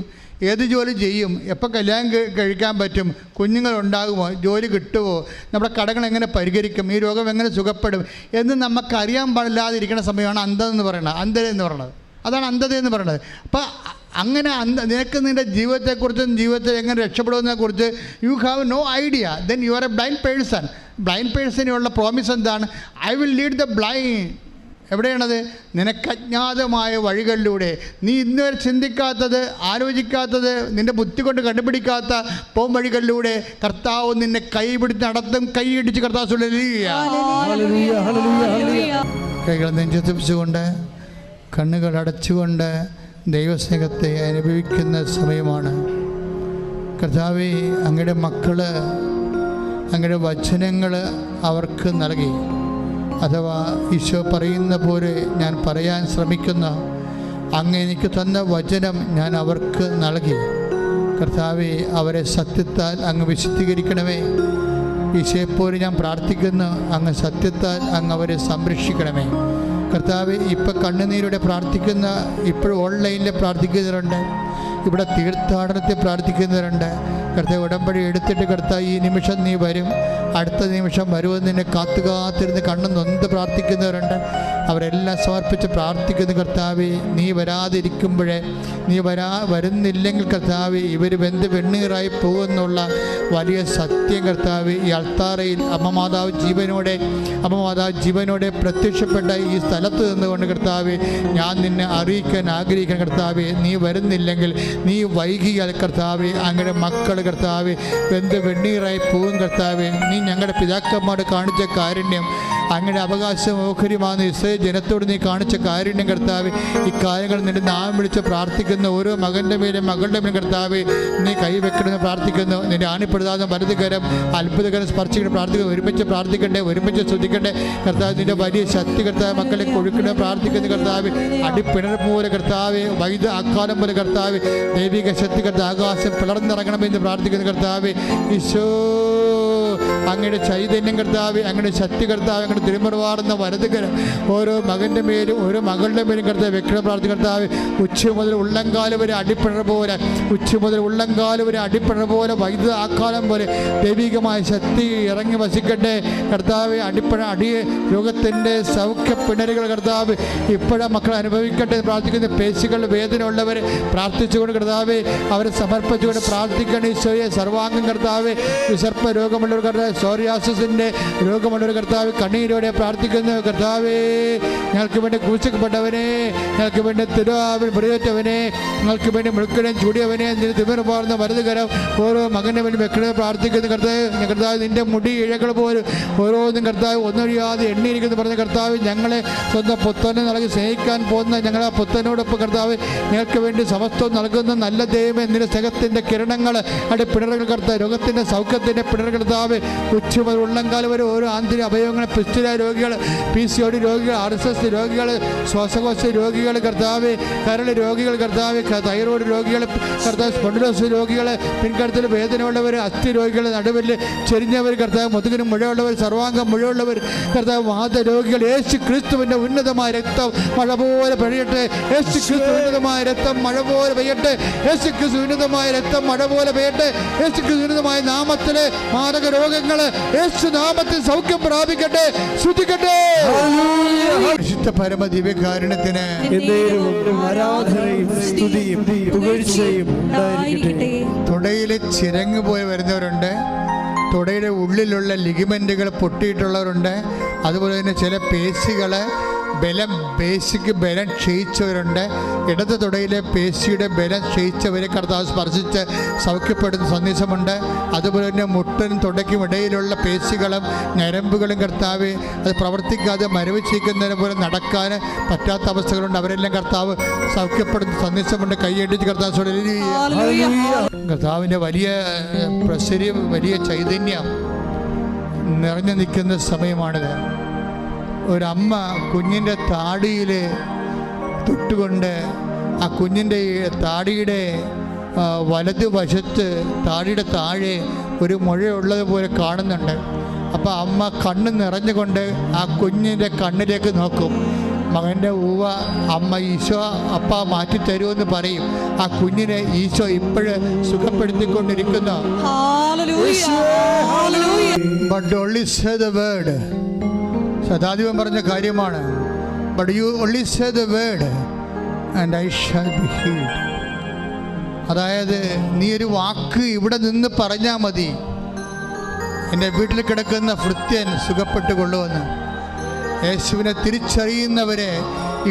ഏത് ജോലി ചെയ്യും, എപ്പോൾ കല്യാണം കഴിക്കാൻ പറ്റും, കുഞ്ഞുങ്ങളുണ്ടാകുമോ, ജോലി കിട്ടുമോ, നമ്മുടെ കടകൾ എങ്ങനെ പരിഹരിക്കും, ഈ രോഗം എങ്ങനെ സുഖപ്പെടും എന്ന് നമുക്കറിയാൻ പാടില്ലാതിരിക്കുന്ന സമയമാണ് അന്ധത എന്ന് പറയുന്നത്. അതാണ് അന്ധത എന്ന് പറയുന്നത്. അപ്പം അങ്ങനെ നിനക്ക് നിൻ്റെ ജീവിതത്തെക്കുറിച്ചും ജീവിതത്തിൽ എങ്ങനെ രക്ഷപ്പെടുന്നതിനെക്കുറിച്ച് you have no idea. Then you are a blind person. Blind പേഴ്സണിനുള്ള പ്രോമിസ് എന്താണ്? I will lead the blind. എവിടെയാണത്? നിനക്ക് അജ്ഞാതമായ വഴികളിലൂടെ, നീ ഇന്നുവരെ ചിന്തിക്കാത്തത്, ആലോചിക്കാത്തത്, നിൻ്റെ ബുദ്ധി കൊണ്ട് കണ്ടുപിടിക്കാത്ത പോം വഴികളിലൂടെ കർത്താവ് നിന്നെ കൈപിടിച്ച് നടത്തും. കൈയിടിച്ച് കർത്താവ് കൈകൾ നെഞ്ചത്തിപ്പിച്ചുകൊണ്ട് കണ്ണുകൾ അടച്ചുകൊണ്ട് ദൈവസ്നേഹത്തെ അനുഭവിക്കുന്ന സമയമാണ്. കർത്താവേ, അങ്ങയുടെ മക്കൾ അങ്ങയുടെ വചനങ്ങൾ അവർക്ക് നൽകി. അഥവാ ഈശോ പറയുന്ന പോലെ ഞാൻ പറയാൻ ശ്രമിക്കുന്ന അങ്ങ് എനിക്ക് തന്ന വചനം ഞാൻ അവർക്ക് നൽകി. കർത്താവെ, അവരെ സത്യത്താൽ അങ്ങ് വിശുദ്ധീകരിക്കണമേ. ഈശോയെപ്പോലെ ഞാൻ പ്രാർത്ഥിക്കുന്നു, അങ്ങ് സത്യത്താൽ അങ്ങ് അവരെ സംരക്ഷിക്കണമേ. കർത്താവെ, ഇപ്പം കണ്ണുനീരോടെ പ്രാർത്ഥിക്കുന്ന, ഇപ്പോഴും ഓൺലൈനിൽ പ്രാർത്ഥിക്കുന്നവരുണ്ട്, ഇവിടെ തീർത്ഥാടനത്തിൽ പ്രാർത്ഥിക്കുന്നവരുണ്ട്. കർത്താവ്, ഉടമ്പടി എടുത്തിട്ട് കർത്താവ് ഈ നിമിഷം നീ വരും, അടുത്ത നിമിഷം വരുമെന്ന് നിന്നെ കാത്തിരുന്ന് കണ്ണ് നൊന്ത് പ്രാർത്ഥിക്കുന്നവരുണ്ട്. അവരെല്ലാം സമർപ്പിച്ച് പ്രാർത്ഥിക്കുന്ന കർത്താവെ, നീ വരാതിരിക്കുമ്പോഴേ, നീ വരുന്നില്ലെങ്കിൽ കർത്താവെ ഇവർ വെണ്ണീറായി പോകുന്നുള്ള വലിയ സത്യം കർത്താവെ ഈ അൾത്താറയിൽ അമ്മ മാതാവ് ജീവനോടെ പ്രത്യക്ഷപ്പെട്ട ഈ സ്ഥലത്ത് നിന്നുകൊണ്ട് കർത്താവെ ഞാൻ നിന്നെ അറിയിക്കാൻ ആഗ്രഹിക്കണം. കർത്താവെ, നീ വരുന്നില്ലെങ്കിൽ, നീ വൈകിയാൽ കർത്താവെ അങ്ങയുടെ മക്കൾ കർത്താവെ വെണ്ണീറായി പോകും. കർത്താവെ, നീ ഞങ്ങളുടെ പിതാക്കന്മാരോട് കാണിച്ച കാരുണ്യം, അങ്ങയുടെ അവകാശം ഓഹരിമാകുന്ന ഇസ്രായേൽ ജനത്തോട് നീ കാണിച്ച കാരുണ്യം കർത്താവെ, ഈ കാര്യങ്ങൾ നിന്റെ നാമം വിളിച്ച് പ്രാർത്ഥിക്കുന്ന ഓരോ മകൻ്റെ മേലും മകളുടെ മേലും കർത്താവെ നീ കൈവെക്കണമെന്ന് പ്രാർത്ഥിക്കുന്നു. നിന്റെ ആണിപ്പെടുതാതെ വലതുകരം അത്ഭുതകരം സ്പർശിക്കണം പ്രാർത്ഥിക്കുന്നു. ഒരുമിച്ച് പ്രാർത്ഥിക്കണ്ടേ, ഒരുമിച്ച് ശ്രദ്ധിക്കണ്ടേ കർത്താവ്. നിന്റെ വലിയ ശക്തി കർത്താവ് മക്കളെ കൊഴുക്കണേ പ്രാർത്ഥിക്കുന്നു കർത്താവ്. അടിപ്പിണർ പോലെ കർത്താവ്, വൈദ്യ അക്കാലം പോലെ കർത്താവ്, ദൈവിക ശക്തി കർത്താവ് ആകാശം പിളർന്നിറങ്ങണമെന്ന് പ്രാർത്ഥിക്കുന്നു കർത്താവ്. ഈശോ, അങ്ങയുടെ ചൈതന്യം കർത്താവ്, അങ്ങയുടെ ശക്തി കർത്താവ്, അങ്ങയുടെ തിരുമറുവാറുന്ന വലതുകരം ഓരോ മകൻ്റെ മേലും ഓരോ മകളുടെ മേലും കർത്താവ് വെക്കണം പ്രാർത്ഥിക്കുന്ന കർത്താവ്. ഉച്ച മുതൽ ഉള്ളംകാല് വരെ അടിപ്പിണർ പോലെ, ഉച്ച മുതൽ ഉള്ളംകാല് വരെ അടിപ്പിണർ പോലെ, വൈദ്യുത ആക്കാലം പോലെ ദൈവികമായ ശക്തി ഇറങ്ങി വസിക്കട്ടെ കർത്താവ്. രോഗത്തിൻ്റെ സൗഖ്യ പിണരുകൾ കർത്താവ് ഇപ്പോഴാ മക്കൾ അനുഭവിക്കട്ടെ പ്രാർത്ഥിക്കുന്ന. പേശികൾ വേദന ഉള്ളവർ പ്രാർത്ഥിച്ചുകൊണ്ട് കർത്താവ് അവരെ സമർപ്പിച്ചുകൊണ്ട് പ്രാർത്ഥിക്കണം. ഈശോയെ, സർവാംഗം കർത്താവ്, വിസർപ്പ രോഗമുള്ളവർ കർത്താവ്, സോറിയാസിൻ്റെ രോഗമുള്ളവർ കർത്താവ് കണ്ണീരോടെ പ്രാർത്ഥിക്കുന്നു കർത്താവേ. ഞങ്ങൾക്ക് വേണ്ടി ക്രൂശിക്കപ്പെട്ടവനെ, ഞങ്ങൾക്ക് വേണ്ടി തിരുവാവിൽ മുറിവേറ്റവനെ, ഞങ്ങൾക്ക് വേണ്ടി മുഴുക്കനും ചൂടിയവനെ, നിന്റെ തിമിർ പാർന്ന വലതുകരം ഓരോ മകൻ്റെ വേണ്ടി വെക്കണേ പ്രാർത്ഥിക്കുന്നു കർത്താവ്. കർത്താവ്, നിന്റെ മുടി ഇഴകൾ പോലും ഓരോന്നും കർത്താവ് ഒന്നൊഴിയാതെ എണ്ണിയിരിക്കുന്നു പറഞ്ഞ കർത്താവ്. ഞങ്ങളെ സ്വന്തം പുത്തനെ നൽകി സ്നേഹിക്കാൻ പോകുന്ന ഞങ്ങളെ പുത്തനോടൊപ്പം കർത്താവ് ഞങ്ങൾക്ക് വേണ്ടി സമസ്തവും നൽകുന്ന നല്ല ദൈവമേ, നിന്റെ സ്നേഹത്തിൻ്റെ കിരണങ്ങൾ അടി പിണറുകൾ കർത്താവ്, രോഗത്തിൻ്റെ സൗഖ്യത്തിൻ്റെ പിണറുകൾ കർത്താവ്. ഉച്ച മുതൽ ഉള്ളംകാലം വരെ ഓരോ ആന്തരിക അവയവങ്ങൾ, പിസ്തുല രോഗികൾ, PCOD രോഗികൾ, RSS രോഗികൾ, ശ്വാസകോശ രോഗികൾ കർത്താവ്, കരൾ രോഗികൾ കർത്താവ്, തൈറോയ്ഡ് രോഗികൾ കർത്താവ്, സ്പോണ്ടിലോസിസ് രോഗികൾ, പിൻകഴുത്തിൽ വേദനയുള്ളവർ, അസ്ഥി രോഗികൾ, നടുവിൽ ചെരിഞ്ഞവർ കർത്താവ്, മുതുകിന് മുഴയുള്ളവർ, സർവാംഗം മുഴയുള്ളവർ കർത്താവ്, വാത രോഗികൾ, യേശു ക്രിസ്തുവിൻ്റെ ഉന്നതമായ രക്തം മഴ പോലെ പെയ്യട്ടെ. യേശു ക്രിസ്തു ഉന്നതമായ രക്തം മഴ പോലെ പെയ്യട്ടെ. യേശു ക്രിസ്തു ഉന്നതമായ രക്തം മഴ പോലെ പെയ്യട്ടെ. യേശു ക്രിസ്തു ഉന്നതമായ നാമത്തിലെ മാരക രോഗങ്ങൾ യേശു നാമത്തിൽ സൗഖ്യം പ്രാപിക്കട്ടെ. ശ്രദ്ധിക്കട്ടെ. വിശുദ്ധ പരമ ദിവ്യകാരുണ്യത്തിന് ആരാധനയും സ്തുതിയും പുകഴ്ചയും ഉണ്ടായിരിക്കട്ടെ. തുടയിലെ ചിരങ്ങ് പോയി വരുന്നവരുണ്ട്, തുടയുടെ ഉള്ളിലുള്ള ലിഗമെൻറ്റുകൾ പൊട്ടിയിട്ടുള്ളവരുണ്ട്, അതുപോലെ തന്നെ ചില പേശികൾ ബേസിക് ബലം ക്ഷയിച്ചവരുണ്ട്. ഇടത് തുടയിലെ പേശിയുടെ ബലം ക്ഷയിച്ചവരെ കർത്താവ് സ്പർശിച്ച് സൗഖ്യപ്പെടുന്ന സന്ദേശമുണ്ട്. അതുപോലെ തന്നെ മുട്ടനും തുടയ്ക്കും ഇടയിലുള്ള പേശികളും ഞരമ്പുകളും കർത്താവ് അത് പ്രവർത്തിക്കാതെ മരവിച്ചിരിക്കുന്നതിനെ പോലെ നടക്കാൻ പറ്റാത്ത അവസ്ഥകളുണ്ട്. അവരെല്ലാം കർത്താവ് സൗഖ്യപ്പെടുന്ന സന്ദേശമുണ്ട്. കൈയടിച്ച് കർത്താവ് കർത്താവിൻ്റെ വലിയ പ്രസര്യം, വലിയ ചൈതന്യം നിറഞ്ഞു നിൽക്കുന്ന സമയമാണിത്. ഒരമ്മ കുഞ്ഞിൻ്റെ താടിയിൽ തൊട്ടുകൊണ്ട് ആ കുഞ്ഞിൻ്റെ താടിയുടെ വലതുവശത്ത് താടിയുടെ താഴെ ഒരു മുഴയുള്ളതുപോലെ കാണുന്നുണ്ട്. അപ്പോൾ അമ്മ കണ്ണ് നിറഞ്ഞുകൊണ്ട് ആ കുഞ്ഞിൻ്റെ കണ്ണിലേക്ക് നോക്കും. മകൻ്റെ ഊവ അമ്മ ഈശോ അപ്പ മാറ്റിത്തരുമെന്ന് പറയും. ആ കുഞ്ഞിനെ ഈശോ ഇപ്പോഴ് സുഖപ്പെടുത്തിക്കൊണ്ടിരിക്കുന്നു. But only say the word. സദാദിവൻ പറഞ്ഞ കാര്യമാണ്. But you only say the word and I shall be healed. അതായത് നീ ഒരു വാക്ക് ഇവിടെ നിന്ന് പറഞ്ഞാൽ മതി, എൻ്റെ വീട്ടിൽ കിടക്കുന്ന ഭൃത്യൻ സുഖപ്പെട്ടുകൊള്ളുമെന്ന്. യേശുവിനെ തിരിച്ചറിയുന്നവരെ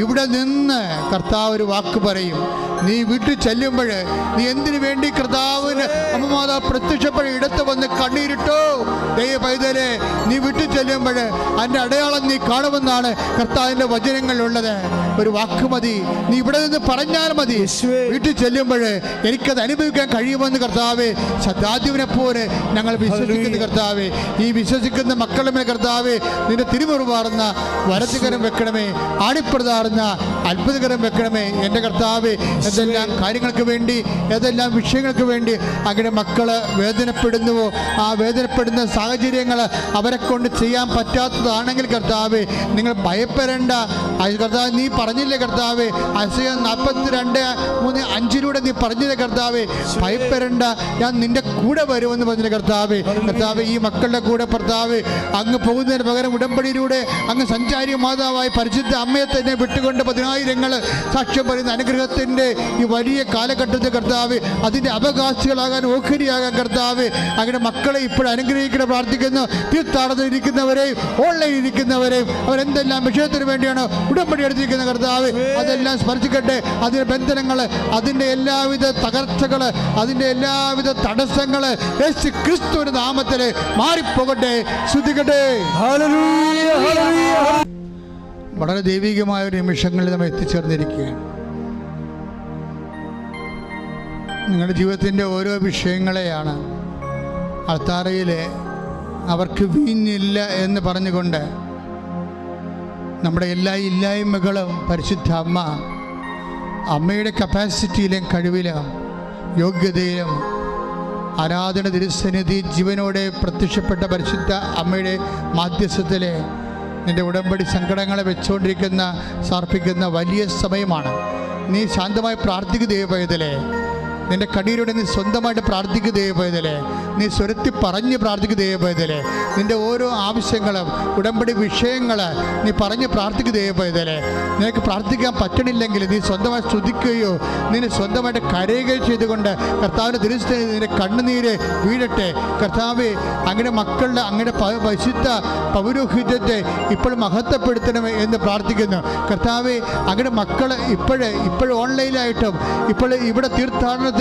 ഇവിടെ നിന്ന് കർത്താവ് ഒരു വാക്ക് പറയും. നീ വീട്ടിൽ ചെല്ലുമ്പോൾ നീ എന്തിനു വേണ്ടി കർത്താവിന് അമ്മമാതാവ് പ്രത്യക്ഷപ്പെടും ഇടത്ത് വന്ന് കണ്ണീരിട്ടോ ദൈവ പൈതലെ, നീ വീട്ടിൽ ചെല്ലുമ്പോൾ അതിൻ്റെ അടയാളം നീ കാണുമെന്നാണ് കർത്താവിൻ്റെ വചനങ്ങളിലുള്ളത്. ഒരു വാക്ക് മതി, നീ ഇവിടെ നിന്ന് പറഞ്ഞാൽ മതി. വീട്ടിൽ ചെല്ലുമ്പോൾ എനിക്കത് അനുഭവിക്കാൻ കഴിയുമെന്ന് കർത്താവേ, സദാദിവിനെ പോലെ ഞങ്ങൾ വിശ്വസിക്കുന്ന കർത്താവേ, ഈ വിശ്വസിക്കുന്ന മക്കളുടെ മേൽ കർത്താവേ നിന്റെ തിരുമുറുമാറുന്ന വലത്തുകരം വെക്കണമേ, ആണിപ്രതാറുന്ന അത്ഭുതകരം വെക്കണമേ. എൻ്റെ കർത്താവേ, ഏതെല്ലാം കാര്യങ്ങൾക്ക് വേണ്ടി, ഏതെല്ലാം വിഷയങ്ങൾക്ക് വേണ്ടി അങ്ങനെ മക്കൾ വേദനപ്പെടുന്നുവോ, ആ വേദനപ്പെടുന്ന സാഹചര്യങ്ങൾ അവരെ കൊണ്ട് ചെയ്യാൻ പറ്റാത്തതാണെങ്കിൽ കർത്താവേ, നിങ്ങൾ ഭയപ്പെടേണ്ട. കർത്താവ് നീ പറഞ്ഞില്ലേ കർത്താവേ, ഐസയ്യാ 42:3-5 നീ പറഞ്ഞില്ലേ കർത്താവേ, ഭയപ്പെടേണ്ട, ഞാൻ നിന്റെ കൂടെ വരുമെന്ന് പറഞ്ഞില്ലേ കർത്താവേ. കർത്താവേ, ഈ മക്കളുടെ കൂടെ കർത്താവേ അങ്ങ് പോകുന്നതിന് പകരം ഉടമ്പടിയിലൂടെ അങ്ങ് സഞ്ചാരി മാതാവായി പരിശുദ്ധ അമ്മയെ തന്നെ വിട്ടുകൊണ്ട് 10,000 സാക്ഷ്യം പറയുന്ന അനുഗ്രഹത്തിൻ്റെ ഈ വലിയ കാലഘട്ടത്തിൽ കർത്താവ് അതിൻ്റെ അവകാശികളാകാൻ, ഓഹരിയാകാൻ കർത്താവ് അങ്ങനെ മക്കളെ ഇപ്പോൾ അനുഗ്രഹിക്കണം പ്രാർത്ഥിക്കുന്നു. തീർത്ഥാടനത്തിലിരിക്കുന്നവരെയും ഓൺലൈനിൽ ഇരിക്കുന്നവരെയും അവരെന്തെല്ലാം വിഷയത്തിന് വേണ്ടിയാണ് ഉടമ്പടി എടുത്തിരിക്കുന്ന കർത്താവ്, അതെല്ലാം സ്മരിച്ചിക്കട്ടെ. അതിൻ്റെ ബന്ധനങ്ങൾ, അതിൻ്റെ എല്ലാവിധ തകർച്ചകൾ, അതിൻ്റെ എല്ലാവിധ തടസ്സങ്ങൾ യേശു ക്രിസ്തുവിന്റെ നാമത്തിൽ മാറിപ്പോകട്ടെ. ശ്രദ്ധിക്കട്ടെ. വളരെ ദൈവികമായ ഒരു നിമിഷങ്ങളിൽ നമ്മൾ എത്തിച്ചേർന്നിരിക്കുകയാണ്. നിങ്ങളുടെ ജീവിതത്തിൻ്റെ ഓരോ വിഷയങ്ങളെയാണ് അൾത്താരയിൽ അവർക്ക് വീഞ്ഞില്ല എന്ന് പറഞ്ഞുകൊണ്ട് നമ്മുടെ എല്ലാ ഇല്ലായ്മകളും പരിശുദ്ധ അമ്മയുടെ കപ്പാസിറ്റിയിലും കഴിവിലും യോഗ്യതയിലും ആരാധന തിരുസന്നിധി ജീവനോടെ പ്രത്യക്ഷപ്പെട്ട പരിശുദ്ധ അമ്മയുടെ മാധ്യസ്ഥത്തിലെ നിൻ്റെ ഉടമ്പടി സങ്കടങ്ങളെ വെച്ചുകൊണ്ടിരിക്കുന്ന സമർപ്പിക്കുന്ന വലിയ സമയമാണ്. നീ ശാന്തമായി പ്രാർത്ഥിക്കുക ദൈവപൈതലേ. നിന്റെ കണ്ണീരോടെ നീ സ്വന്തമായിട്ട് പ്രാർത്ഥിക്കുക ദൈവപൈതലേ. നീ സ്വരത്തി പറഞ്ഞ് പ്രാർത്ഥിക്കുക ദൈവപൈതലേ. നിന്റെ ഓരോ ആവശ്യങ്ങളും ഉടമ്പടി വിഷയങ്ങൾ നീ പറഞ്ഞ് പ്രാർത്ഥിക്കുക ദൈവപൈതലേ. നിനക്ക് പ്രാർത്ഥിക്കാൻ പറ്റണില്ലെങ്കിൽ നീ സ്വന്തമായി സ്തുതിക്കുകയോ നിന്നെ സ്വന്തമായിട്ട് കരയുകയോ ചെയ്തുകൊണ്ട് കർത്താവിൻ്റെ തിരുസ്ഥ നിന്റെ കണ്ണുനീര് വീഴട്ടെ. കർത്താവെ, അങ്ങനെ മക്കളുടെ അങ്ങനെ പരിശുദ്ധ പൗരോഹിത്യത്തെ ഇപ്പോൾ മഹത്വപ്പെടുത്തണമേ എന്ന് പ്രാർത്ഥിക്കുന്നു. കർത്താവെ, അങ്ങനെ മക്കൾ ഇപ്പോൾ ഓൺലൈനായിട്ടും ഇപ്പോൾ ഇവിടെ തീർത്ഥാടനത്തിലും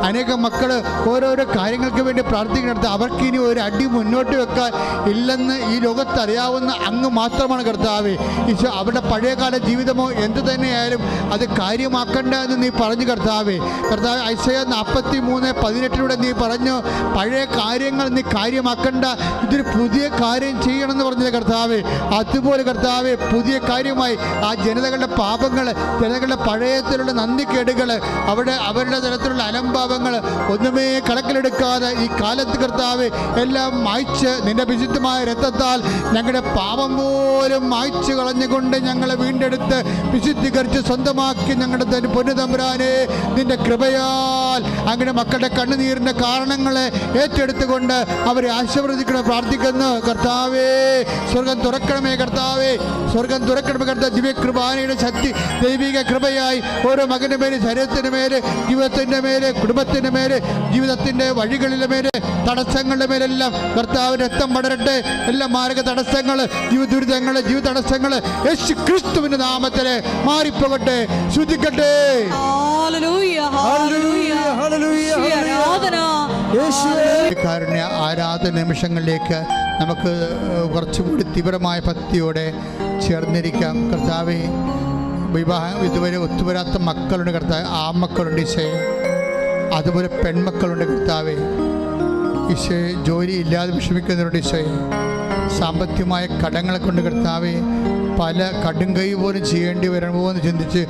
അനേകം മക്കൾ ഓരോരോ കാര്യങ്ങൾക്ക് വേണ്ടി പ്രാർത്ഥിക്കുന്നിടത്ത് അവർക്ക് ഇനി ഒരു അടി മുന്നോട്ട് വെക്കാൻ ഇല്ലെന്ന് ഈ ലോകത്ത് അറിയാവുന്ന അങ്ങ് മാത്രമാണ് കർത്താവേ. ഈശോ, അവരുടെ പഴയകാല ജീവിതമോ എന്ത് തന്നെയായാലും അത് കാര്യമാക്കണ്ട എന്ന് നീ പറഞ്ഞു കർത്താവേ. കർത്താവ് ഐസയ്യാ 43:18 നീ പറഞ്ഞു, പഴയ കാര്യങ്ങൾ നീ കാര്യമാക്കണ്ട, ഇതൊരു പുതിയ കാര്യം ചെയ്യണമെന്ന് പറഞ്ഞത് കർത്താവേ. അതുപോലെ കർത്താവേ, പുതിയ കാര്യമായി ആ ജനതകളുടെ പാപങ്ങൾ, ജനതകളുടെ പഴയത്തിലുള്ള നന്ദിക്കേടുകൾ, അവരുടെ തരത്തിലുള്ള അലംഭാവങ്ങൾ ഒന്നുമേ കണക്കിലെടുക്കാതെ ഈ കാലത്ത് കർത്താവേ എല്ലാം മായ്ച്ച് നിന്റെ വിശുദ്ധമായ രക്തത്താൽ ഞങ്ങളുടെ പാപം പോലും മായ്ച്ചു കളഞ്ഞുകൊണ്ട് ഞങ്ങളെ വീണ്ടെടുത്ത് വിശുദ്ധീകരിച്ച് സ്വന്തമാക്കി ഞങ്ങളുടെ തന്നെ പൊന്നുതമ്പുരാനെ നിന്റെ കൃപയാൽ അങ്ങനെ മക്കളുടെ കണ്ണുനീരിൻ്റെ കാരണങ്ങളെ ഏറ്റെടുത്തുകൊണ്ട് അവരെ ആശീർവദിക്കണം പ്രാർത്ഥിക്കുന്നു. കർത്താവേ, സ്വർഗം തുറക്കണമേ കർത്താവേ, സ്വർഗം തുറക്കണമേ കർത്താവ്. ദിവ്യകൃപാനയുടെ ശക്തി, ദൈവിക കൃപയായി ഓരോ മകൻ്റെ മേലെ, ശരീരത്തിൻ്റെ മേലെ, ജീവിതത്തിൻ്റെ മേലെ, കുടുംബത്തിൻ്റെ മേലെ, ജീവിതത്തിൻ്റെ വഴികളിലെ മേലെ, തടസ്സങ്ങളുടെ മേലെല്ലാം കർത്താവ് രക്തം പടരട്ടെ. എല്ലാ മാരക തടസ്സങ്ങൾ, ജീവിത ദുരിതങ്ങൾ, ജീവിത തടസ്സങ്ങൾ യേശു ക്രിസ്തുവിന്റെ നാമത്തിൽ മാറിപ്പോകട്ടെ. ശ്രദ്ധിക്കട്ടെ. കാരുണ്യ ആരാധന നിമിഷങ്ങളിലേക്ക് നമുക്ക് കുറച്ചുകൂടി തീവ്രമായ ഭക്തിയോടെ ചേർന്നിരിക്കാം. കർത്താവേ, വിവാഹം ഇതുവരെ ഒത്തുവരാത്ത മക്കളുണ്ട് കർത്താവ്, ആ മക്കളുണ്ട് ഈശോയെ, അതുപോലെ പെൺമക്കളുണ്ട് കർത്താവേ. ഈശോയെ, ജോലി ഇല്ലാതെ വിഷമിക്കുന്നവരുണ്ട് ഈശോയെ, സാമ്പത്തികമായ കടങ്ങളെ കൊണ്ട് കർത്താവേ പല കടുംകൈ പോലും ചെയ്യേണ്ടി വരണമോ എന്ന് ചിന്തിച്ച്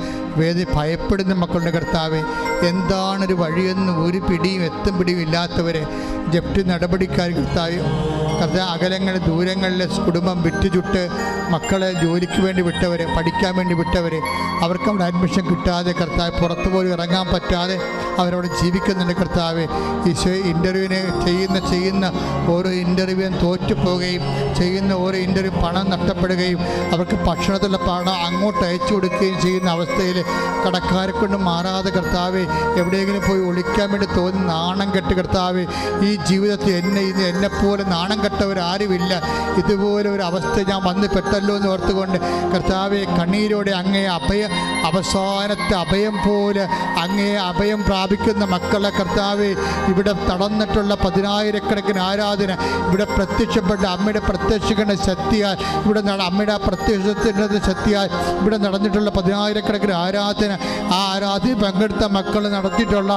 ഭയപ്പെടുന്ന മക്കളുടെ കർത്താവെ, എന്താണൊരു വഴിയെന്ന് ഒരു പിടിയും എത്തും പിടിയും ഇല്ലാത്തവരെ ജപ്തി നടപടിക്കാർ കർത്താവ്, അകലങ്ങളിൽ ദൂരങ്ങളിൽ കുടുംബം വിറ്റുചുട്ട് മക്കളെ ജോലിക്ക് വേണ്ടി വിട്ടവർ, പഠിക്കാൻ വേണ്ടി വിട്ടവർ, അവർക്ക് അവിടെ അഡ്മിഷൻ കിട്ടാതെ കർത്താവ് പുറത്തു പോലും ഇറങ്ങാൻ പറ്റാതെ അവരവിടെ ജീവിക്കുന്നുണ്ട് കർത്താവ്. ഈശോ, ഇൻ്റർവ്യൂവിന് ചെയ്യുന്ന ഓരോ ഇൻ്റർവ്യൂവും തോറ്റുപോവുകയും ചെയ്യുന്ന ഓരോ ഇൻ്റർവ്യൂ പണം നഷ്ടപ്പെടുകയും അവർക്ക് ഭക്ഷണത്തിലുള്ള പണം അങ്ങോട്ട് അയച്ചു കൊടുക്കുകയും ചെയ്യുന്ന അവസ്ഥയിൽ കടക്കാരെ കൊണ്ട് മാറാതെ കർത്താവ് എവിടെയെങ്കിലും പോയി ഒളിക്കാൻ വേണ്ടി തോന്നി നാണം കെട്ട് കർത്താവ്, ഈ ജീവിതത്തിൽ എന്നെപ്പോലെ നാണം കെട്ടവരാരുമില്ല, ഇതുപോലെ ഒരു അവസ്ഥ ഞാൻ വന്ന് പെട്ടല്ലോ എന്ന് ഓർത്തുകൊണ്ട് കർത്താവെ കണ്ണീരോടെ അങ്ങയെ അവസാനത്തെ അഭയം പോലെ അങ്ങേ അഭയം പ്രാപിക്കുന്ന മക്കളെ കർത്താവെ, ഇവിടെ നടന്നിട്ടുള്ള 10,000-കണക്കിന് ആരാധന, ഇവിടെ പ്രത്യക്ഷപ്പെട്ട അമ്മയുടെ പ്രത്യക്ഷങ്ങളുടെ ശക്തിയാൽ, ഇവിടെ അമ്മയുടെ പ്രത്യക്ഷത്തിൻ്റെ ശക്തിയാൽ ഇവിടെ നടന്നിട്ടുള്ള 10,000-കണക്കിന് ആരാധന, ആ ആരാധന പങ്കെടുത്ത മക്കൾ നടത്തിയിട്ടുള്ള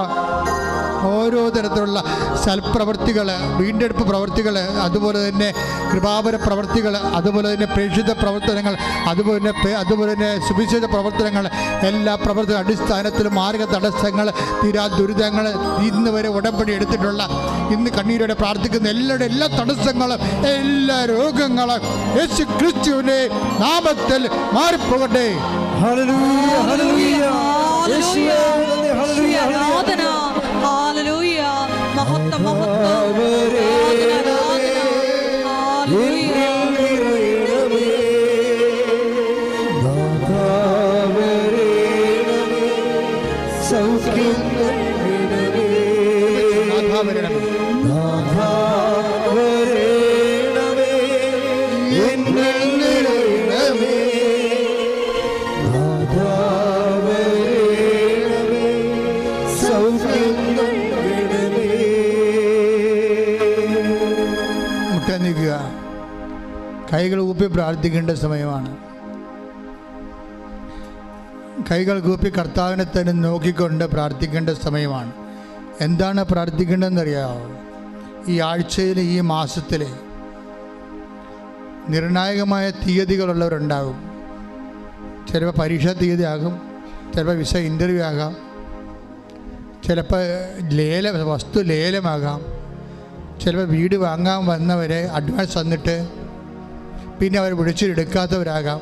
ഓരോ തരത്തിലുള്ള സൽപ്രവൃത്തികൾ, വീണ്ടെടുപ്പ് പ്രവൃത്തികൾ, അതുപോലെ തന്നെ കൃപാപര പ്രവൃത്തികൾ, അതുപോലെ തന്നെ പ്രേക്ഷിത പ്രവർത്തനങ്ങൾ, അതുപോലെ തന്നെ സുവിശേഷ പ്രവർത്തനങ്ങൾ, എല്ലാ പ്രവർത്തന അടിസ്ഥാനത്തിലും മാർഗ തടസ്സങ്ങൾ, തീരാ ദുരിതങ്ങൾ, ഇന്ന് വരെ ഉടമ്പടി എടുത്തിട്ടുള്ള, ഇന്ന് കണ്ണീരോടെ പ്രാർത്ഥിക്കുന്ന എല്ലാ തടസ്സങ്ങളും, എല്ലാ രോഗങ്ങളും യേശു ക്രിസ്തുവിന്റെ നാമത്തിൽ മാറിപ്പോകട്ടെ. ഹല്ലേലൂയ, ഹല്ലേലൂയ, യേശുവേ നന്ദി, ഹല്ലേലൂയ, ആരാധന, ഹല്ലേലൂയ, മഹത്വം, മഹത്വം, കൈകൾ കൂപ്പി പ്രാർത്ഥിക്കേണ്ട സമയമാണ്. കൈകൾ കൂപ്പി കർത്താവിനെ തന്നെ നോക്കിക്കൊണ്ട് പ്രാർത്ഥിക്കേണ്ട സമയമാണ്. എന്താണ് പ്രാർത്ഥിക്കേണ്ടതെന്നറിയാമോ? ഈ ആഴ്ചയിൽ, ഈ മാസത്തിൽ നിർണായകമായ തീയതികളുള്ളവരുണ്ടാകും. ചിലപ്പോൾ പരീക്ഷാ തീയതി ആകും, ചിലപ്പോൾ വിസ ഇൻ്റർവ്യൂ ആകാം, ചിലപ്പോൾ വസ്തു ലേലമാകാം, ചിലപ്പോൾ വീട് വാങ്ങാൻ വന്നവരെ അഡ്വാൻസ് തന്നിട്ട് പിന്നെ അവർ വിളിച്ചെടുക്കാത്തവരാകാം,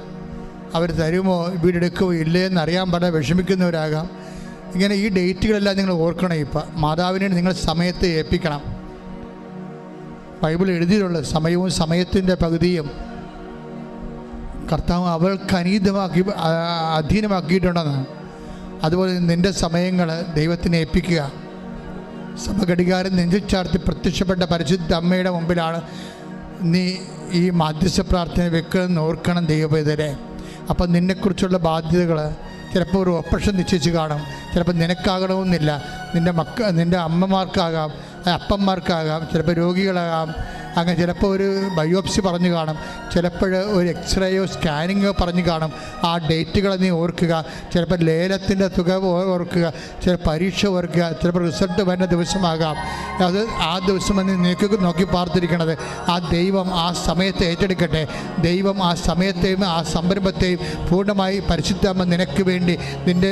അവർ തരുമോ വീടെടുക്കുമോ ഇല്ലേ എന്നറിയാൻ പറഞ്ഞാൽ വിഷമിക്കുന്നവരാകാം. ഇങ്ങനെ ഈ ഡേറ്റുകളെല്ലാം നിങ്ങൾ ഓർക്കണം. ഇപ്പം മാതാവിനെ നിങ്ങൾ സമയത്തെ ഏൽപ്പിക്കണം. ബൈബിൾ എഴുതിയിട്ടുള്ള സമയവും സമയത്തിൻ്റെ പകുതിയും കർത്താവ് അവൾക്ക് അധീനമാക്കിയിട്ടുണ്ടെന്ന്. അതുപോലെ നിൻ്റെ സമയങ്ങൾ ദൈവത്തിനെ ഏൽപ്പിക്കുക. സഭഘടികാരം നെഞ്ചിൽ ചാർത്തി പ്രത്യക്ഷപ്പെട്ട പരിശുദ്ധ അമ്മയുടെ മുമ്പിലാണ് നീ ഈ മാധ്യസ്ഥ പ്രാർത്ഥന വെക്കണമെന്ന് ഓർക്കണം ദൈവപൈതരെ. അപ്പം നിന്നെക്കുറിച്ചുള്ള ബാധ്യതകൾ ചിലപ്പോൾ ഒരു ഓപ്പറേഷൻ നിശ്ചയിച്ച് കാണും, ചിലപ്പോൾ നിനക്കാകണമെന്നില്ല, നിൻ്റെ അമ്മമാർക്കാകാം, അപ്പന്മാർക്കാകാം, ചിലപ്പോൾ രോഗികളാകാം, അങ്ങനെ ചിലപ്പോൾ ഒരു ബയോപ്സി പറഞ്ഞു കാണും, ചിലപ്പോൾ ഒരു എക്സ്റേയോ സ്കാനിങ്ങോ പറഞ്ഞു കാണും. ആ ഡേറ്റുകൾ നീ ഓർക്കുക. ചിലപ്പോൾ ലേലത്തിൻ്റെ തുക ഓർക്കുക, ചില പരീക്ഷ ഓർക്കുക, ചിലപ്പോൾ റിസൾട്ട് വരുന്ന ദിവസമാകാം. അത് ആ ദിവസം നീക്ക് നോക്കി പാർത്തിരിക്കണത്. ആ ദൈവം ആ സമയത്തെ ഏറ്റെടുക്കട്ടെ. ദൈവം ആ സമയത്തെയും ആ സംരംഭത്തെയും പൂർണ്ണമായി പരിശുദ്ധമ്മ നിനക്ക് വേണ്ടി നിൻ്റെ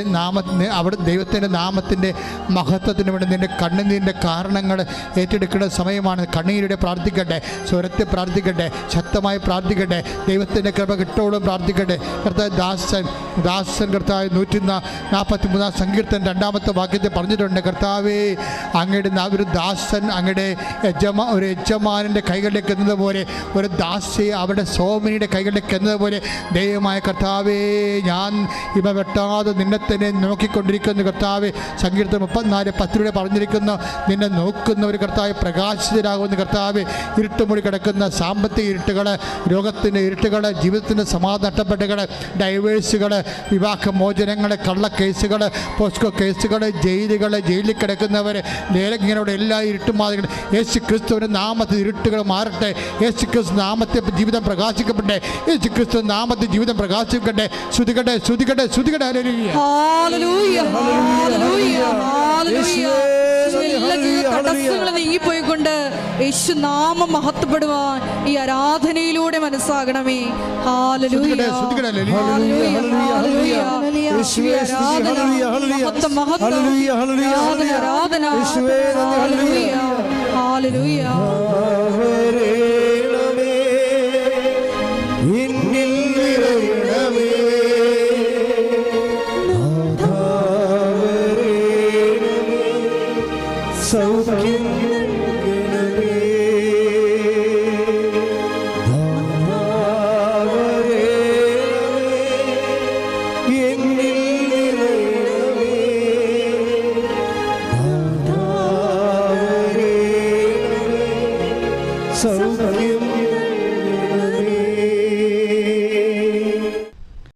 അവിടെ ദൈവത്തിൻ്റെ നാമത്തിൻ്റെ മഹത്വത്തിന് വേണ്ടി നിൻ്റെ കണ്ണുനീരിൻ്റെ കാരണങ്ങൾ ഏറ്റെടുക്കേണ്ട സമയമാണ്. കണ്ണീരുടെ പ്രാർത്ഥിക്കട്ടെ, സ്വരത്തെ പ്രാർത്ഥിക്കട്ടെ, ശക്തമായി പ്രാർത്ഥിക്കട്ടെ, ദൈവത്തിൻ്റെ കൃപ കിട്ടോളം പ്രാർത്ഥിക്കട്ടെ. കർത്താവ് ദാസൻ കർത്താവ് 143 സങ്കീർത്തനം 2-ാമത്തെ വാക്യത്തെ പറഞ്ഞിട്ടുണ്ട്. കർത്താവേ, അങ്ങയുടെ ഒരു ദാസൻ അങ്ങയുടെ ഒരു യജമാനൻ്റെ കൈകളിലേക്ക് എന്നതുപോലെ, ഒരു ദാസിയെ അവരുടെ സോമനിയുടെ കൈകളിലേക്ക് എന്നതുപോലെ ദൈവമായ കർത്താവേ, ഞാൻ ഇവ വെട്ടാതെ നിന്നെ തന്നെ നോക്കിക്കൊണ്ടിരിക്കുന്നു. കർത്താവേ, സങ്കീർത്തനം 34:10 പറഞ്ഞിരിക്കുന്നു, നിന്നെ നോക്കുന്ന ഒരു കർത്താവ് പ്രകാശിതരാകുന്ന കർത്താവേ, ഇരുട്ടുമൂടി കിടക്കുന്ന സാമ്പത്തിക ഇരുട്ടുകൾ, രോഗത്തിൻ്റെ ഇരുട്ടുകൾ, ജീവിതത്തിൻ്റെ സമാധാനം നഷ്ടപ്പെട്ടുകൾ, ഡൈവേഴ്സുകൾ, വിവാഹമോചനങ്ങൾ, കള്ളക്കേസുകൾ, പോസ്കോ കേസുകൾ, ജയിലിൽ കിടക്കുന്നവർ, ഇങ്ങനെയുള്ള എല്ലാ ഇരുട്ടുമാതികളും യേശു ക്രിസ്തുവിൻ്റെ നാമത്തിൽ ഇരുട്ടുകൾ മാറട്ടെ. യേശു ക്രിസ്തു നാമത്തെ ജീവിതം പ്രകാശിക്കപ്പെട്ടെ. യേശു ക്രിസ്തു നാമത്തിൽ ജീവിതം പ്രകാശിക്കട്ടെ. ശ്രുതികട്ടെ, ശ്രുതികട്ടെ, ശ്രുതികട്ടെ. ഹല്ലേലൂയ, ഹല്ലേലൂയ, ഹല്ലേലൂയ. തടസ്സങ്ങൾ നീങ്ങിപ്പോയിക്കൊണ്ട് യേശു നാമം മഹത്വപ്പെടുവാൻ ഈ ആരാധനയിലൂടെ മനസ്സാകണമേ. ഹല്ലേലൂയ, ഹല്ലേലൂയ, ഹല്ലേലൂയ. യേശുവേ സ്തുതി, ഹല്ലേലൂയ, മഹത്വം, മഹത്വം, ആരാധന, ആരാധന. യേശുവേ നന്ദി, ഹല്ലേലൂയ, ഹല്ലേലൂയ.